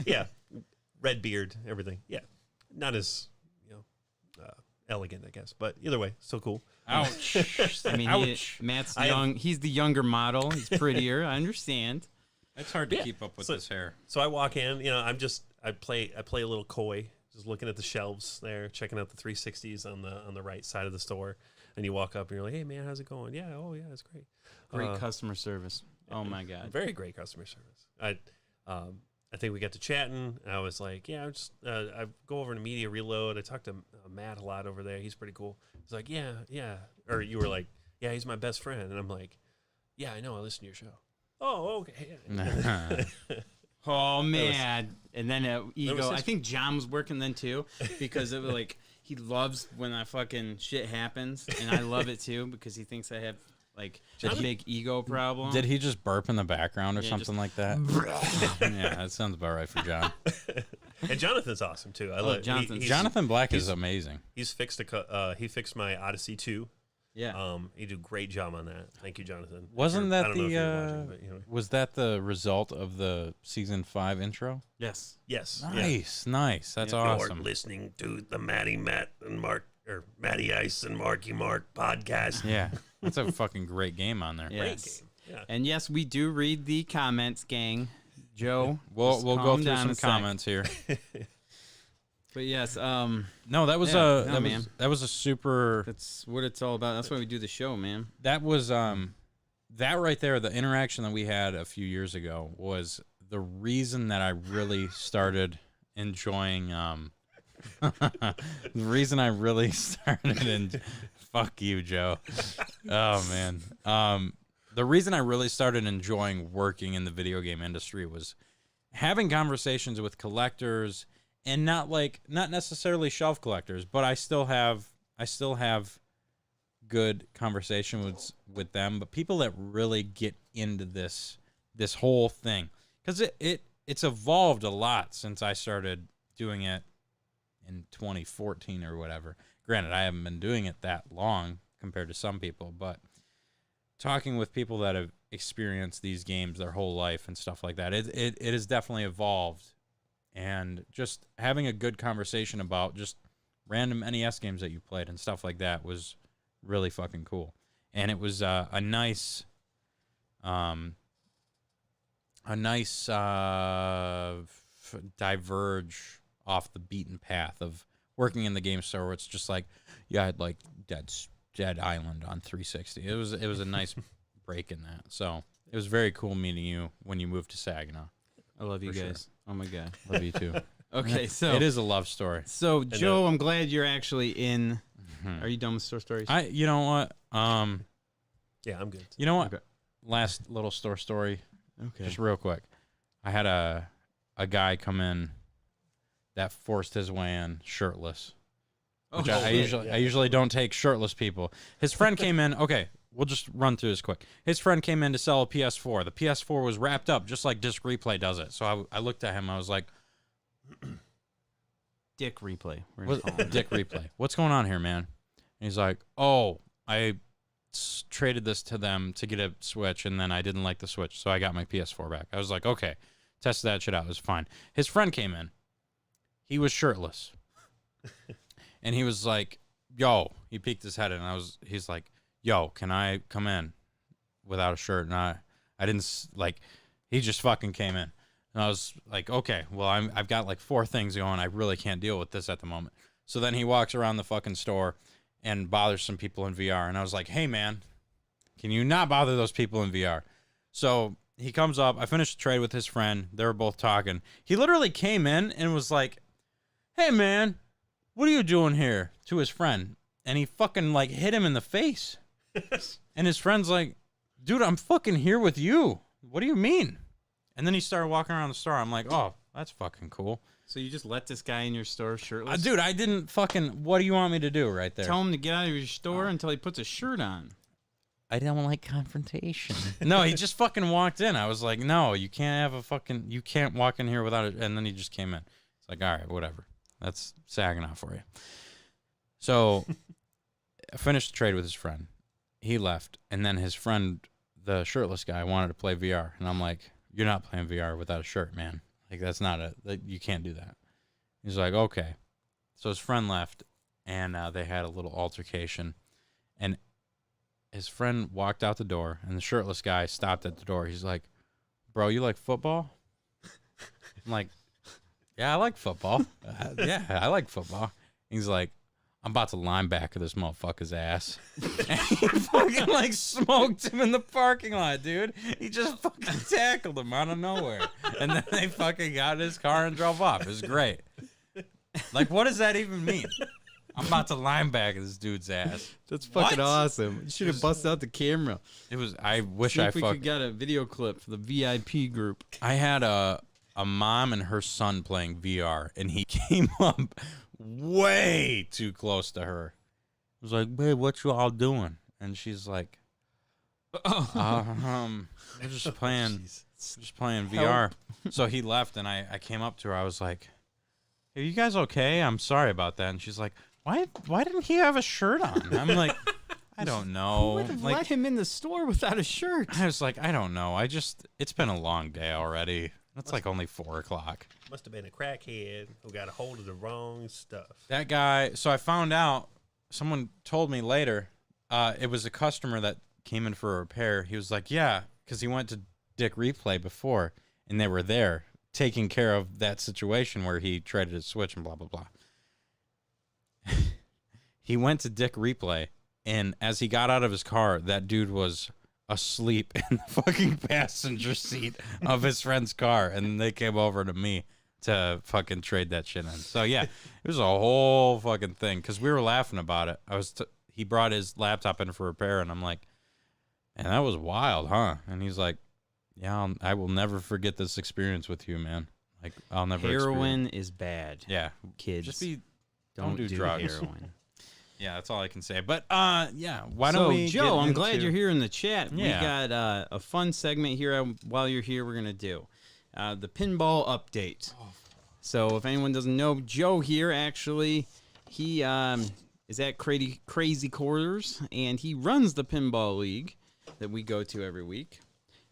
yeah, red beard, everything. Yeah, not as elegant, I guess, but either way, still cool. ouch. I mean, Ouch. Matt's I young. He's the younger model. He's prettier. I understand. It's hard to Yeah. keep up with So- this hair. So I walk in, I play a little coy, just looking at the shelves there, checking out the 360s on the right side of the store. And you walk up and you're like, hey man, how's it going? Yeah, oh yeah, it's great. Great customer service. Oh my god. Very great customer service. I think we got to chatting. And I was like, yeah, I go over to Media Reload. I talked to Matt a lot over there. He's pretty cool. He's like, yeah. Or you were like, yeah, he's my best friend. And I'm like, yeah, I know. I listen to your show. Oh, okay. Oh man. And then ego. was his- I think John was working then too, because it was like he loves when that fucking shit happens, and I love it too because he thinks I have like a big ego problem. Did he just burp in the background or Yeah, something like that? Yeah, that sounds about right for John. And Jonathan's awesome too. Jonathan's- Jonathan Black is amazing. He's fixed he fixed my Odyssey 2. Yeah. He did a great job on that. Thank you, Jonathan. Wasn't I that don't know if you're watching, but, was that the result of the season 5 intro? Yes. yes. Nice. That's You're awesome. listening to the Matt and Mark, or Matty Ice and Marky Mark podcast. Yeah, that's a fucking great game on there. Yes. game. Yeah. And yes, we do read the comments, gang. Joe, We'll just go calm through down some a sec. comments here. But yes, No, that was Yeah, no, man. that was a super. that's what it's all about. That's why we do the show, man. That was that right there. The interaction that we had a few years ago was the reason that I really started enjoying. The reason I really started and fuck you, Joe. Oh man. The reason I really started enjoying working in the video game industry was having conversations with collectors, and not necessarily shelf collectors, but I still have good conversations with them, but people that really get into this whole thing, because it's evolved a lot since I started doing it in 2014 or whatever. Granted, I haven't been doing it that long compared to some people, but talking with people that have experienced these games their whole life and stuff like that, it has definitely evolved. And just having a good conversation about just random NES games that you played and stuff like that was really fucking cool. And it was a nice diverge off the beaten path of working in the game store where it's just like, yeah, I'd like Dead Island on 360. It was a nice break in that. So it was very cool meeting you when you moved to Saginaw. I love you For guys. sure. Oh my god. Love you too. Okay, so It is a love story. So Joe, I'm glad you're actually in. Are you done with store stories? You know what? Yeah, I'm good. You know what? Okay. Last little store story, Okay. just real quick. I had a guy come in that forced his way in shirtless. Which I usually don't take shirtless people. His friend came in. Okay, we'll just run through this quick. His friend came in to sell a PS4. The PS4 was wrapped up just like Disc Replay does it. So I looked at him. I was like, Dick Replay. We're gonna call him. Dick Replay. What's going on here, man? And he's like, oh, I traded this to them to get a Switch, and then I didn't like the Switch, so I got my PS4 back. I was like, okay, tested that shit out. It was fine. His friend came in. He was shirtless. And he was like, yo, he peeked his head in, and he's like, yo, can I come in without a shirt? And I didn't, like, he just fucking came in. And I was like, okay, well, I've got like 4 things going. I really can't deal with this at the moment. So then he walks around the fucking store and bothers some people in VR. And I was like, hey, man, can you not bother those people in VR? So he comes up. I finished the trade with his friend. They were both talking. He literally came in and was like, hey, man, what are you doing here? To his friend. And he fucking like hit him in the face. And his friend's like, dude, I'm fucking here with you. What do you mean? And then he started walking around the store. I'm like, oh, that's fucking cool. So you just let this guy in your store shirtless? Dude, I didn't fucking... What do you want me to do right there? Tell him to get out of your store until he puts a shirt on. I don't like confrontation. No, he just fucking walked in. I was like, no, you can't have a fucking... You can't walk in here without it. And then he just came in. It's like, all right, whatever. That's Saginaw for you. So I finished the trade with his friend. He left. And then his friend, the shirtless guy, wanted to play VR. And I'm like, you're not playing VR without a shirt, man. Like, that's not you can't do that. He's like, okay. So his friend left, and they had a little altercation. And his friend walked out the door, and the shirtless guy stopped at the door. He's like, bro, you like football? I'm like, yeah, I like football. Yeah, I like football. He's like, I'm about to linebacker this motherfucker's ass. And he fucking like smoked him in the parking lot, dude. He just fucking tackled him out of nowhere. And then they fucking got in his car and drove off. It was great. Like, what does that even mean? I'm about to linebacker this dude's ass. That's fucking What? awesome. You should have busted out the camera. It was, I wish See I if we fucking... could get a video clip for the VIP group. I had a mom and her son playing VR, and he came up way too close to her. I was like, babe, what you all doing? And she's like, we're just playing VR. So he left, and I came up to her. I was like, are you guys okay? I'm sorry about that. And she's like, why didn't he have a shirt on? I'm like, I don't know. Who would have Like, let him in the store without a shirt? I was like, I don't know. It's been a long day already. It's like only 4 o'clock. Must have been a crackhead who got a hold of the wrong stuff. That guy, so I found out, someone told me later, it was a customer that came in for a repair. He was like, yeah, because he went to Dick Replay before, and they were there taking care of that situation where he traded his Switch and blah, blah, blah. He went to Dick Replay, and as he got out of his car, that dude was asleep in the fucking passenger seat of his friend's car, and they came over to me to fucking trade that shit in. So yeah, it was a whole fucking thing because we were laughing about it. He brought his laptop in for repair, and I'm like, man, that was wild, huh? And he's like, yeah, I will never forget this experience with you, man. Like, I'll never. Heroin is bad. Yeah, Kids. just don't do do drugs. heroin. Yeah, that's all I can say. But yeah, why don't we? Joe, get I'm glad into- you're here in the chat. Yeah. We got a fun segment here while you're here. We're gonna do the pinball update. So if anyone doesn't know, Joe here actually, he is at Crazy Quarters, and he runs the Pinball League that we go to every week.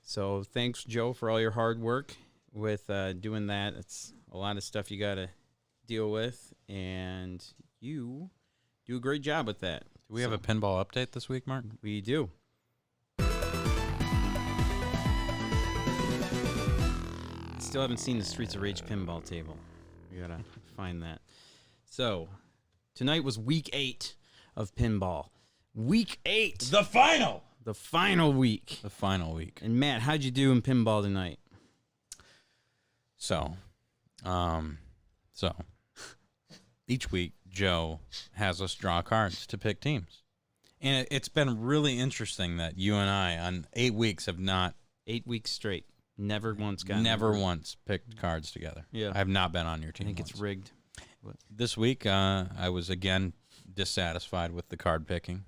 So thanks, Joe, for all your hard work with doing that. It's a lot of stuff you got to deal with, and you do a great job with that. Do we have a pinball update this week, Mark? We do. Still haven't seen the Streets of Rage pinball table. We gotta find that. So, tonight was week 8 of pinball. Week 8! The final week. The final week. And Matt, how'd you do in pinball tonight? So each week Joe has us draw cards to pick teams. And it's been really interesting that you and I on 8 weeks have not 8 weeks straight. Never once picked cards together. Yeah. I have not been on your I team. think once. it's rigged. This week I was again dissatisfied with the card picking.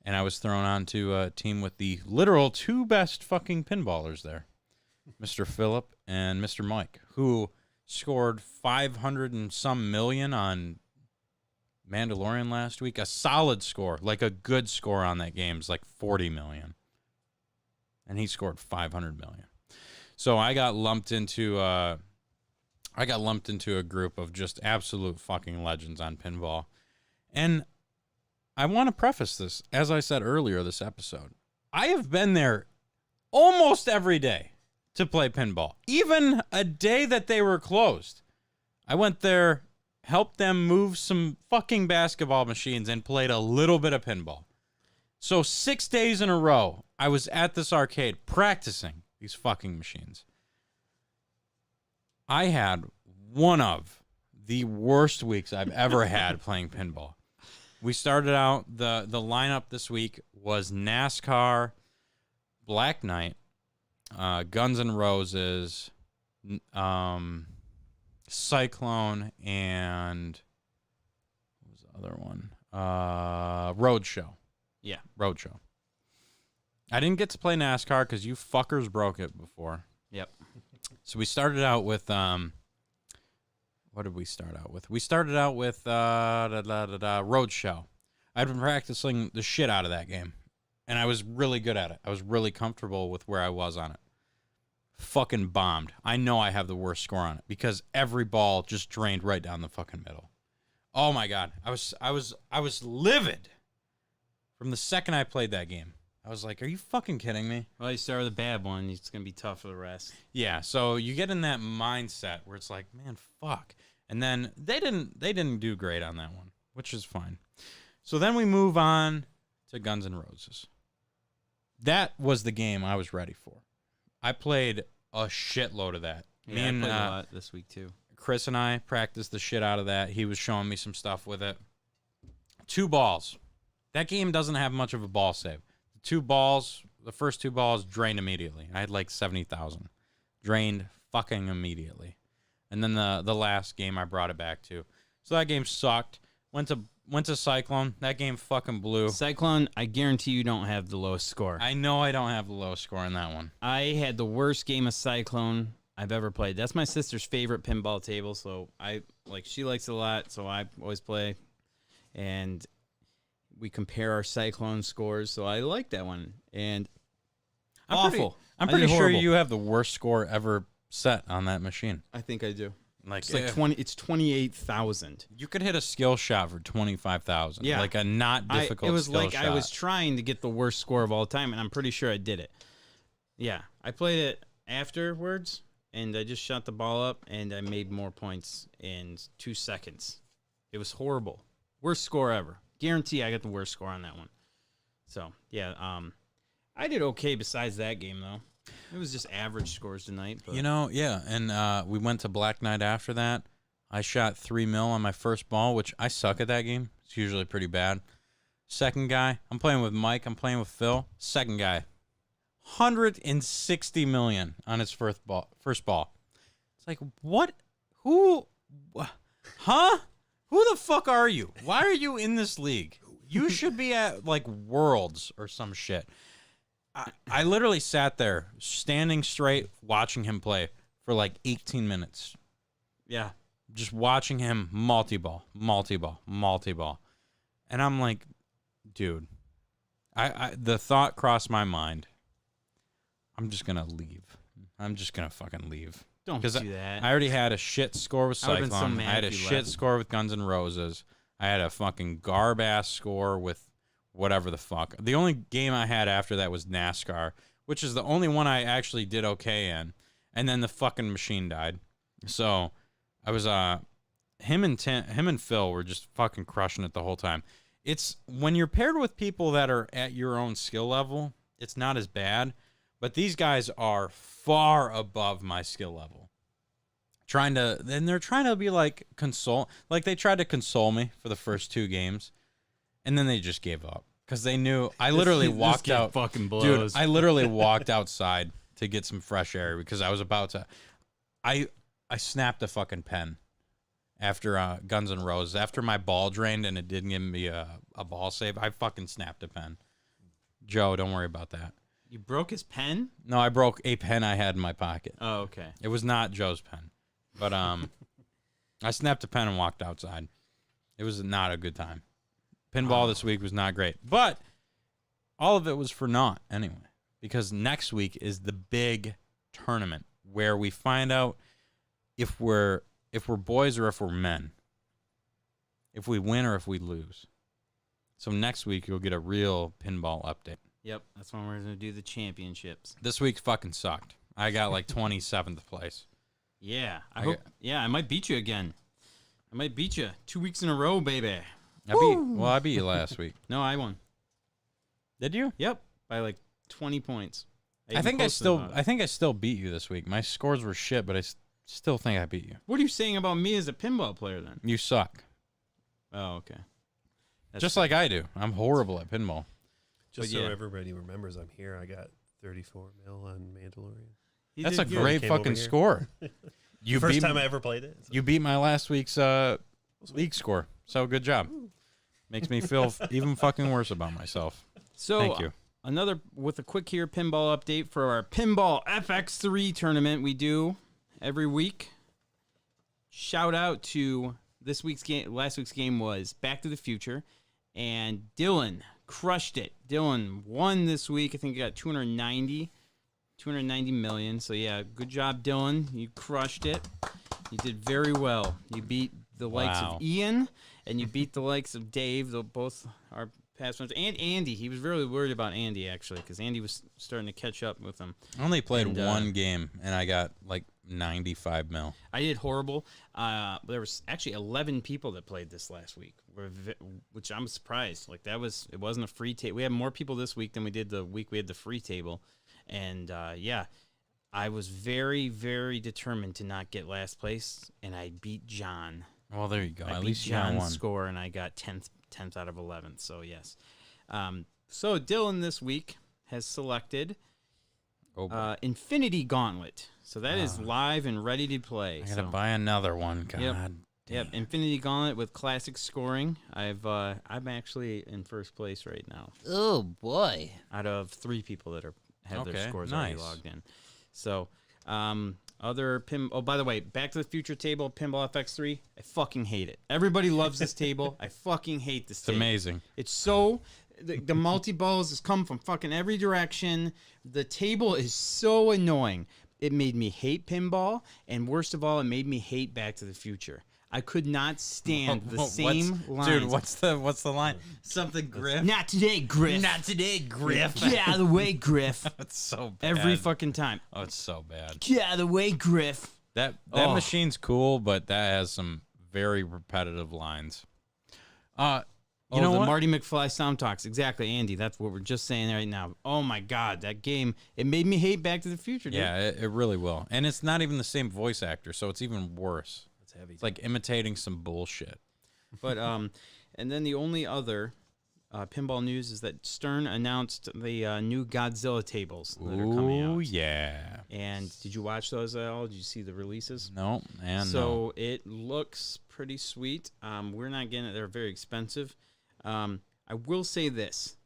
And I was thrown onto a team with the literal 2 best fucking pinballers there. Mr. Phillip and Mr. Mike, who scored 500 and some million on Mandalorian last week. A solid score, like a good score on that game is like 40 million. And he scored 500 million. So I got lumped into a group of just absolute fucking legends on pinball. And I want to preface this, as I said earlier this episode, I have been there almost every day to play pinball. Even a day that they were closed. I went there, helped them move some fucking basketball machines, and played a little bit of pinball. So 6 days in a row, I was at this arcade practicing these fucking machines. I had one of the worst weeks I've ever had playing pinball. We started out, the lineup this week was NASCAR, Black Knight, Guns N' Roses, Cyclone, and what was the other one? Roadshow. Yeah. Roadshow. I didn't get to play NASCAR because you fuckers broke it before. Yep. So we started out with what did we start out with? We started out with Roadshow. I'd been practicing the shit out of that game, and I was really good at it. I was really comfortable with where I was on it. Fucking bombed. I know I have the worst score on it because every ball just drained right down the fucking middle. Oh my god, I was livid from the second I played that game. I was like, are you fucking kidding me? Well, you start with a bad one. It's going to be tough for the rest. Yeah, so you get in that mindset where it's like, man, fuck. And then they didn't do great on that one, which is fine. So then we move on to Guns N' Roses. That was the game I was ready for. I played a shitload of that. Yeah, Me and I played a lot this week, too. Chris and I practiced the shit out of that. He was showing me some stuff with it. 2 balls. That game doesn't have much of a ball save. The first 2 balls drained immediately. I had like 70,000. Drained fucking immediately. And then the last game I brought it back to. So that game sucked. Went to Cyclone. That game fucking blew. Cyclone, I guarantee you don't have the lowest score. I know I don't have the lowest score in that one. I had the worst game of Cyclone I've ever played. That's my sister's favorite pinball table, so she likes it a lot, so I always play. And we compare our Cyclone scores, so I like that one. And awful. I'm pretty sure you have the worst score ever set on that machine. I think I do. Like It's like 20. It's 28,000. You could hit a skill shot for 25,000. Yeah. Like a not difficult. It was skill like shot. I was trying to get the worst score of all time, and I'm pretty sure I did it. Yeah, I played it afterwards, and I just shot the ball up, and I made more points in 2 seconds. It was horrible. Worst score ever. Guarantee I got the worst score on that one. So yeah, I did okay besides that game though. It was just average scores tonight. But. Yeah, and we went to Black Knight after that. I shot 3 mil on my first ball, which I suck at that game. It's usually pretty bad. Second guy, I'm playing with Mike. I'm playing with Phil. Second guy, 160 million on his first ball. It's like, what? Who? Huh? Who the fuck are you? Why are you in this league? You should be at, like, Worlds or some shit. I literally sat there, standing straight, watching him play for, like, 18 minutes. Yeah. Just watching him multi-ball. And I'm like, dude, the thought crossed my mind. I'm just gonna leave. I'm just gonna fucking leave. Don't do that. I already had a shit score with I would've been so Cyclone. mad I had a if you shit left. score with Guns N' Roses. I had a fucking garb-ass score with whatever the fuck. The only game I had after that was NASCAR, which is the only one I actually did okay in. And then the fucking machine died. So I was him and Phil were just fucking crushing it the whole time. It's when you're paired with people that are at your own skill level, it's not as bad. But these guys are far above my skill level. They're trying to be like they tried to console me for the first 2 games, and then they just gave up because they knew I literally walked kid out. fucking blows. Dude, I literally walked outside to get some fresh air because I was about to. I snapped a fucking pen after Guns N' Roses. After my ball drained and it didn't give me a ball save, I fucking snapped a pen. Joe, don't worry about that. You broke his pen? No, I broke a pen I had in my pocket. Oh, okay. It was not Joe's pen. But I snapped a pen and walked outside. It was not a good time. Pinball this week was not great. But all of it was for naught anyway. Because next week is the big tournament where we find out if we're boys or if we're men. If we win or if we lose. So next week you'll get a real pinball update. Yep, that's when we're going to do the championships. This week fucking sucked. I got like 27th place. Yeah, I might beat you again. I might beat you 2 weeks in a row, baby. I beat you last week. No, I won. Did you? Yep, by like 20 points. I think I still beat you this week. My scores were shit, but I still think I beat you. What are you saying about me as a pinball player then? You suck. Oh, okay. That's Just fair. like I do. I'm horrible at pinball. Just But so yeah. everybody remembers I'm here, I got 34 mil on Mandalorian. He That's did a good. great Came over fucking here. score. You First beat time I ever played it. You beat my last week's league score. So good job. Makes me feel even fucking worse about myself. So Thank you. Another with a quick here pinball update for our Pinball FX3 tournament we do every week. Shout out to this week's game. Last week's game was Back to the Future, and Dylan crushed it. Dylan won this week. I think he got 290 million. So yeah, good job, Dylan. You crushed it. You did very well. You beat the likes Wow. of Ian, and you beat the likes of Dave. Though both are past ones, and Andy. He was really worried about Andy actually, because Andy was starting to catch up with him. I only played And, one game, and I got like 95 mil. I did horrible. There was actually 11 people that played this last week, which I'm surprised. Like it wasn't a free table. We had more people this week than we did the week we had the free table, and yeah, I was very, very determined to not get last place, and I beat John. Well, there you go. I At beat least you got John's one. score, and I got 10th out of 11th. So yes. So Dylan this week has selected Oh, boy. Infinity Gauntlet. So that is live and ready to play. I gotta So- buy another one. God Yep. damn. Yep, Infinity Gauntlet with classic scoring. I'm actually in first place right now Oh boy. out of 3 people that have their Okay, scores already nice. logged in. So, other pin. Oh, by the way, Back to the Future table, Pinball FX3. I fucking hate it. Everybody loves this table. I fucking hate this It's table. amazing. It's so the multi balls has come from fucking every direction. The table is so annoying. It made me hate pinball, and worst of all, it made me hate Back to the Future. I could not stand the same lines. Dude, what's the line? Something Griff. Not today, Griff. Not today, Griff. Get out of the way, Griff. That's so bad. Every fucking time. Oh, it's so bad. Get out of the way, Griff. That Oh. machine's cool, but that has some very repetitive lines. You know the what? Marty McFly sound talks. Exactly, Andy. That's what we're just saying right now. Oh my God, that game, it made me hate Back to the Future, dude. Yeah, it really will. And it's not even the same voice actor, so it's even worse. It's heavy. It's like imitating some bullshit. But and then the only other pinball news is that Stern announced the new Godzilla tables that are coming Oh out. yeah. And did you watch those at all? Did you see the releases? No, and So no. it looks pretty sweet. We're not getting it. They're very expensive. I will say this.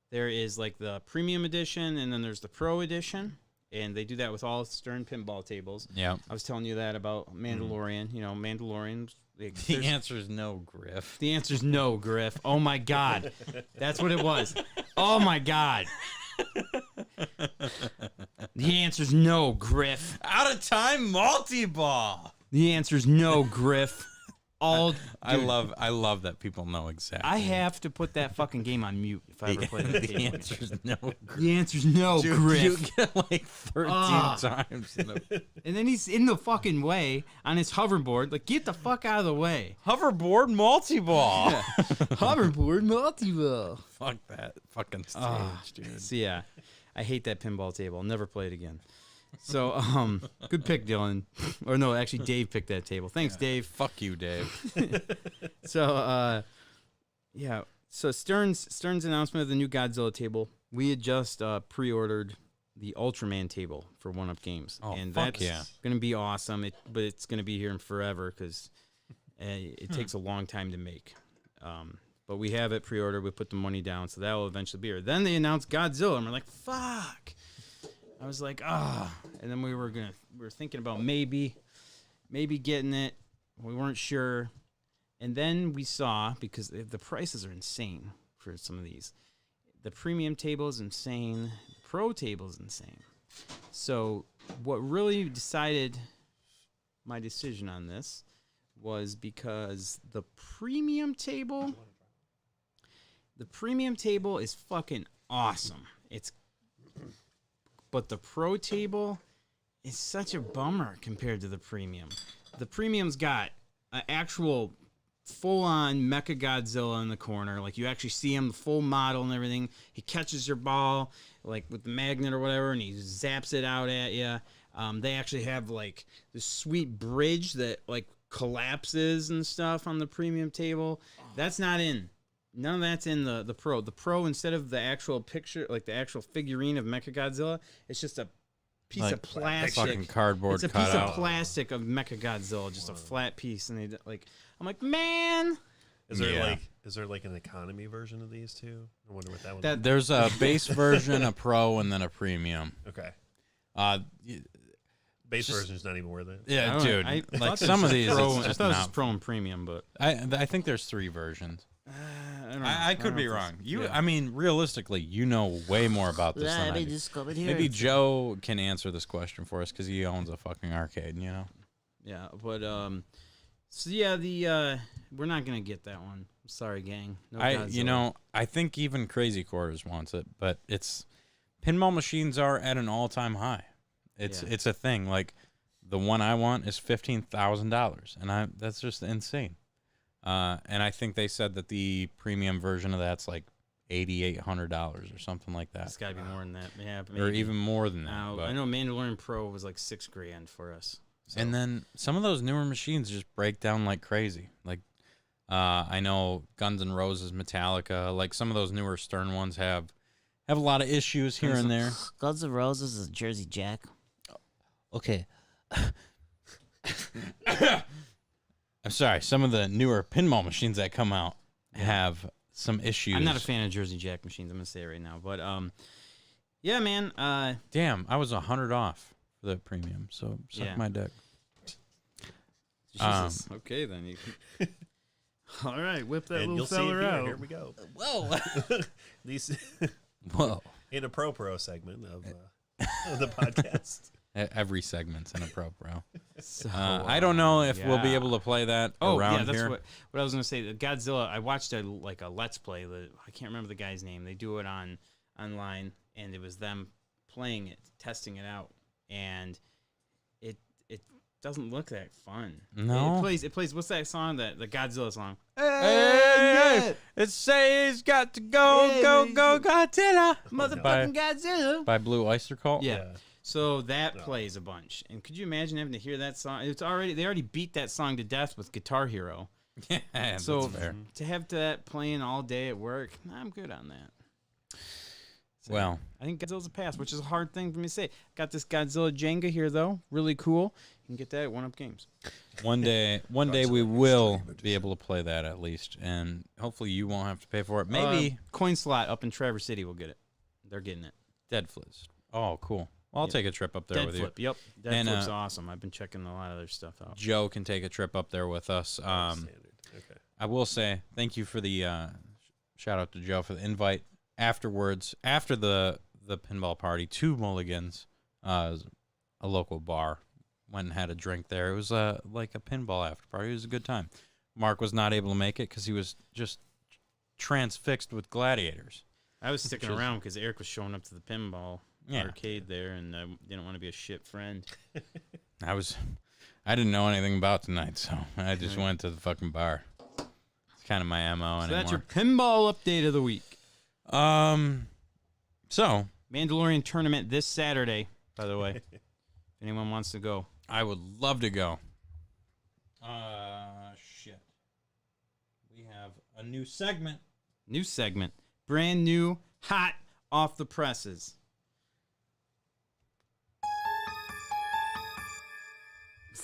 There is like the premium edition, and then there's the pro edition. and they do that with all Stern pinball tables. Yeah. I was telling you that about Mandalorian. You know, Mandalorian. The answer is no, Griff. The answer's no, Griff. Oh my God, that's what it was. Oh my God. The answer's no, Griff. Out of time multi-ball. The answer's no, Griff. I love that people know exactly. I have to put that fucking game on mute if I ever play that The game. answer's no, Griff. The answer's no, Dude, Griff. you get like 13 times. And then he's in the fucking way on his hoverboard. Like, get the fuck out of the way. Hoverboard multi-ball. Hoverboard multi-ball. Fuck that fucking stage, dude. So yeah, I hate that pinball table. I'll never play it again. So, good pick, Dylan. Or no, actually, Dave picked that table. Thanks, Dave. Fuck you, Dave. So, yeah. So Stern's announcement of the new Godzilla table. We had just pre-ordered the Ultraman table for One Up Games, Oh, and fuck that's yeah. gonna be awesome. But it's gonna be here in forever because it takes a long time to make. But we have it pre-ordered. We put the money down, so that will eventually be here. Then they announced Godzilla, and we're like, fuck. I was like, and then we were thinking about maybe getting it. We weren't sure, and then we saw, because the prices are insane for some of these. The premium table is insane. The pro table is insane. So what really decided my decision on this was because the premium table is fucking awesome. But the pro table is such a bummer compared to the premium. The premium's got an actual full-on Mecha Godzilla in the corner. Like, you actually see him, the full model and everything. He catches your ball, like, with the magnet or whatever, and he zaps it out at you. They actually have, like, this sweet bridge that, like, collapses and stuff on the premium table. That's not in. None of that's in the Pro. The Pro, instead of the actual picture, like the actual figurine of Mechagodzilla, it's just a piece Like of plastic. fucking cardboard It's a cutout. piece of plastic of Mechagodzilla, just a flat piece. And they like, I'm like, man. Is there like an economy version of these two? I wonder what that would. That- There's a base version, a pro, and then a premium. Okay. Y- Base Just- version's not even worth it. I Yeah, don't know, dude. I like thought some of this these, was it's pro, I just thought this was not. pro and premium, but I think there's 3 versions. I don't know. I don't could know be if wrong. it's- You, yeah. I mean, realistically, you know way more about this than I do. discovered here. Maybe Joe can answer this question for us because he owns a fucking arcade. You know. Yeah, but so yeah, we're not gonna get that one. I'm sorry, gang. No Godzilla. I think even Crazy Quarters wants it, but pinball machines are at an all-time high. It's a thing. Like, the one I want is $15,000, and that's just insane. And I think they said that the premium version of that's like $8,800 or something like that, It's got to be more than that. Yeah, or maybe. even more than that. Now, but- I know Mandalorian Pro was like $6,000 for us. So. And then some of those newer machines just break down like crazy. Like, I know Guns N' Roses, Metallica, like some of those newer Stern ones have a lot of issues here and there. Guns N' Roses is Jersey Jack. Okay. I'm sorry, some of the newer pinball machines that come out have some issues. I'm not a fan of Jersey Jack machines. I'm gonna say it right now, but yeah, man. Damn, I was $100 off for the premium, so suck Yeah. my dick. Jesus. Okay, then you. All right, whip that And little you'll see it feller here. out. Here we go. Whoa. These Whoa. in a pro segment of the podcast. Every segment's in a pro. So, I don't know if we'll be yeah. able to play that Oh around yeah, that's here. what I was gonna say. The Godzilla. I watched a Let's Play. I can't remember the guy's name. They do it online, and it was them playing it, testing it out, and it doesn't look that fun. No. It plays. What's that song? The Godzilla song. Hey, it says got to go Godzilla. Motherfucking Godzilla. By Blue Oyster Cult. Yeah. So that plays a bunch. And could you imagine having to hear that song? They already beat that song to death with Guitar Hero. Yeah, So that's fair. to have that playing all day at work, I'm good on that. So Well, I think Godzilla's a pass, which is a hard thing for me to say. Got this Godzilla Jenga here though, really cool. You can get that at One Up Games. one day we will be able to play that at least, and hopefully you won't have to pay for it. Maybe Coin Slot up in Traverse City will get it. They're getting it. Dead Flizzed. Oh, cool. Well, I'll take a trip up there Dead with Flip. you. Yep. Dead And, Flip's awesome. I've been checking a lot of their stuff out. Joe can take a trip up there with us. Standard. Okay. I will say thank you for the shout out to Joe for the invite. Afterwards, after the pinball party, 2 Mulligans, a local bar, went and had a drink there. It was like a pinball after party. It was a good time. Mark was not able to make it because he was just transfixed with gladiators. I was sticking Which is- around because Eric was showing up to the pinball Yeah. arcade there, and I didn't want to be a shit friend. I didn't know anything about tonight, so I just went to the fucking bar. It's kind of my MO So anymore. that's your pinball update of the week. So Mandalorian tournament this Saturday, by the way. If anyone wants to go. I would love to go. Shit. We have a new segment. New segment. Brand new, hot, off the presses.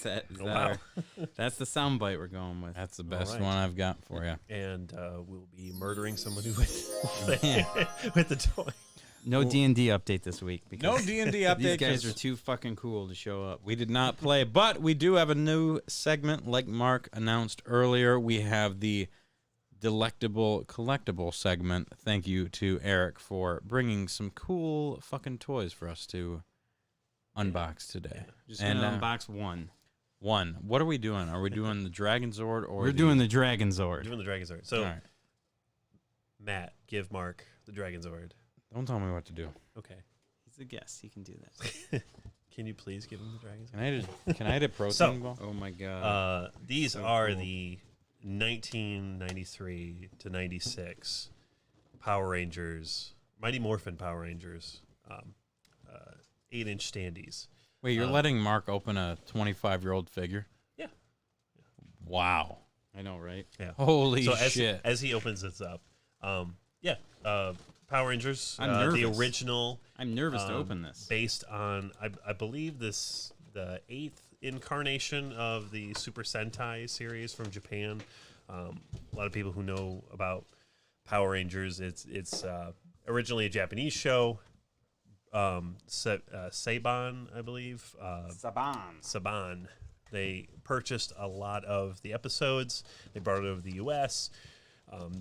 That's the soundbite we're going with. That's the best right. one I've got for you. And we'll be murdering somebody with the toy. No D&D update this week. No Because D&D update. these guys 'cause are too fucking cool to show up. we did not play, but we do have a new segment. Like Mark announced earlier, we have the Delectable Collectible segment. Thank you to Eric for bringing some cool fucking toys for us to unbox today. Just And gonna unbox one. one, what are we doing? Are we doing the Dragon Zord or We're doing the Dragon Zord. Doing the Dragon Zord. So, All right. Matt, give Mark the Dragon Zord. Don't tell me what to do. Okay. He's a guest. He can do that. Can you please give him the Dragon Zord? Can I hit a protein So- ball? Oh my god. These So are cool. the 1993 to 96 Power Rangers, Mighty Morphin Power Rangers, 8-inch standees. Wait, you're letting Mark open a 25-year-old figure? Yeah. Wow. I know, right? Yeah. Holy so shit. as he opens this up, Power Rangers, I'm the nervous. original, I'm nervous to open this. based on I believe the 8th incarnation of the Super Sentai series from Japan. A lot of people who know about Power Rangers, it's originally a Japanese show. Saban, I believe. Saban. They purchased a lot of the episodes. They brought it over to the U.S.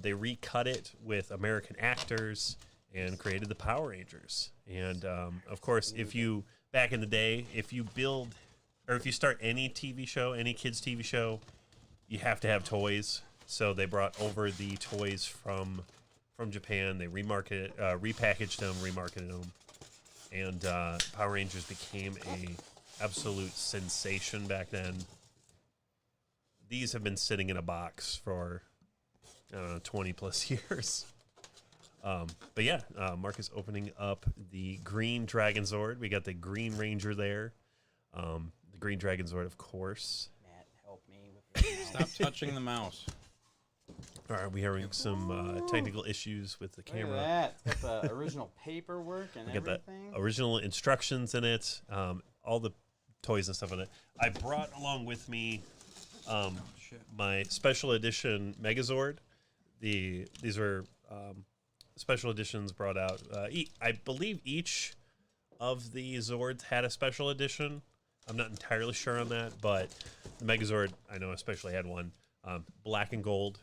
They recut it with American actors and created the Power Rangers. And of course, back in the day, if you start any TV show, any kids TV show, you have to have toys. So they brought over the toys from Japan. They repackaged them, remarketed them, and Power Rangers became a absolute sensation back then. These have been sitting in a box for 20 plus years. But yeah, Mark is opening up the Green Dragon Zord. We got the Green Ranger there. The Green Dragon Zord, of course. Matt, help me with Stop touching the mouse. All right, we are having some technical issues with the camera. Look at that. It's got the original paperwork and We got the everything. original instructions in it, all the toys and stuff in it. I brought along with me my special edition Megazord. These were special editions brought out. I believe each of the Zords had a special edition. I'm not entirely sure on that, but the Megazord, I know especially had one. Black and gold,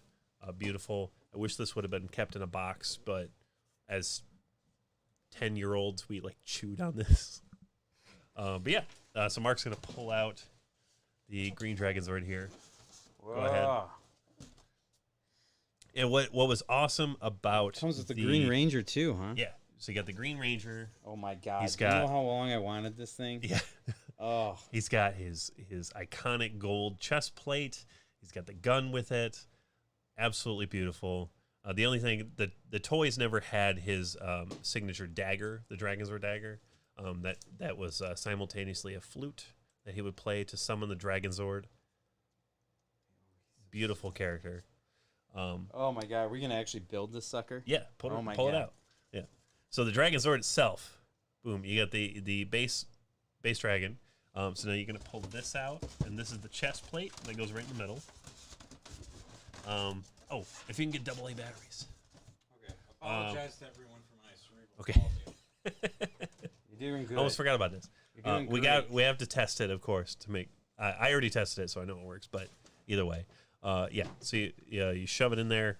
beautiful. I wish this would have been kept in a box, but as 10-year-olds, we chewed on this. But yeah, so Mark's going to pull out the Green Dragon Zord here. Go ahead. And what was awesome about Comes with the Green Ranger too, huh? Yeah, so you got the Green Ranger. Oh my god. He's Do you got- know how long I wanted this thing? Yeah. Oh. He's got his iconic gold chest plate. He's got the gun with it. Absolutely beautiful. The only thing, the toys never had his signature dagger, the Dragon Zord dagger. That was simultaneously a flute that he would play to summon the Dragon Zord. Beautiful character. Oh my god, we're gonna actually build this sucker? Yeah, pull Oh my it God. out. Yeah. So the Dragon Zord itself, boom, you got the base dragon. So now you're gonna pull this out, and this is the chest plate that goes right in the middle. If you can get AA batteries. Okay. Apologize to everyone for my cerebral Okay. palsy. You doing good. I almost forgot about this. You're doing We great. have to test it, of course, to make. I already tested it, so I know it works. But either way, yeah. So you shove it in there.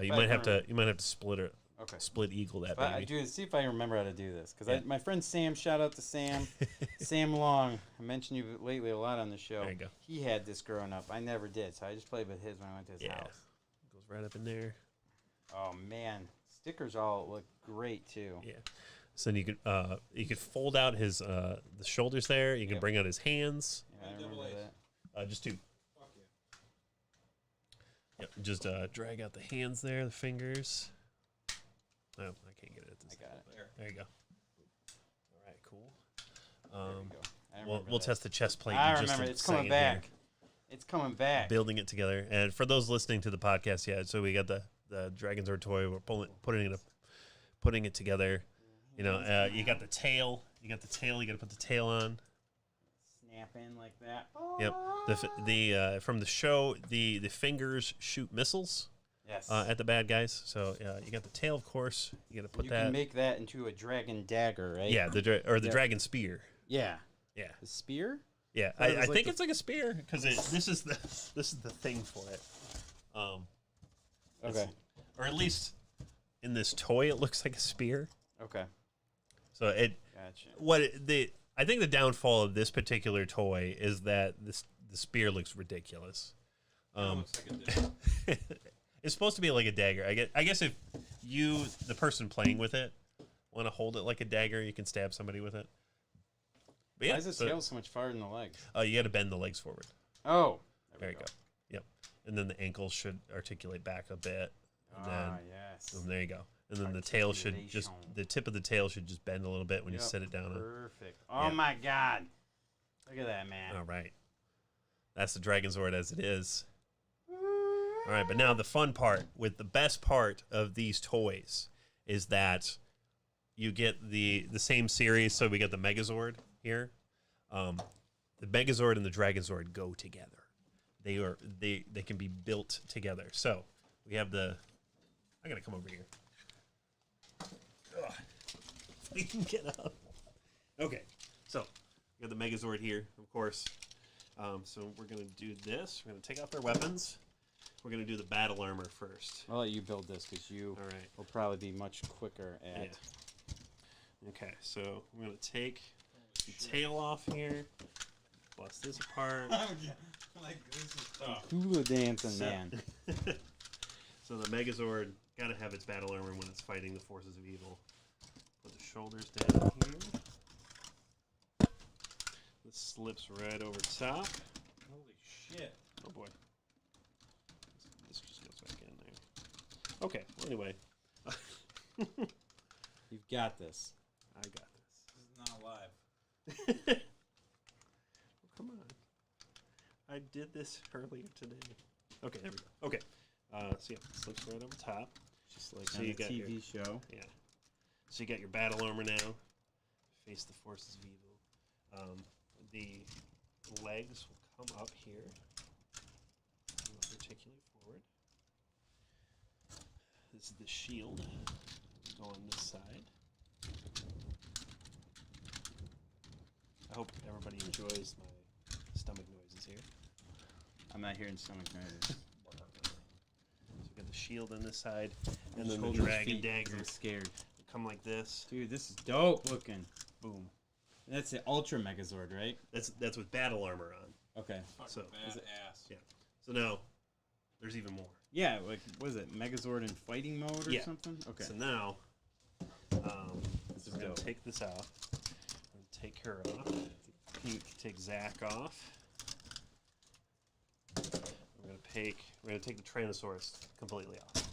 You might have to split it. Okay. Split eagle that But baby. dude, see if I remember how to do this. Because Yeah. my friend Sam, shout out to Sam. Sam Long. I mentioned you lately a lot on the show. There you go. He had this growing up. I never did. So I just played with his when I went to his house. Goes right up in there. Oh, man. Stickers all look great, too. Yeah. So then you could fold out his the shoulders there. You can bring out his hands. Yeah, I remember that. Just two. Yep. Just drag out the hands there, the fingers. Oh, I can't get it. I got it. There you go. All right, cool. There we go. I We'll remember that. test the chest plate. I in just remember. a It's coming second here. back. It's coming back. Building it together, and for those listening to the podcast, yeah. So we got the Dragonzord toy. We're putting it together. You know, you got the tail. You got to put the tail on. Snap in like that. Yep. From the show, the fingers shoot missiles. Yes. At the bad guys. So you got the tail, of course. You got to put you that. can make that into a dragon dagger, right? Yeah, the dragon spear. Yeah. Yeah, The spear? yeah. thought it I was like think the- it's like a spear because this is the thing for it. Okay. Or at least in this toy, it looks like a spear. Okay. So Gotcha. I think the downfall of this particular toy is that the spear looks ridiculous. It's supposed to be like a dagger. I guess if you, the person playing with it, want to hold it like a dagger, you can stab somebody with it. But Why is the tail so much farther than the legs? you got to bend the legs forward. Oh. There you go. Yep. And then the ankles should articulate back a bit. And then, yes. and there you go. And then the tail should the tip of the tail should just bend a little bit when you Yep, set it down. Perfect. Oh my God. Look at that, man. All right. That's the Dragonzord as it is. All right, but now the fun part, with the best part of these toys, is that you get the same series. So we got the Megazord here. The Megazord and the Dragonzord go together. They can be built together. So we have I gotta come over here. Ugh. If we can get up. Okay, so we got the Megazord here, of course. So we're gonna do this. We're gonna take off their weapons. We're going to do the battle armor first. I'll let you build this because you All right. will probably be much quicker at. Yeah. Okay, so we're going to take the tail off here, bust this apart. Like this is tough. Hula dancing, man. So the Megazord got to have its battle armor when it's fighting the forces of evil. Put the shoulders down here. This slips right over top. Holy shit. Oh boy. This just goes back in there. Okay, well, anyway. You've got this. I got this. This is not live. Come on. I did this earlier today. Okay, there we go. Okay. So yeah, it slips right over top. Just like So on you a got TV your- show. Yeah. So you got your battle armor now. Face the forces of evil. The legs will come up here. Articulate forward. This is the shield. Go on this side. I hope everybody enjoys my stomach noises here. I'm not hearing stomach noises. So we got the shield on this side, and then the Hold his dragon feet 'cause dagger I'm scared. come like this. Dude, this is dope looking. Boom. That's the Ultra Megazord, right? That's with battle armor on. Okay. So Badass. yeah. So now there's even more. Yeah, like, what is it? Megazord in fighting mode or Yeah. something? Okay. So now This is we're gonna dope. take this out and take her off. Take Zach off. We're gonna take the Tyrannosaurus completely off.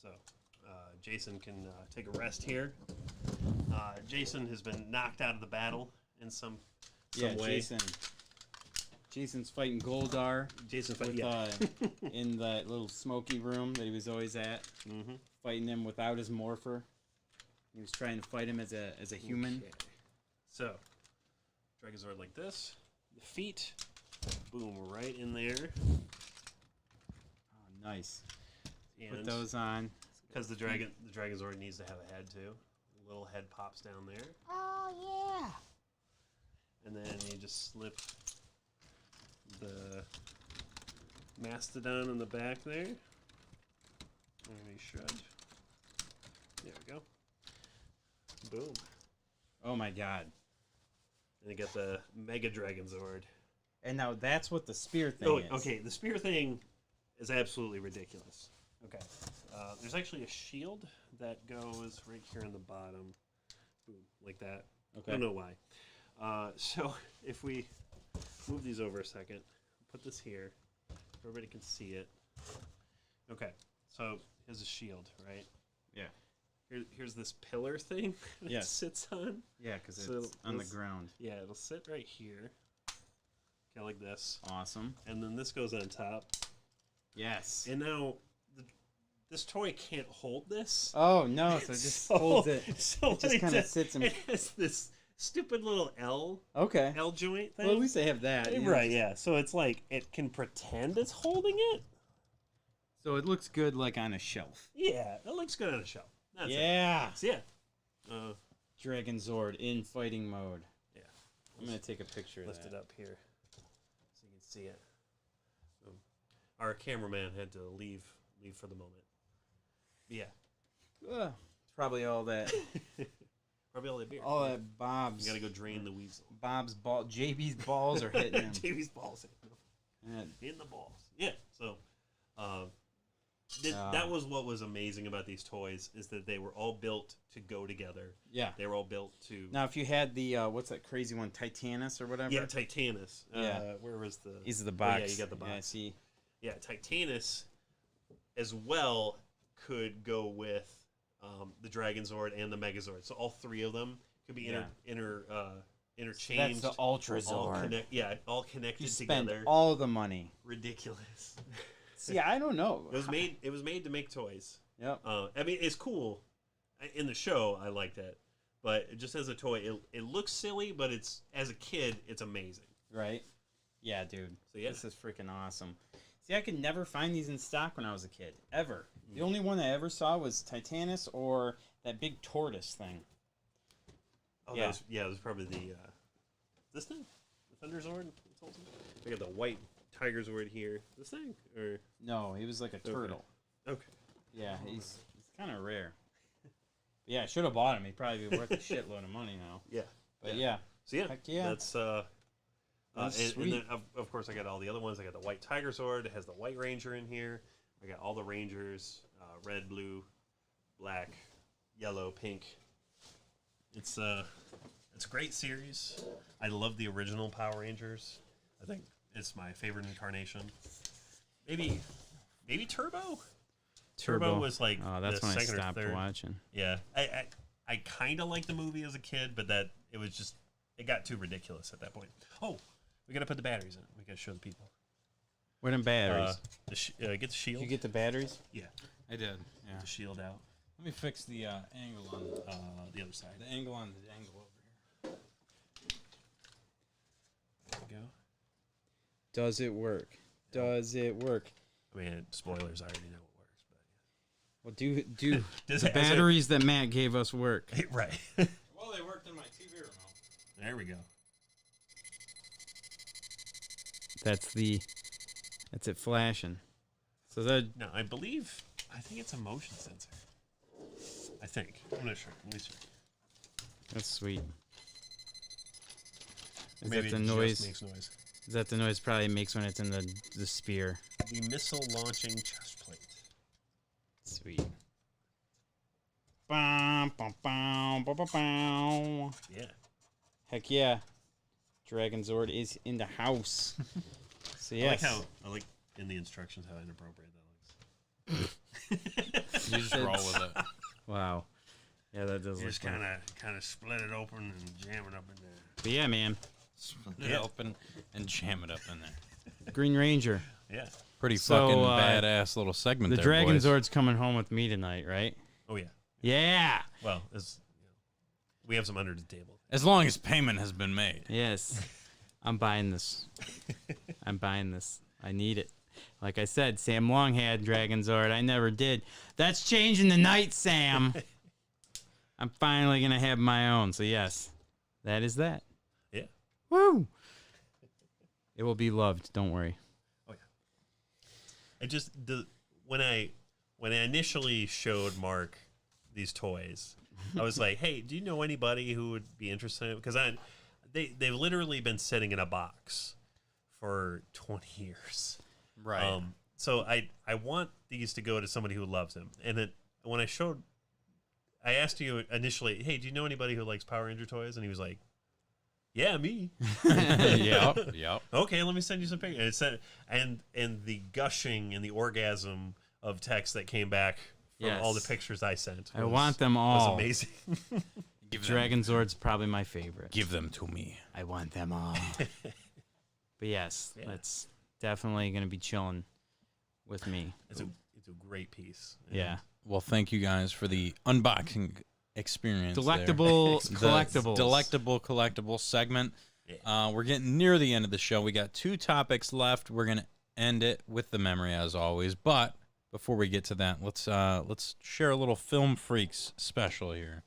So Jason can take a rest here. Jason has been knocked out of the battle in some way. Jason's fighting Goldar Jason with, in that little smoky room that he was always at, fighting him without his morpher. He was trying to fight him as a human. Okay. So Dragonzord like this. The feet, boom, right in there. Oh, nice. And Put those on. because the Dragonzord needs to have a head too. A little head pops down there. Oh, yeah. And then you just slip the mastodon in the back there. Very shred. There we go. Boom. Oh my god. And you got the Mega Dragon Zord. And now that's what the spear thing Oh, is. okay. The spear thing is absolutely ridiculous. Okay. There's actually a shield that goes right here in the bottom. Boom. Like that. Okay. I don't know why. So if we move these over a second, put this here. Everybody can see it. Okay. So here's a shield, right? Yeah. Here's this pillar thing that Yes. it sits on. Yeah, because So it's on the let's- ground. Yeah, it'll sit right here. Okay, like this. Awesome. And then this goes on top. Yes. And now, this toy can't hold this. Oh no! So it just holds it. So It just what kinda does- sits in- It has this stupid little Okay. L joint thing. Well, at least they have that. you know? Right, yeah. So it's like, it can pretend it's holding it. So it looks good, like on a shelf. Yeah, it looks good on a shelf. That's it. Yeah. So, yeah. Dragon Zord in fighting mode. Yeah. I'm gonna take a picture of Lift that. it up here so you can see it. Our cameraman had to leave for the moment. Yeah. Ugh, it's probably all that. Probably all that beer. All that Bob's. You gotta go drain the weasel. Bob's ball. JB's balls are hitting him. Davey's balls in the balls. Yeah. So, that was what was amazing about these toys, is that they were all built to go together. Yeah. They were all built to. Now, if you had the what's that crazy one, Titanus or whatever? Yeah, Titanus. Yeah. Where was the? These are the Oh, box. yeah, you got the box. Yeah, see. Yeah, Titanus, as well, could go with the Dragon Zord and the Megazord. So all three of them could be interchanged. That's the Ultra all Zord. all connected You spend together. all the money. Ridiculous. See, I don't know. It was made to make toys. Yep. I mean, it's cool. In the show, I liked it, but just as a toy, it looks silly, but it's, as a kid, it's amazing. Right? Yeah, dude. So, yeah. This is freaking awesome. See, I could never find these in stock when I was a kid. Ever. The only one I ever saw was Titanus or that big tortoise thing. Oh, Yeah. it was probably the this thing, the Thunder Zord. We got the white Tiger Zord here. This thing, or No, he was like a turtle. okay. Yeah, he's kind of rare. But yeah, I should have bought him. He'd probably be worth a shitload of money now. Yeah. But yeah. So yeah, Heck yeah. that's That's and sweet. then of course I got all the other ones. I got the white Tiger Zord. It has the White Ranger in here. I got all the Rangers: red, blue, black, yellow, pink. It's a great series. I love the original Power Rangers. I think it's my favorite incarnation. Maybe Turbo. Turbo was like that's the when I second or stopped third. watching. Yeah, I kind of liked the movie as a kid, but it got too ridiculous at that point. Oh, we gotta put the batteries in. We gotta show the people. Where them batteries? Get the shield. Did you get the batteries? Yeah, I did. Yeah. the shield out. Let me fix the angle on The other side. the angle on the angle over here. There we go. Does it work? Does it work? I mean, spoilers. I already know it works, Well, do Does the it- has it- batteries that Matt gave us work? but right. Well, they worked in my TV remote. There we go. That's it flashing. So that Now I think it's a motion sensor. I think. I'm not sure. Let me see. that's sweet. Is Maybe that the it just noise? makes noise. Is that the noise probably makes when it's in the spear? The missile launching chest plate. Sweet. Bum, bum, bum, bum, bum, bum. Yeah. Heck yeah. Dragon Zord is in the house. So yes. I like in the instructions how inappropriate that looks. You just roll with it. Wow. Yeah, that does You look just fun. kind of split it open and jam it up in there. But yeah, man. Split it open and jam it up in there. Green Ranger. Yeah. Pretty So, fucking badass little segment The there, Dragon boys. Zord's coming home with me tonight, right? Oh yeah. Yeah. Well, we have some under the table. As long as payment has been made. Yes. I'm buying this. I'm buying this. I need it. Like I said, Sam Long had Dragon Zord. I never did. That's changing the night, Sam. I'm finally gonna have my own. So yes, that is that. Yeah. Woo! It will be loved. Don't worry. Oh yeah. When I initially showed Mark these toys, I was like, "Hey, do you know anybody who would be interested in it?" Because they've literally been sitting in a box for 20 years. Right. So I want these to go to somebody who loves them. And then when I asked you initially, "Hey, do you know anybody who likes Power Ranger toys?" And he was like, "Yeah, me." Yep. Okay, let me send you some pictures. And the gushing and the orgasm of text that came back from Yes. all the pictures I sent. I want them all. Was amazing. Dragon Zord's probably my favorite. Give them to me. I want them all. But yes, that's definitely going to be chilling with me. It's a great piece. Yeah. Well, thank you guys for the unboxing experience. Delectable there. collectibles. Delectable collectible segment. We're getting near the end of the show. We got 2 topics left. We're gonna end it with the memory as always. But before we get to that, let's share a little Film Freaks special here.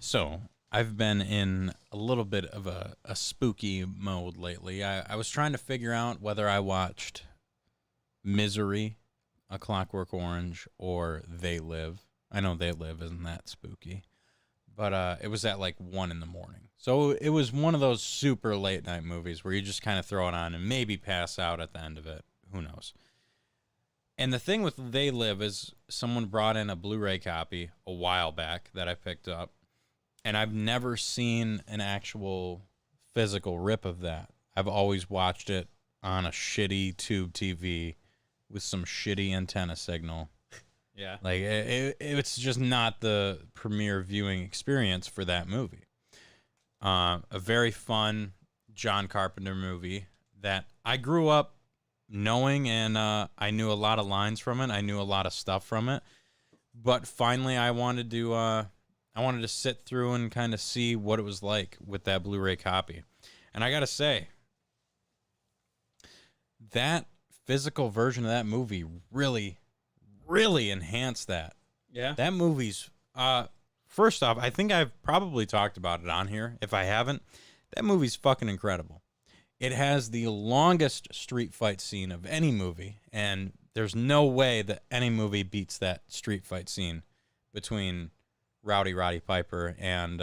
So, I've been in a little bit of a spooky mode lately. I was trying to figure out whether I watched Misery, A Clockwork Orange, or They Live. I know They Live isn't that spooky. But it was at like 1 in the morning. So it was one of those super late night movies where you just kind of throw it on and maybe pass out at the end of it. Who knows? And the thing with They Live is someone brought in a Blu-ray copy a while back that I picked up. And I've never seen an actual physical rip of that. I've always watched it on a shitty tube TV with some shitty antenna signal. Yeah. Like, it's just not the premier viewing experience for that movie. A very fun John Carpenter movie that I grew up knowing, and I knew a lot of lines from it. I knew a lot of stuff from it. But finally, I wanted to sit through and kind of see what it was like with that Blu-ray copy. And I got to say, that physical version of that movie really enhanced that. Yeah. That movie's, first off, I think I've probably talked about it on here. If I haven't, that movie's fucking incredible. It has the longest street fight scene of any movie, and there's no way that any movie beats that street fight scene between Rowdy Roddy Piper and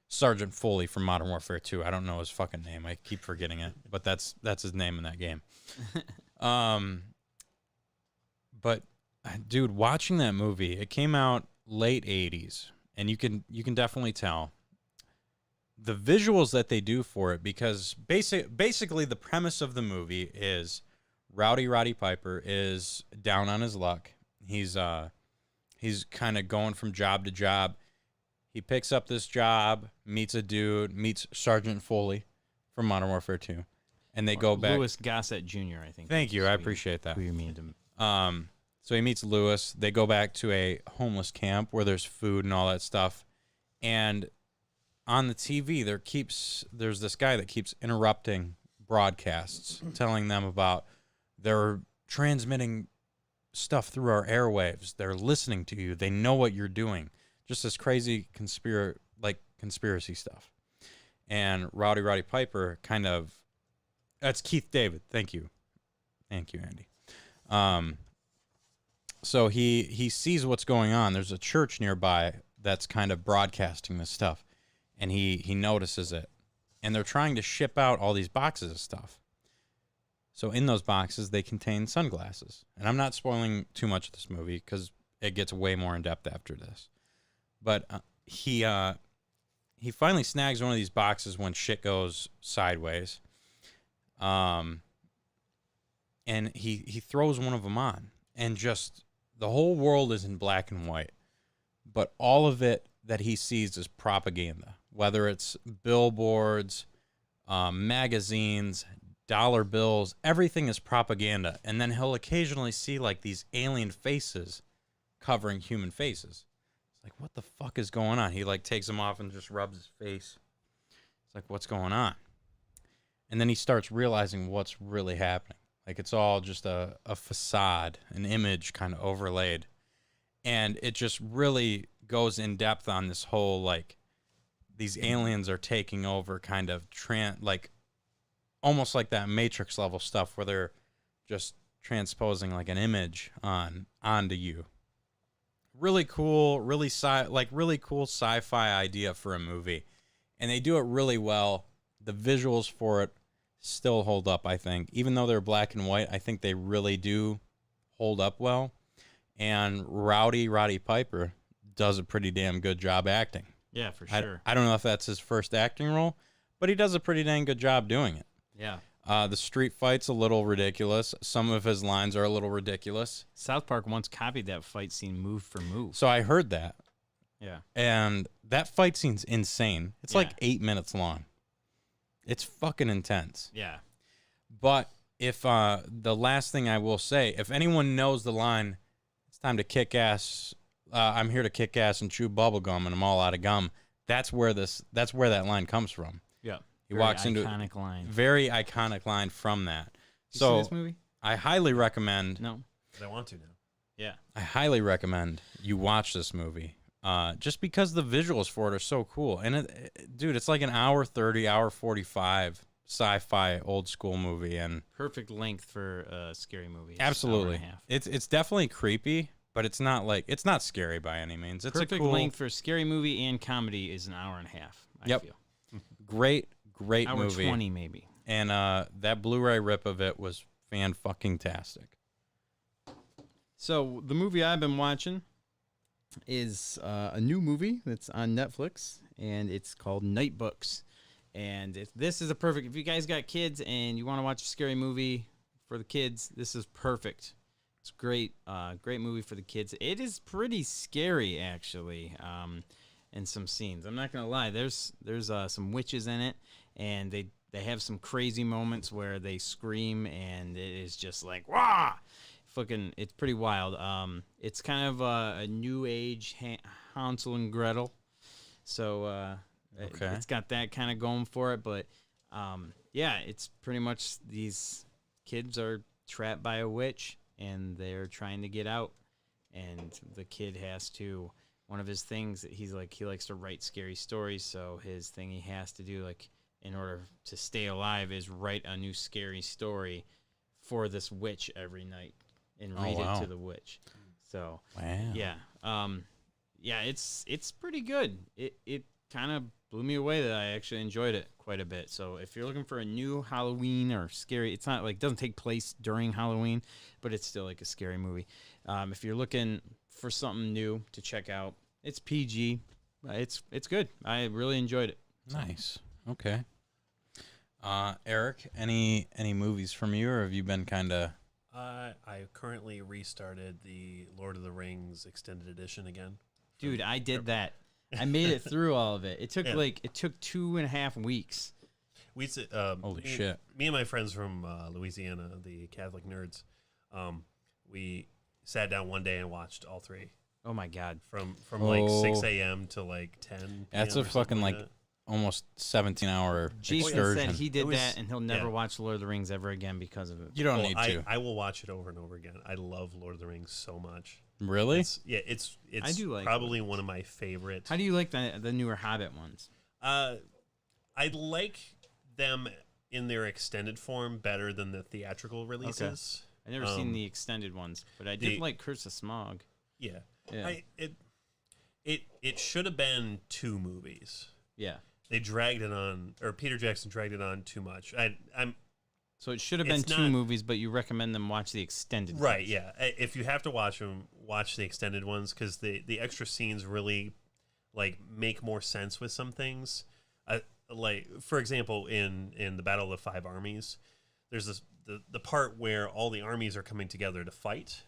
Sergeant Foley from Modern Warfare 2. I don't know his fucking name. I keep forgetting it, but that's his name in that game. But dude, watching that movie, it came out late 80s, and you can definitely tell the visuals that they do for it, because basically the premise of the movie is Rowdy Roddy Piper is down on his luck. He's kind of going from job to job. He picks up this job, meets Sergeant Foley from Modern Warfare 2, and they go back. Louis Gossett Jr., I think. Thank you, I appreciate that. Who you mean to? So he meets Lewis. They go back to a homeless camp where there's food and all that stuff. And on the TV, there's this guy that keeps interrupting broadcasts, telling them about they're transmitting stuff through our airwaves. They're listening to you. They know what you're doing. Just this crazy conspiracy stuff. And Rowdy Roddy Piper that's Keith David. Thank you, Andy. So he sees what's going on. There's a church nearby that's kind of broadcasting this stuff, and he notices it. And they're trying to ship out all these boxes of stuff. So in those boxes, they contain sunglasses. And I'm not spoiling too much of this movie because it gets way more in depth after this. But he finally snags one of these boxes when shit goes sideways. And he throws one of them on, and just the whole world is in black and white, but all of it that he sees is propaganda, whether it's billboards, magazines, dollar bills. Everything is propaganda. And then he'll occasionally see like these alien faces covering human faces. It's like, what the fuck is going on? He like takes them off and just rubs his face. It's like, what's going on? And then he starts realizing what's really happening. Like it's all just a facade, an image kind of overlaid. And it just really goes in depth on this whole, like, these aliens are taking over kind of like almost like that Matrix level stuff where they're just transposing like an image onto you. Really cool, really cool sci-fi idea for a movie. And they do it really well. The visuals for it still hold up, I think. Even though they're black and white, I think they really do hold up well. And Roddy Piper does a pretty damn good job acting. Yeah, for sure. I don't know if that's his first acting role, but he does a pretty dang good job doing it. Yeah. The street fight's a little ridiculous. Some of his lines are a little ridiculous. South Park once copied that fight scene move for move. So I heard that. Yeah. And that fight scene's insane. It's like Yeah. 8 minutes long. It's fucking intense. Yeah. But if the last thing I will say, if anyone knows the line, it's time to kick ass. I'm here to kick ass and chew bubble gum, and I'm all out of gum. That's where that line comes from. Yeah. He walks into iconic line. Very iconic line from that. You So see this movie? I highly recommend. No. I want to now. Yeah. I highly recommend you watch this movie. Just because the visuals for it are so cool. And dude, it's like an hour 30, hour 45 sci-fi old school movie, and Perfect length for a scary movie. It's absolutely, an hour and a half. it's definitely creepy, but it's not scary by any means. It's Perfect a cool, length for a scary movie and comedy is an hour and a half. I Yep. feel. great Hour movie. 20 maybe. And that Blu-ray rip of it was fan-fucking-tastic. So the movie I've been watching is a new movie that's on Netflix, and it's called Night Books. And this is a perfect, if you guys got kids and you want to watch a scary movie for the kids, this is perfect. It's great, great movie for the kids. It is pretty scary, actually, in some scenes. I'm not gonna lie. There's some witches in it, and they have some crazy moments where they scream, and it is just like wah, fucking. It's pretty wild. It's kind of a new age Hansel and Gretel, so Okay. it's got that kind of going for it. But yeah, it's pretty much these kids are trapped by a witch, and they're trying to get out, and the kid has to, one of his things that he likes to write scary stories, so his thing he has to do, like, in order to stay alive, is write a new scary story for this witch every night and read wow. it to the witch. So Wow. yeah, yeah, it's pretty good. It kind of blew me away that I actually enjoyed it quite a bit. So if you're looking for a new Halloween or scary, it's not like, it doesn't take place during Halloween, but it's still like a scary movie. If you're looking for something new to check out, it's PG. It's good. I really enjoyed it. Nice. Okay. Eric, any movies from you, or have you been kind of? I currently restarted the Lord of the Rings extended edition again. Dude, I did that. I made it through all of it. It took Yeah. it took 2.5 weeks. We said, Holy shit. Me and my friends from Louisiana, the Catholic nerds, we sat down one day and watched all three Oh my god. from like 6 a.m. to like 10 p.m. That's or a something fucking like that. almost 17-hour Jason excursion. said he did was- that, and he'll never yeah. watch Lord of the Rings ever again because of it. You don't Oh, need to. I will watch it over and over again. I love Lord of the Rings so much. Really? It's I do like probably one of my favorite. How do you like the newer Hobbit ones? I like them in their extended form better than the theatrical releases. I've never seen the extended ones, but I did like Curse of Smog. Yeah, Yeah. It should have been 2 movies. Yeah. They dragged it on, or Peter Jackson dragged it on too much. I'm So it should have been It's 2 not- movies, but you recommend them watch the extended right. ones. Yeah, if you have to watch them, watch the extended ones because the extra scenes really like make more sense with some things. Like for example, in the Battle of the Five Armies, there's the part where all the armies are coming together to fight.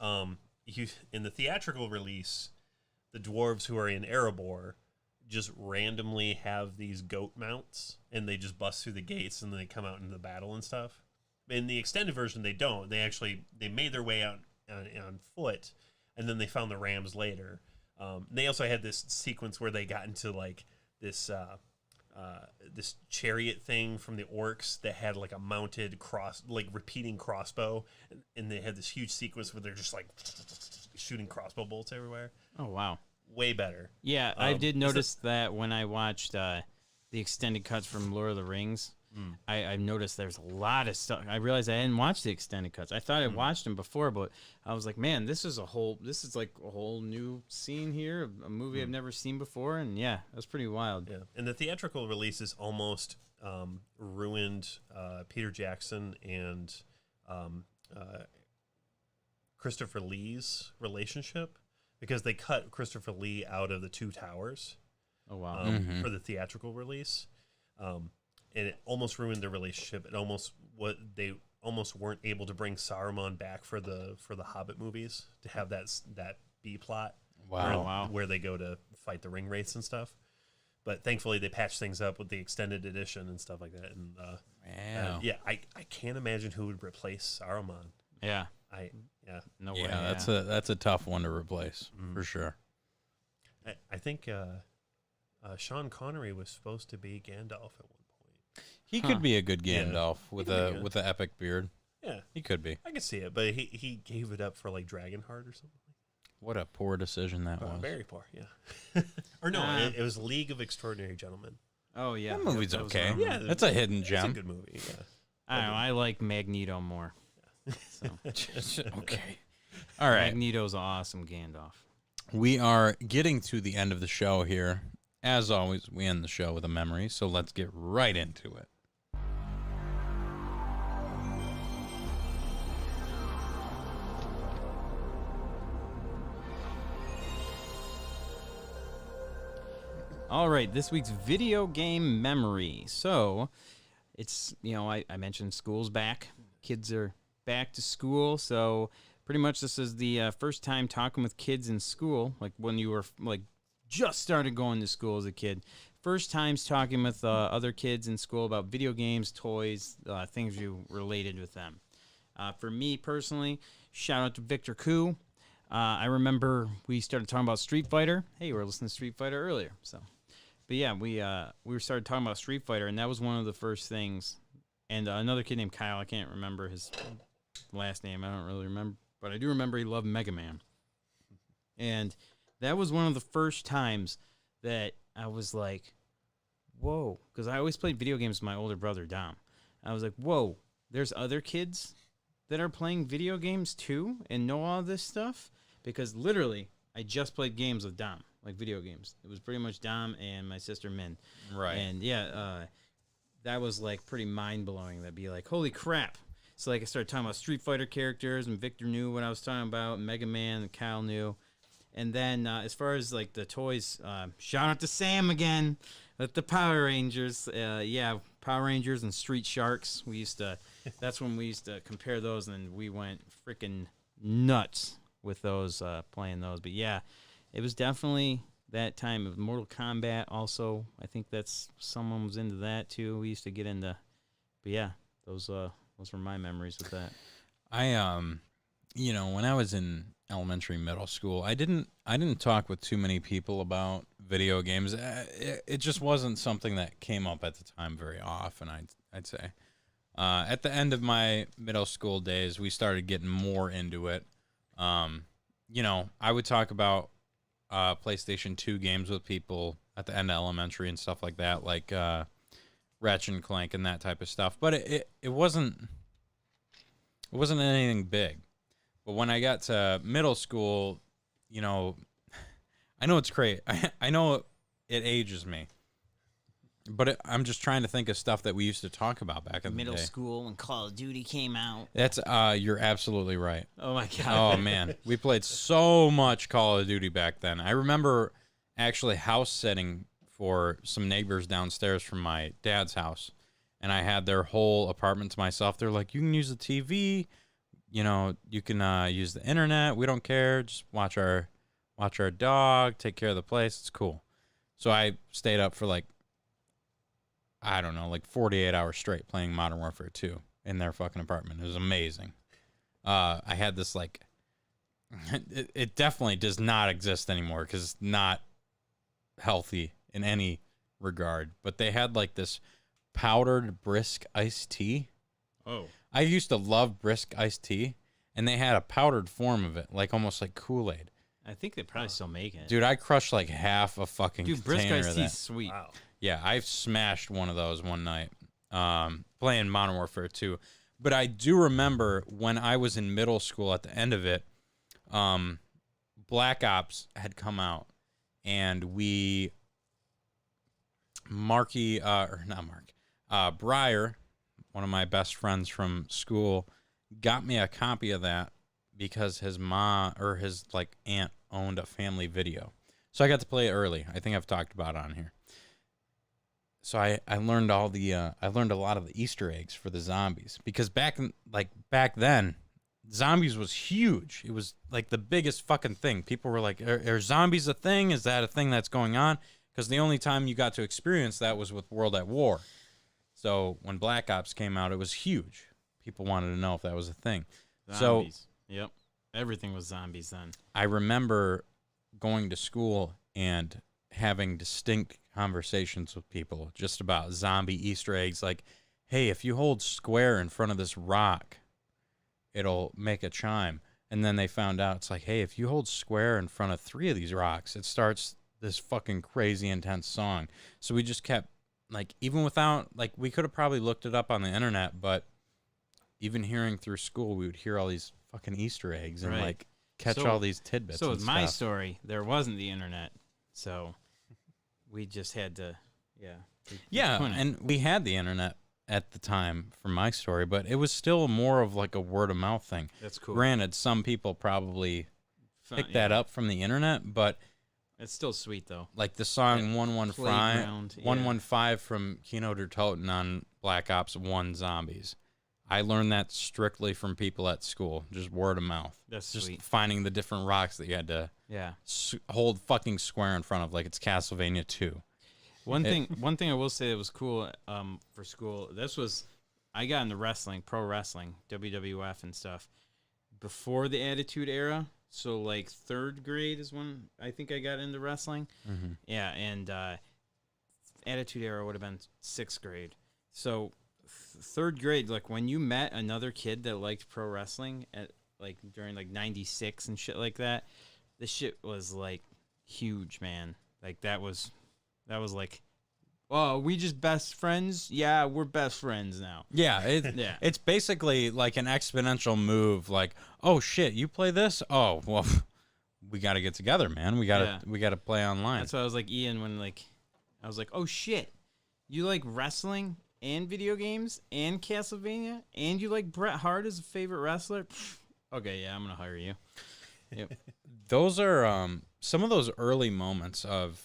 In the theatrical release, the dwarves who are in Erebor just randomly have these goat mounts, and they just bust through the gates, and then they come out into the battle and stuff. In the extended version, they don't. They made their way out on foot, and then they found the rams later. They also had this sequence where they got into like this chariot thing from the orcs that had like a mounted repeating crossbow, and they had this huge sequence where they're just like shooting crossbow bolts everywhere. Oh wow, way better. Yeah, I did notice that when I watched the extended cuts from Lord of the Rings. I noticed there's a lot of stuff. I realized I hadn't watched the extended cuts. I thought I watched them before, but I was like, man, this is like a whole new scene here, a movie I've never seen before, and yeah, that's pretty wild. Yeah, and the theatrical releases almost ruined Peter Jackson and Christopher Lee's relationship because they cut Christopher Lee out of the Two Towers. Oh wow! For the theatrical release. And it almost ruined their relationship. They almost weren't able to bring Saruman back for the Hobbit movies to have that B plot. Where they go to fight the ring wraiths and stuff. But thankfully they patched things up with the extended edition and stuff like that. And I can't imagine who would replace Saruman. Yeah. No way. Yeah, that's a tough one to replace for sure. I think Sean Connery was supposed to be Gandalf at one. He could be a good Gandalf with the epic beard. Yeah, he could be. I could see it, but he gave it up for like Dragonheart or something. What a poor decision that was. Very poor, yeah. Or no, it was League of Extraordinary Gentlemen. Oh yeah, that movie's okay. Yeah, that's a hidden gem. It's a good movie. Yeah, I don't know. I like Magneto more. Yeah. So. Okay. All right. Magneto's awesome, Gandalf. We are getting to the end of the show here. As always, we end the show with a memory, so let's get right into it. All right, this week's video game memory. So, it's, I mentioned school's back. Kids are back to school, so pretty much this is the first time talking with kids in school, like when you were like just started going to school as a kid. First times talking with other kids in school about video games, toys, things you related with them. For me personally, shout out to Victor Koo. I remember we started talking about Street Fighter. Hey, we were listening to Street Fighter earlier, so. But yeah, we started talking about Street Fighter, and that was one of the first things. And another kid named Kyle, I can't remember his last name. I don't really remember, but I do remember he loved Mega Man. And that was one of the first times that I was like, whoa, because I always played video games with my older brother, Dom. I was like, whoa, there's other kids that are playing video games too and know all this stuff? Because literally, I just played games with Dom. Like video games. It was pretty much Dom and my sister Min. Right. And yeah, that was like pretty mind blowing. That'd be like, holy crap. So like I started talking about Street Fighter characters, and Victor knew what I was talking about, and Mega Man, and Kyle knew. And then as far as like the toys, shout out to Sam again with the Power Rangers. Yeah, Power Rangers and Street Sharks. That's when we used to compare those, and we went freaking nuts with those, playing those. But yeah, it was definitely that time of Mortal Kombat. Also, I think someone was into that too. We used to get into, but yeah, those were my memories with that. I when I was in elementary, middle school, I didn't talk with too many people about video games. It just wasn't something that came up at the time very often. I'd say. At the end of my middle school days, we started getting more into it. I would talk about PlayStation 2 games with people at the end of elementary and stuff like that, like Ratchet and Clank and that type of stuff. But it wasn't anything big. But when I got to middle school, I know it's crazy. I know it ages me. But I'm just trying to think of stuff that we used to talk about back in the day. Middle school when Call of Duty came out. That's you're absolutely right. Oh my god. Oh man, we played so much Call of Duty back then. I remember actually house sitting for some neighbors downstairs from my dad's house, and I had their whole apartment to myself. They're like, "You can use the TV, you can use the internet. We don't care. Just watch our dog, take care of the place. It's cool." So I stayed up for like, I don't know, like 48 hours straight playing Modern Warfare 2 in their fucking apartment. It was amazing. I had this like, it definitely does not exist anymore because it's not healthy in any regard. But they had like this powdered brisk iced tea. Oh. I used to love brisk iced tea, and they had a powdered form of it, like almost like Kool-Aid. I think they probably still make it. Dude, I crushed like half a fucking Dude, brisk container iced of tea's that. sweet. Wow. Yeah, I smashed one of those one night playing Modern Warfare 2. But I do remember when I was in middle school at the end of it, Black Ops had come out, and Breyer, one of my best friends from school, got me a copy of that because his mom or his like aunt owned a family video. So I got to play it early. I think I've talked about it on here. So I learned I learned a lot of the Easter eggs for the zombies because back then, zombies was huge. It was like the biggest fucking thing. People were like, are zombies a thing? Is that a thing that's going on? Because the only time you got to experience that was with World at War. So when Black Ops came out, it was huge. People wanted to know if that was a thing. Zombies. Yep. Everything was zombies then. I remember going to school and having distinct conversations with people just about zombie Easter eggs. Like, hey, if you hold square in front of this rock, it'll make a chime. And then they found out it's like, hey, if you hold square in front of 3 of these rocks, it starts this fucking crazy intense song. So we just kept, like, even without, like, we could have probably looked it up on the internet, but even hearing through school, we would hear all these fucking Easter eggs and, Right. like, catch So- all these tidbits. So and with my stuff. story, there wasn't the internet. So we just had to, we Yeah, couldn't. and we had the internet at the time for my story, but it was still more of like a word of mouth thing. That's cool. Granted, some people probably picked that up from the internet, but It's still sweet though. like the song That 115, playground, yeah. 115 from Kino der Toten on Black Ops 1 Zombies. I learned that strictly from people at school, just word of mouth. That's just sweet. finding the different rocks that you had to Yeah. hold fucking square in front of, like it's Castlevania 2. One thing I will say that was cool for school. I got into wrestling, pro wrestling, WWF and stuff before the Attitude Era. So like 3rd grade is when I think I got into wrestling. Mm-hmm. Yeah, and Attitude Era would have been 6th grade. So 3rd grade, like when you met another kid that liked pro wrestling at like during like 96 and shit like that, this shit was like huge, man. Like that was like, oh, we just best friends? Yeah, we're best friends now. Yeah, Yeah. It's basically like an exponential move. Like, oh shit, you play this? Oh, well, we got to get together, man. We got to play online. That's why I was like Ian when like I was like, oh shit, you like wrestling and video games and Castlevania and you like Bret Hart as a favorite wrestler? Okay, yeah, I'm gonna hire you. Yep. Those are some of those early moments of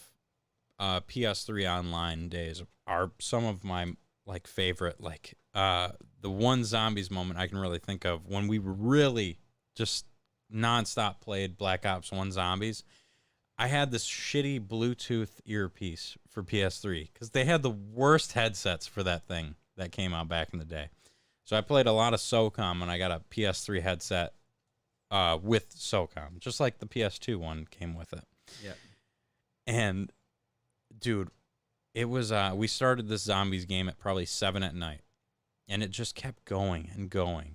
PS3 online days are some of my like favorite. Like the one zombies moment I can really think of when we really just nonstop played Black Ops 1 Zombies. I had this shitty Bluetooth earpiece for PS3 because they had the worst headsets for that thing that came out back in the day. So I played a lot of SOCOM and I got a PS3 headset with SOCOM, just like the PS2 one came with it. Yeah. And dude, it was we started this zombies game at probably 7 at night, and it just kept going and going,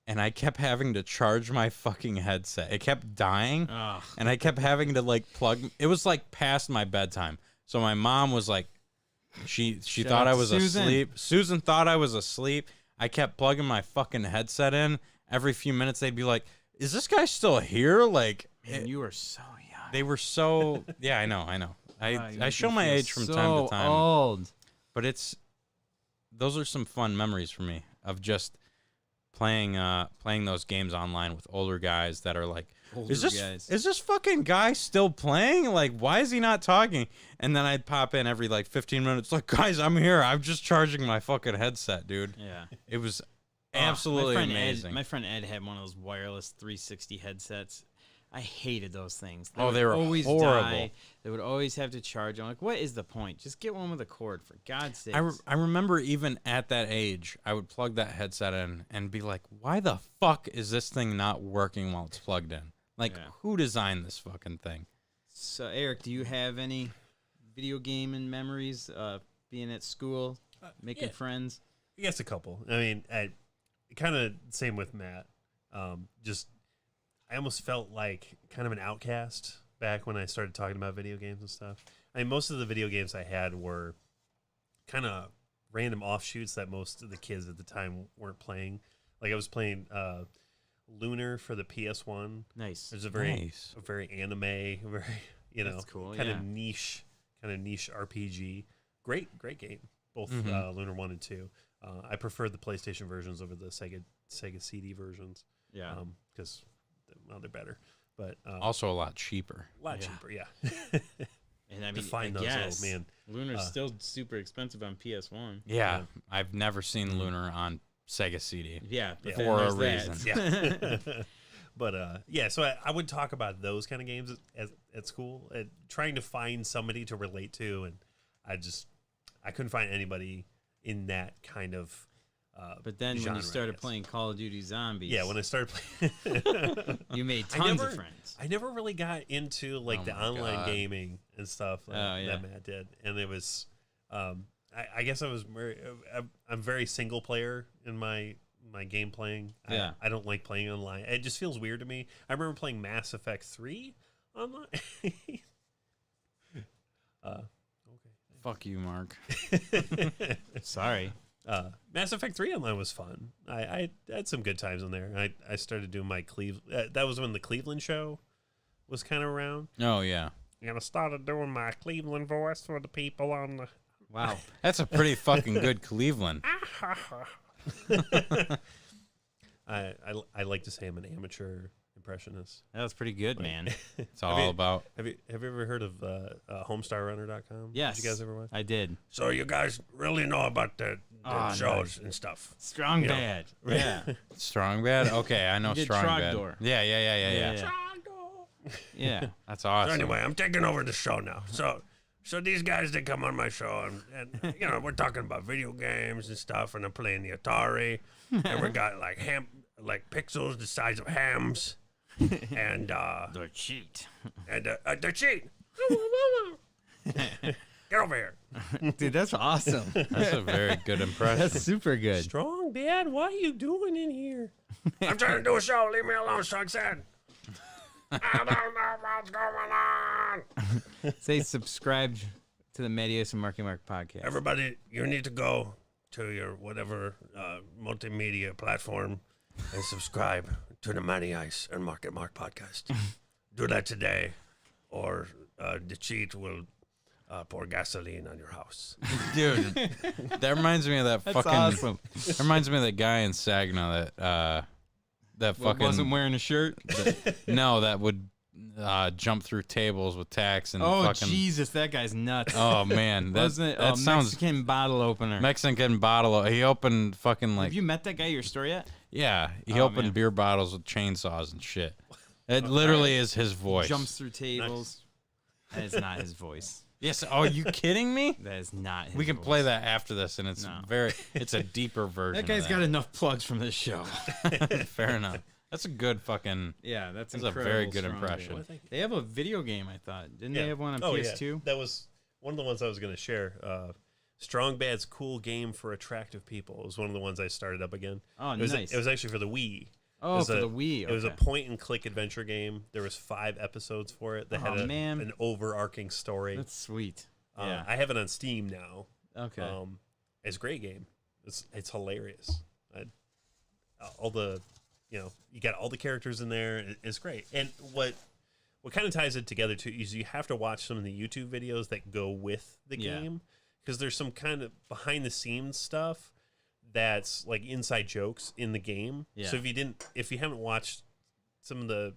and I kept having to charge my fucking headset. It kept dying, Ugh. and I kept having to like plug. It was like past my bedtime, so my mom was like, she thought out I to was Susan. asleep. Susan thought I was asleep. I kept plugging my fucking headset in. Every few minutes, they'd be like, "Is this guy still here?" Like, Man, you were so young. they were so. Yeah, I know. I show my age from time so to time, old. but those are some fun memories for me of just playing those games online with older guys that are like, is this fucking guy still playing? Like, why is he not talking? And then I'd pop in every like 15 minutes, like, guys, I'm here. I'm just charging my fucking headset, dude. Yeah. It was absolutely my friend amazing. my friend Ed had one of those wireless 360 headsets. I hated those things. Oh, would they were always horrible. die. They would always have to charge. I'm like, what is the point? Just get one with a cord, for God's sake. I remember even at that age, I would plug that headset in and be like, why the fuck is this thing not working while it's plugged in? Like, who designed this fucking thing? So, Eric, do you have any video gaming memories being at school, making friends? I guess a couple. I mean, kind of same with Matt. I almost felt like kind of an outcast back when I started talking about video games and stuff. I mean, most of the video games I had were kind of random offshoots that most of the kids at the time weren't playing. Like I was playing Lunar for the PS1. Nice. There's a very anime, very That's cool, kind of niche RPG. Great game. Both Lunar 1 and 2. I prefer the PlayStation versions over the Sega CD versions. Yeah. Because they're better. But Also a lot cheaper. cheaper, yeah. And I mean, to find I those, guess man. Lunar's still super expensive on PS1. Yeah, I've never seen Lunar on Sega CD. Yeah, but For a there's reason. that. Yeah. But so I would talk about those kind of games at school, trying to find somebody to relate to, and I couldn't find anybody in that kind of. But then when genre, you started I guess. playing Call of Duty Zombies, Yeah, when I started playing, you made tons of friends. I never really got into like the my online God. gaming and stuff that Matt did, and it was, I guess I was I'm very single player in my game playing. Yeah. I don't like playing online. It just feels weird to me. I remember playing Mass Effect 3 online. Fuck you, Mark. Sorry. Mass Effect 3 online was fun. I had some good times in there. I started doing my that was when the Cleveland show was kind of around. Oh, yeah. And I started doing my Cleveland voice for the people on the... Wow. That's a pretty fucking good Cleveland. I like to say I'm an amateur impressionist. That was pretty good, man. It's all about. Have you ever heard of HomestarRunner.com? Yes. Did you guys ever watch? I did. So you guys really know about the shows and stuff. Strong You know. Bad. Yeah. Strong Bad? Okay, I know You did Strong Bad. Trogdor. Yeah. Yeah. Yeah. That's awesome. So anyway, I'm taking over the show now. So these guys, they come on my show, and we're talking about video games and stuff, and I'm playing the Atari, and we got like pixels the size of hams, and The cheat. and the cheat. Get over here. Dude, that's awesome. That's a very good impression. That's super good. Strong Dad, what are you doing in here? I'm trying to do a show. Leave me alone, Strong Dad. I don't know what's going on. Say subscribe to the Medios and Marky Mark podcast. Everybody, you need to go to your whatever multimedia platform and subscribe to the Matty Ice and Market Mark podcast. Do that today, or the cheat will pour gasoline on your house. Dude, that reminds me of that That's fucking. awesome. That reminds me of that guy in Saginaw that What, fucking. wasn't wearing a shirt. No, that would jump through tables with tacks and Oh fucking. Jesus, that guy's nuts. Oh man, that Wasn't it? that sounds Mexican bottle opener. Mexican bottle. He opened fucking like Have you met that guy at your store yet? yeah. He Oh, opened man. beer bottles with chainsaws and shit. It literally is his voice. Jumps through tables. That is not his voice. Yes. Oh, are you kidding me? That is not his We can voice. play that after this, and it's No. it's a deeper version. That guy's of got enough plugs from this show. Fair enough. That's a good fucking. Yeah, that's That's a incredible. very good Strong impression. Bad. They have a video game, I thought. Didn't they have one on Oh, PS2? Yeah. That was one of the ones I was going to share. Strong Bad's cool game for attractive people. It was one of the ones I started up again. Oh, it was nice. It was actually for the Wii. Oh, It was for the Wii. It was a okay. point and click adventure game. There was 5 episodes for it that Oh, had man. an overarching story. That's sweet. Yeah. I have it on Steam now. Okay. It's a great game. It's hilarious. All the, you got all the characters in there. It's great. And what kind of ties it together too is you have to watch some of the YouTube videos that go with the Yeah. game, because there's some kind of behind the scenes stuff that's like inside jokes in the game. Yeah. So if you haven't watched some of the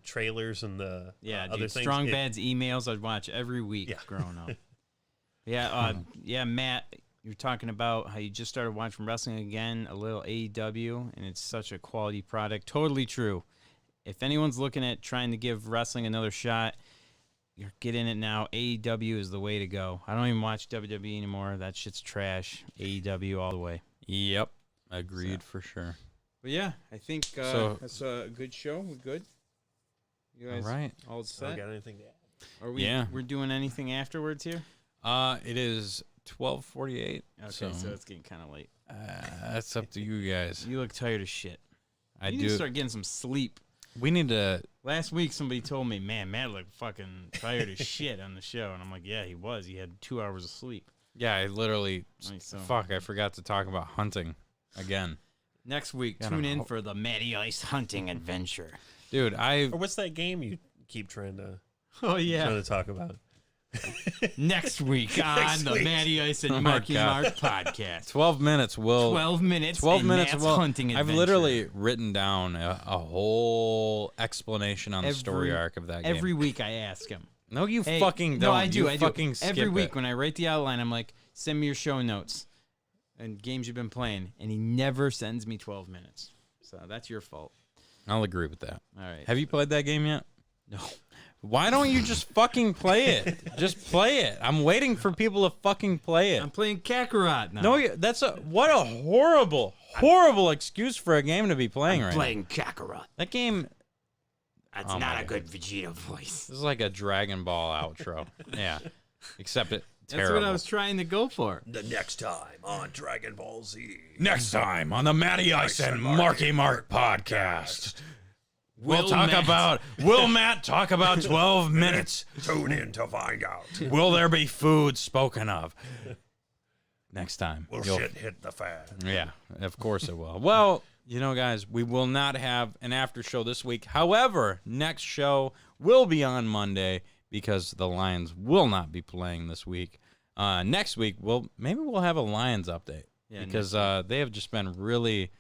trailers and the Yeah, other dude, things, Strong Bad's emails I'd watch every week Yeah. growing up. Yeah, Matt, you're talking about how you just started watching wrestling again, a little AEW, and it's such a quality product. Totally true. if anyone's looking at trying to give wrestling another shot, you're getting it now. AEW is the way to go. I don't even watch WWE anymore. That shit's trash. AEW all the way. Yep. Agreed for sure. But yeah, I think So- that's a good show. We're good. You guys All right. all I set? don't got anything to add. Are we? Yeah. We're doing anything afterwards here? It is 12:48. Okay, so it's getting kind of late. That's up to you guys. You look tired as shit. I you need to do. start getting some sleep. We need to. Last week, somebody told me, man, Matt looked fucking tired as shit on the show. And I'm like, yeah, he was. He had 2 hours of sleep. Yeah, I literally. Like, so- Fuck, I forgot to talk about hunting again. Next week, Yeah, tune no. in for the Matty Ice hunting adventure. Dude, Or what's that game you keep trying to Oh, talk about? Next week on the week. Matty Ice and Oh my Marky God. Mark podcast. 12 minutes will. 12 minutes. 12 and minutes Matt's will. hunting I've adventure. literally written down a whole explanation on the story arc of that game. Every week I ask him. No, you Hey, fucking don't. No, I do. You I fucking do. skip Every week it. when I write the outline, I'm like, send me your show notes and games you've been playing. And he never sends me 12 minutes. So that's your fault. I'll agree with that. All right. Have you played that game yet? No. Why don't you just fucking play it? Just play it. I'm waiting for people to fucking play it. I'm playing Kakarot now. No, that's what a horrible excuse for a game to be playing right Playing Kakarot. That game That's Oh my not a God. good Vegeta voice. is like a Dragon Ball outro. Yeah, except it That's terrible. what I was trying to go for. The next time on Dragon Ball Z. Next time on the Matty Ice and Marky Mark podcast, Will Matt talk about 12 minutes? Tune in to find out. Will there be food spoken of? Next time. You'll- hit the fan? Yeah, of course it will. Well, you know, guys, we will not have an after show this week. However, next show will be on Monday because the Lions will not be playing this week. Next week, maybe we'll have a Lions update because they have just been really,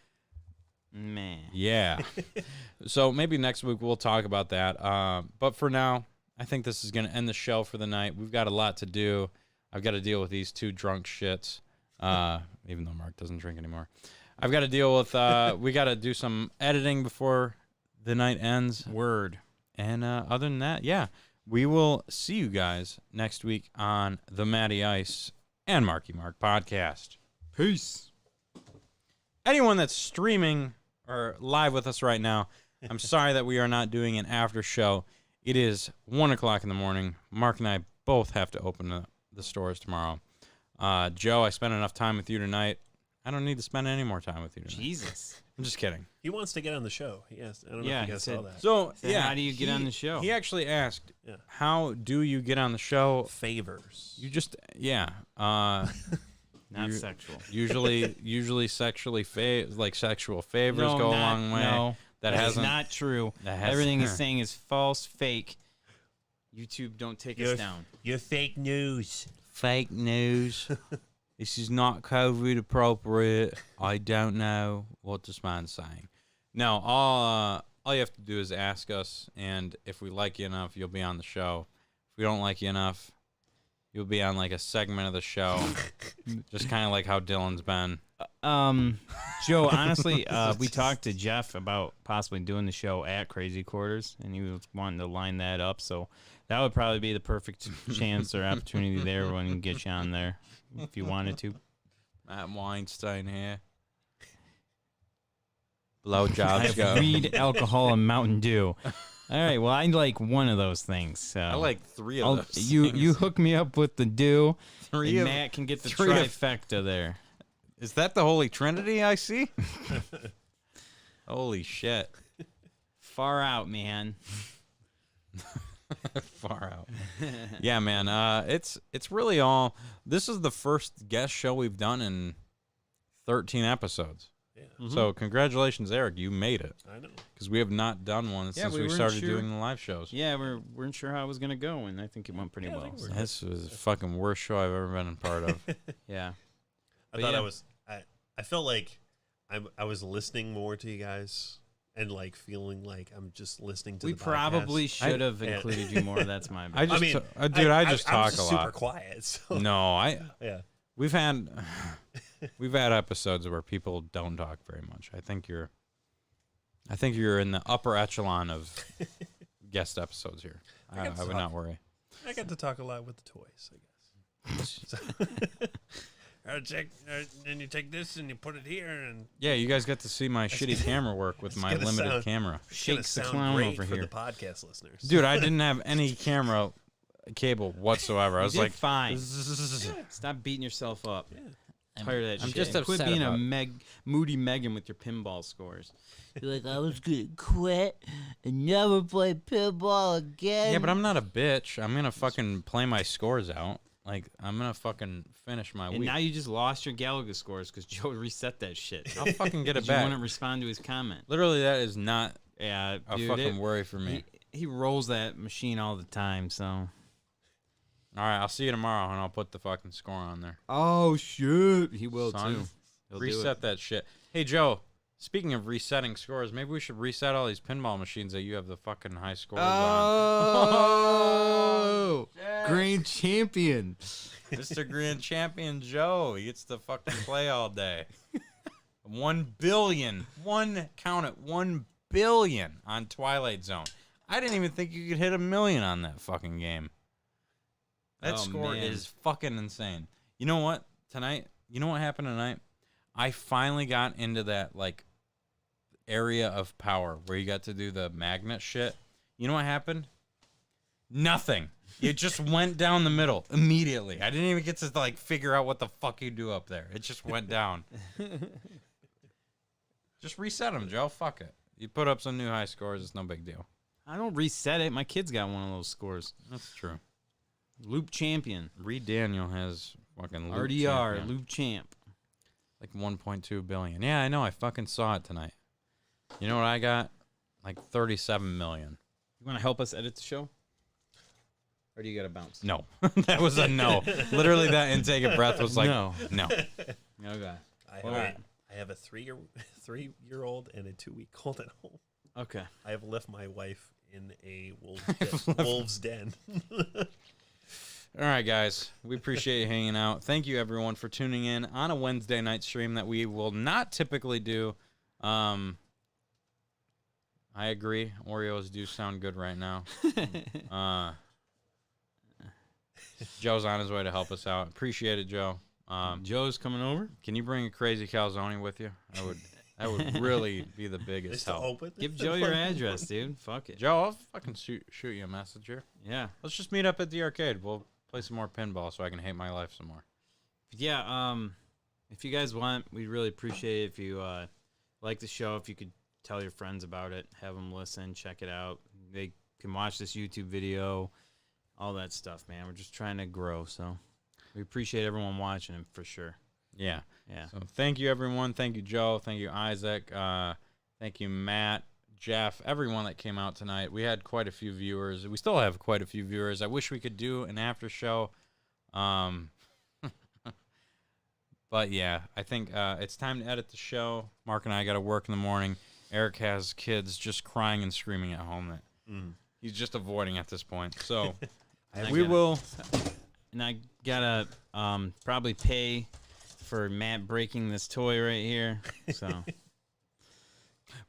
Man. yeah. So maybe next week we'll talk about that. But for now, I think this is going to end the show for the night. We've got a lot to do. I've got to deal with these two drunk shits, even though Mark doesn't drink anymore. I've got to deal with, we got to do some editing before the night ends. Word. And other than that, yeah, we will see you guys next week on the Matty Ice and Marky Mark podcast. Peace. Anyone that's streaming or live with us right now, I'm sorry that we are not doing an after show. It is 1 o'clock in the morning. Mark and I both have to open the stores tomorrow. Joe, I spent enough time with you tonight. I don't need to spend any more time with you tonight. Jesus. I'm just kidding. He wants to get on the show. Yes, I don't know Yeah, if he you guys said- saw that. So, So how do you get on the show? He actually asked, Yeah. how do you get on the show? Favors. You just, yeah. Not You- sexual. Usually sexually sexual favors No, go a not- long way. No, that that is hasn't. not true. that has- Everything he's saying is false, fake. YouTube, don't take us You're- down. You're fake news. Fake news. This is not COVID appropriate. I don't know what this man's saying. No, all you have to do is ask us, and if we like you enough, you'll be on the show. If we don't like you enough, you'll be on like a segment of the show, just kind of like how Dylan's been. Joe, honestly, we talked to Jeff about possibly doing the show at Crazy Quarters, and he was wanting to line that up. So that would probably be the perfect chance or opportunity there when we can get you on there if you wanted to. Matt Weinstein here. I Blowjobs have go. weed, alcohol, and Mountain Dew. All right, well, I like one of those things. So I like three of I'll- those. you things. hook me up with the Dew, Three and of- Matt can get the three of- trifecta there. Is that the Holy Trinity I see? Holy shit. Far out, man. Far out. Yeah, man. It's really all. This is the first guest show we've done in 13 episodes. Yeah. So congratulations, Eric. You made it I know. because we have not done one Yeah, since we we weren't started sure. doing the live shows. Yeah, we weren't sure how it was gonna go, and I think it went pretty Yeah, I well. think so, we're- This was the fucking worst show I've ever been a part of. yeah. I But thought yeah. I felt like I was listening more to you guys and like feeling like I'm just listening to We the podcast. probably should have Yeah. included you more. That's my bad. I just, mean, dude, I just I'm talk just a super lot. quiet. So No, yeah. we've had episodes where people don't talk very much. I think you're I think you're in the upper echelon of guest episodes here. I would not worry. I got to talk a lot with the toys, I guess. So, then you take this and you put it here, and Yeah, you guys got to see my shitty camera work with my limited camera. it's gonna Shakes the sound clown great over for here. the podcast listeners. Dude, I didn't have any camera cable whatsoever. I was did like, fine. Stop beating yourself up. Tired of that I'm shit. just And quit upset being about a moody Megan with your pinball scores. You're like, I was gonna quit and never play pinball again. yeah, but I'm not a bitch. I'm going to fucking play my scores out. Like, I'm going to fucking finish my And week. now you just lost your Galaga scores because Joe reset that shit. I'll fucking get it 'Cause you back. wouldn't respond to his comment. Literally, that is not Yeah, a dude, fucking worry for me. he rolls that machine all the time, so. All right, I'll see you tomorrow, and I'll put the fucking score on there. Oh, shit. He will, Son, too. He'll do Reset it. that shit. Hey, Joe, speaking of resetting scores, maybe we should reset all these pinball machines that you have the fucking high scores Oh! Grand champion. on. Mr. Grand Champion Joe, he gets to fucking play all day. 1 billion. Count it, 1 billion on Twilight Zone. I didn't even think you could hit 1 million on that fucking game. That Oh, score man. is fucking insane. You know what? You know what happened tonight? I finally got into that, like, area of power where you got to do the magnet shit. You know what happened? Nothing. It just went down the middle immediately. I didn't even get to, like, figure out what the fuck you do up there. It just went down. Just reset them, Joe. Fuck it. You put up some new high scores. It's no big deal. I don't reset it. My kid's got one of those scores. That's true. Loop champion. Reed Daniel has fucking loop RDR, champion. loop champ. Like 1.2 billion. Yeah, I know. I fucking saw it tonight. You know what I got? Like 37 million. You want to help us edit the show? Or do you got to bounce? No. That was a no. Literally, that intake of breath was like, No. no. Okay. I have a 3-year-old and a 2-week-old at home. Okay. I have left my wife in a wolf's den. All right, guys. We appreciate you hanging out. Thank you, everyone, for tuning in on a Wednesday night stream that we will not typically do. I agree. Oreos do sound good right now. Joe's on his way to help us out. Appreciate it, Joe. Joe's coming over. Can you bring a crazy calzone with you? That would really be the biggest help. Give Joe your address, dude. Fuck it. Joe, I'll fucking shoot you a message here. Yeah. Let's just meet up at the arcade. We'll play some more pinball so I can hate my life some more. Yeah. If you guys want, we'd really appreciate it if you like the show. If you could tell your friends about it, have them listen, check it out. They can watch this YouTube video, all that stuff, man. We're just trying to grow, so we appreciate everyone watching it for sure. Yeah. Yeah. So thank you, everyone. Thank you, Joe. Thank you, Isaac. Thank you, Matt, Jeff, everyone that came out tonight. We had quite a few viewers. We still have quite a few viewers. I wish we could do an after show. But yeah, I think it's time to edit the show. Mark and I got to work in the morning. Eric has kids just crying and screaming at home that he's just avoiding at this point. So we will. And I gotta probably pay for Matt breaking this toy right here. So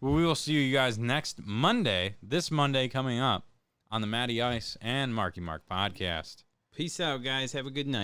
Well, we will see you guys next Monday. This Monday coming up on the Matty Ice and Marky Mark podcast. peace out, guys. Have a good night.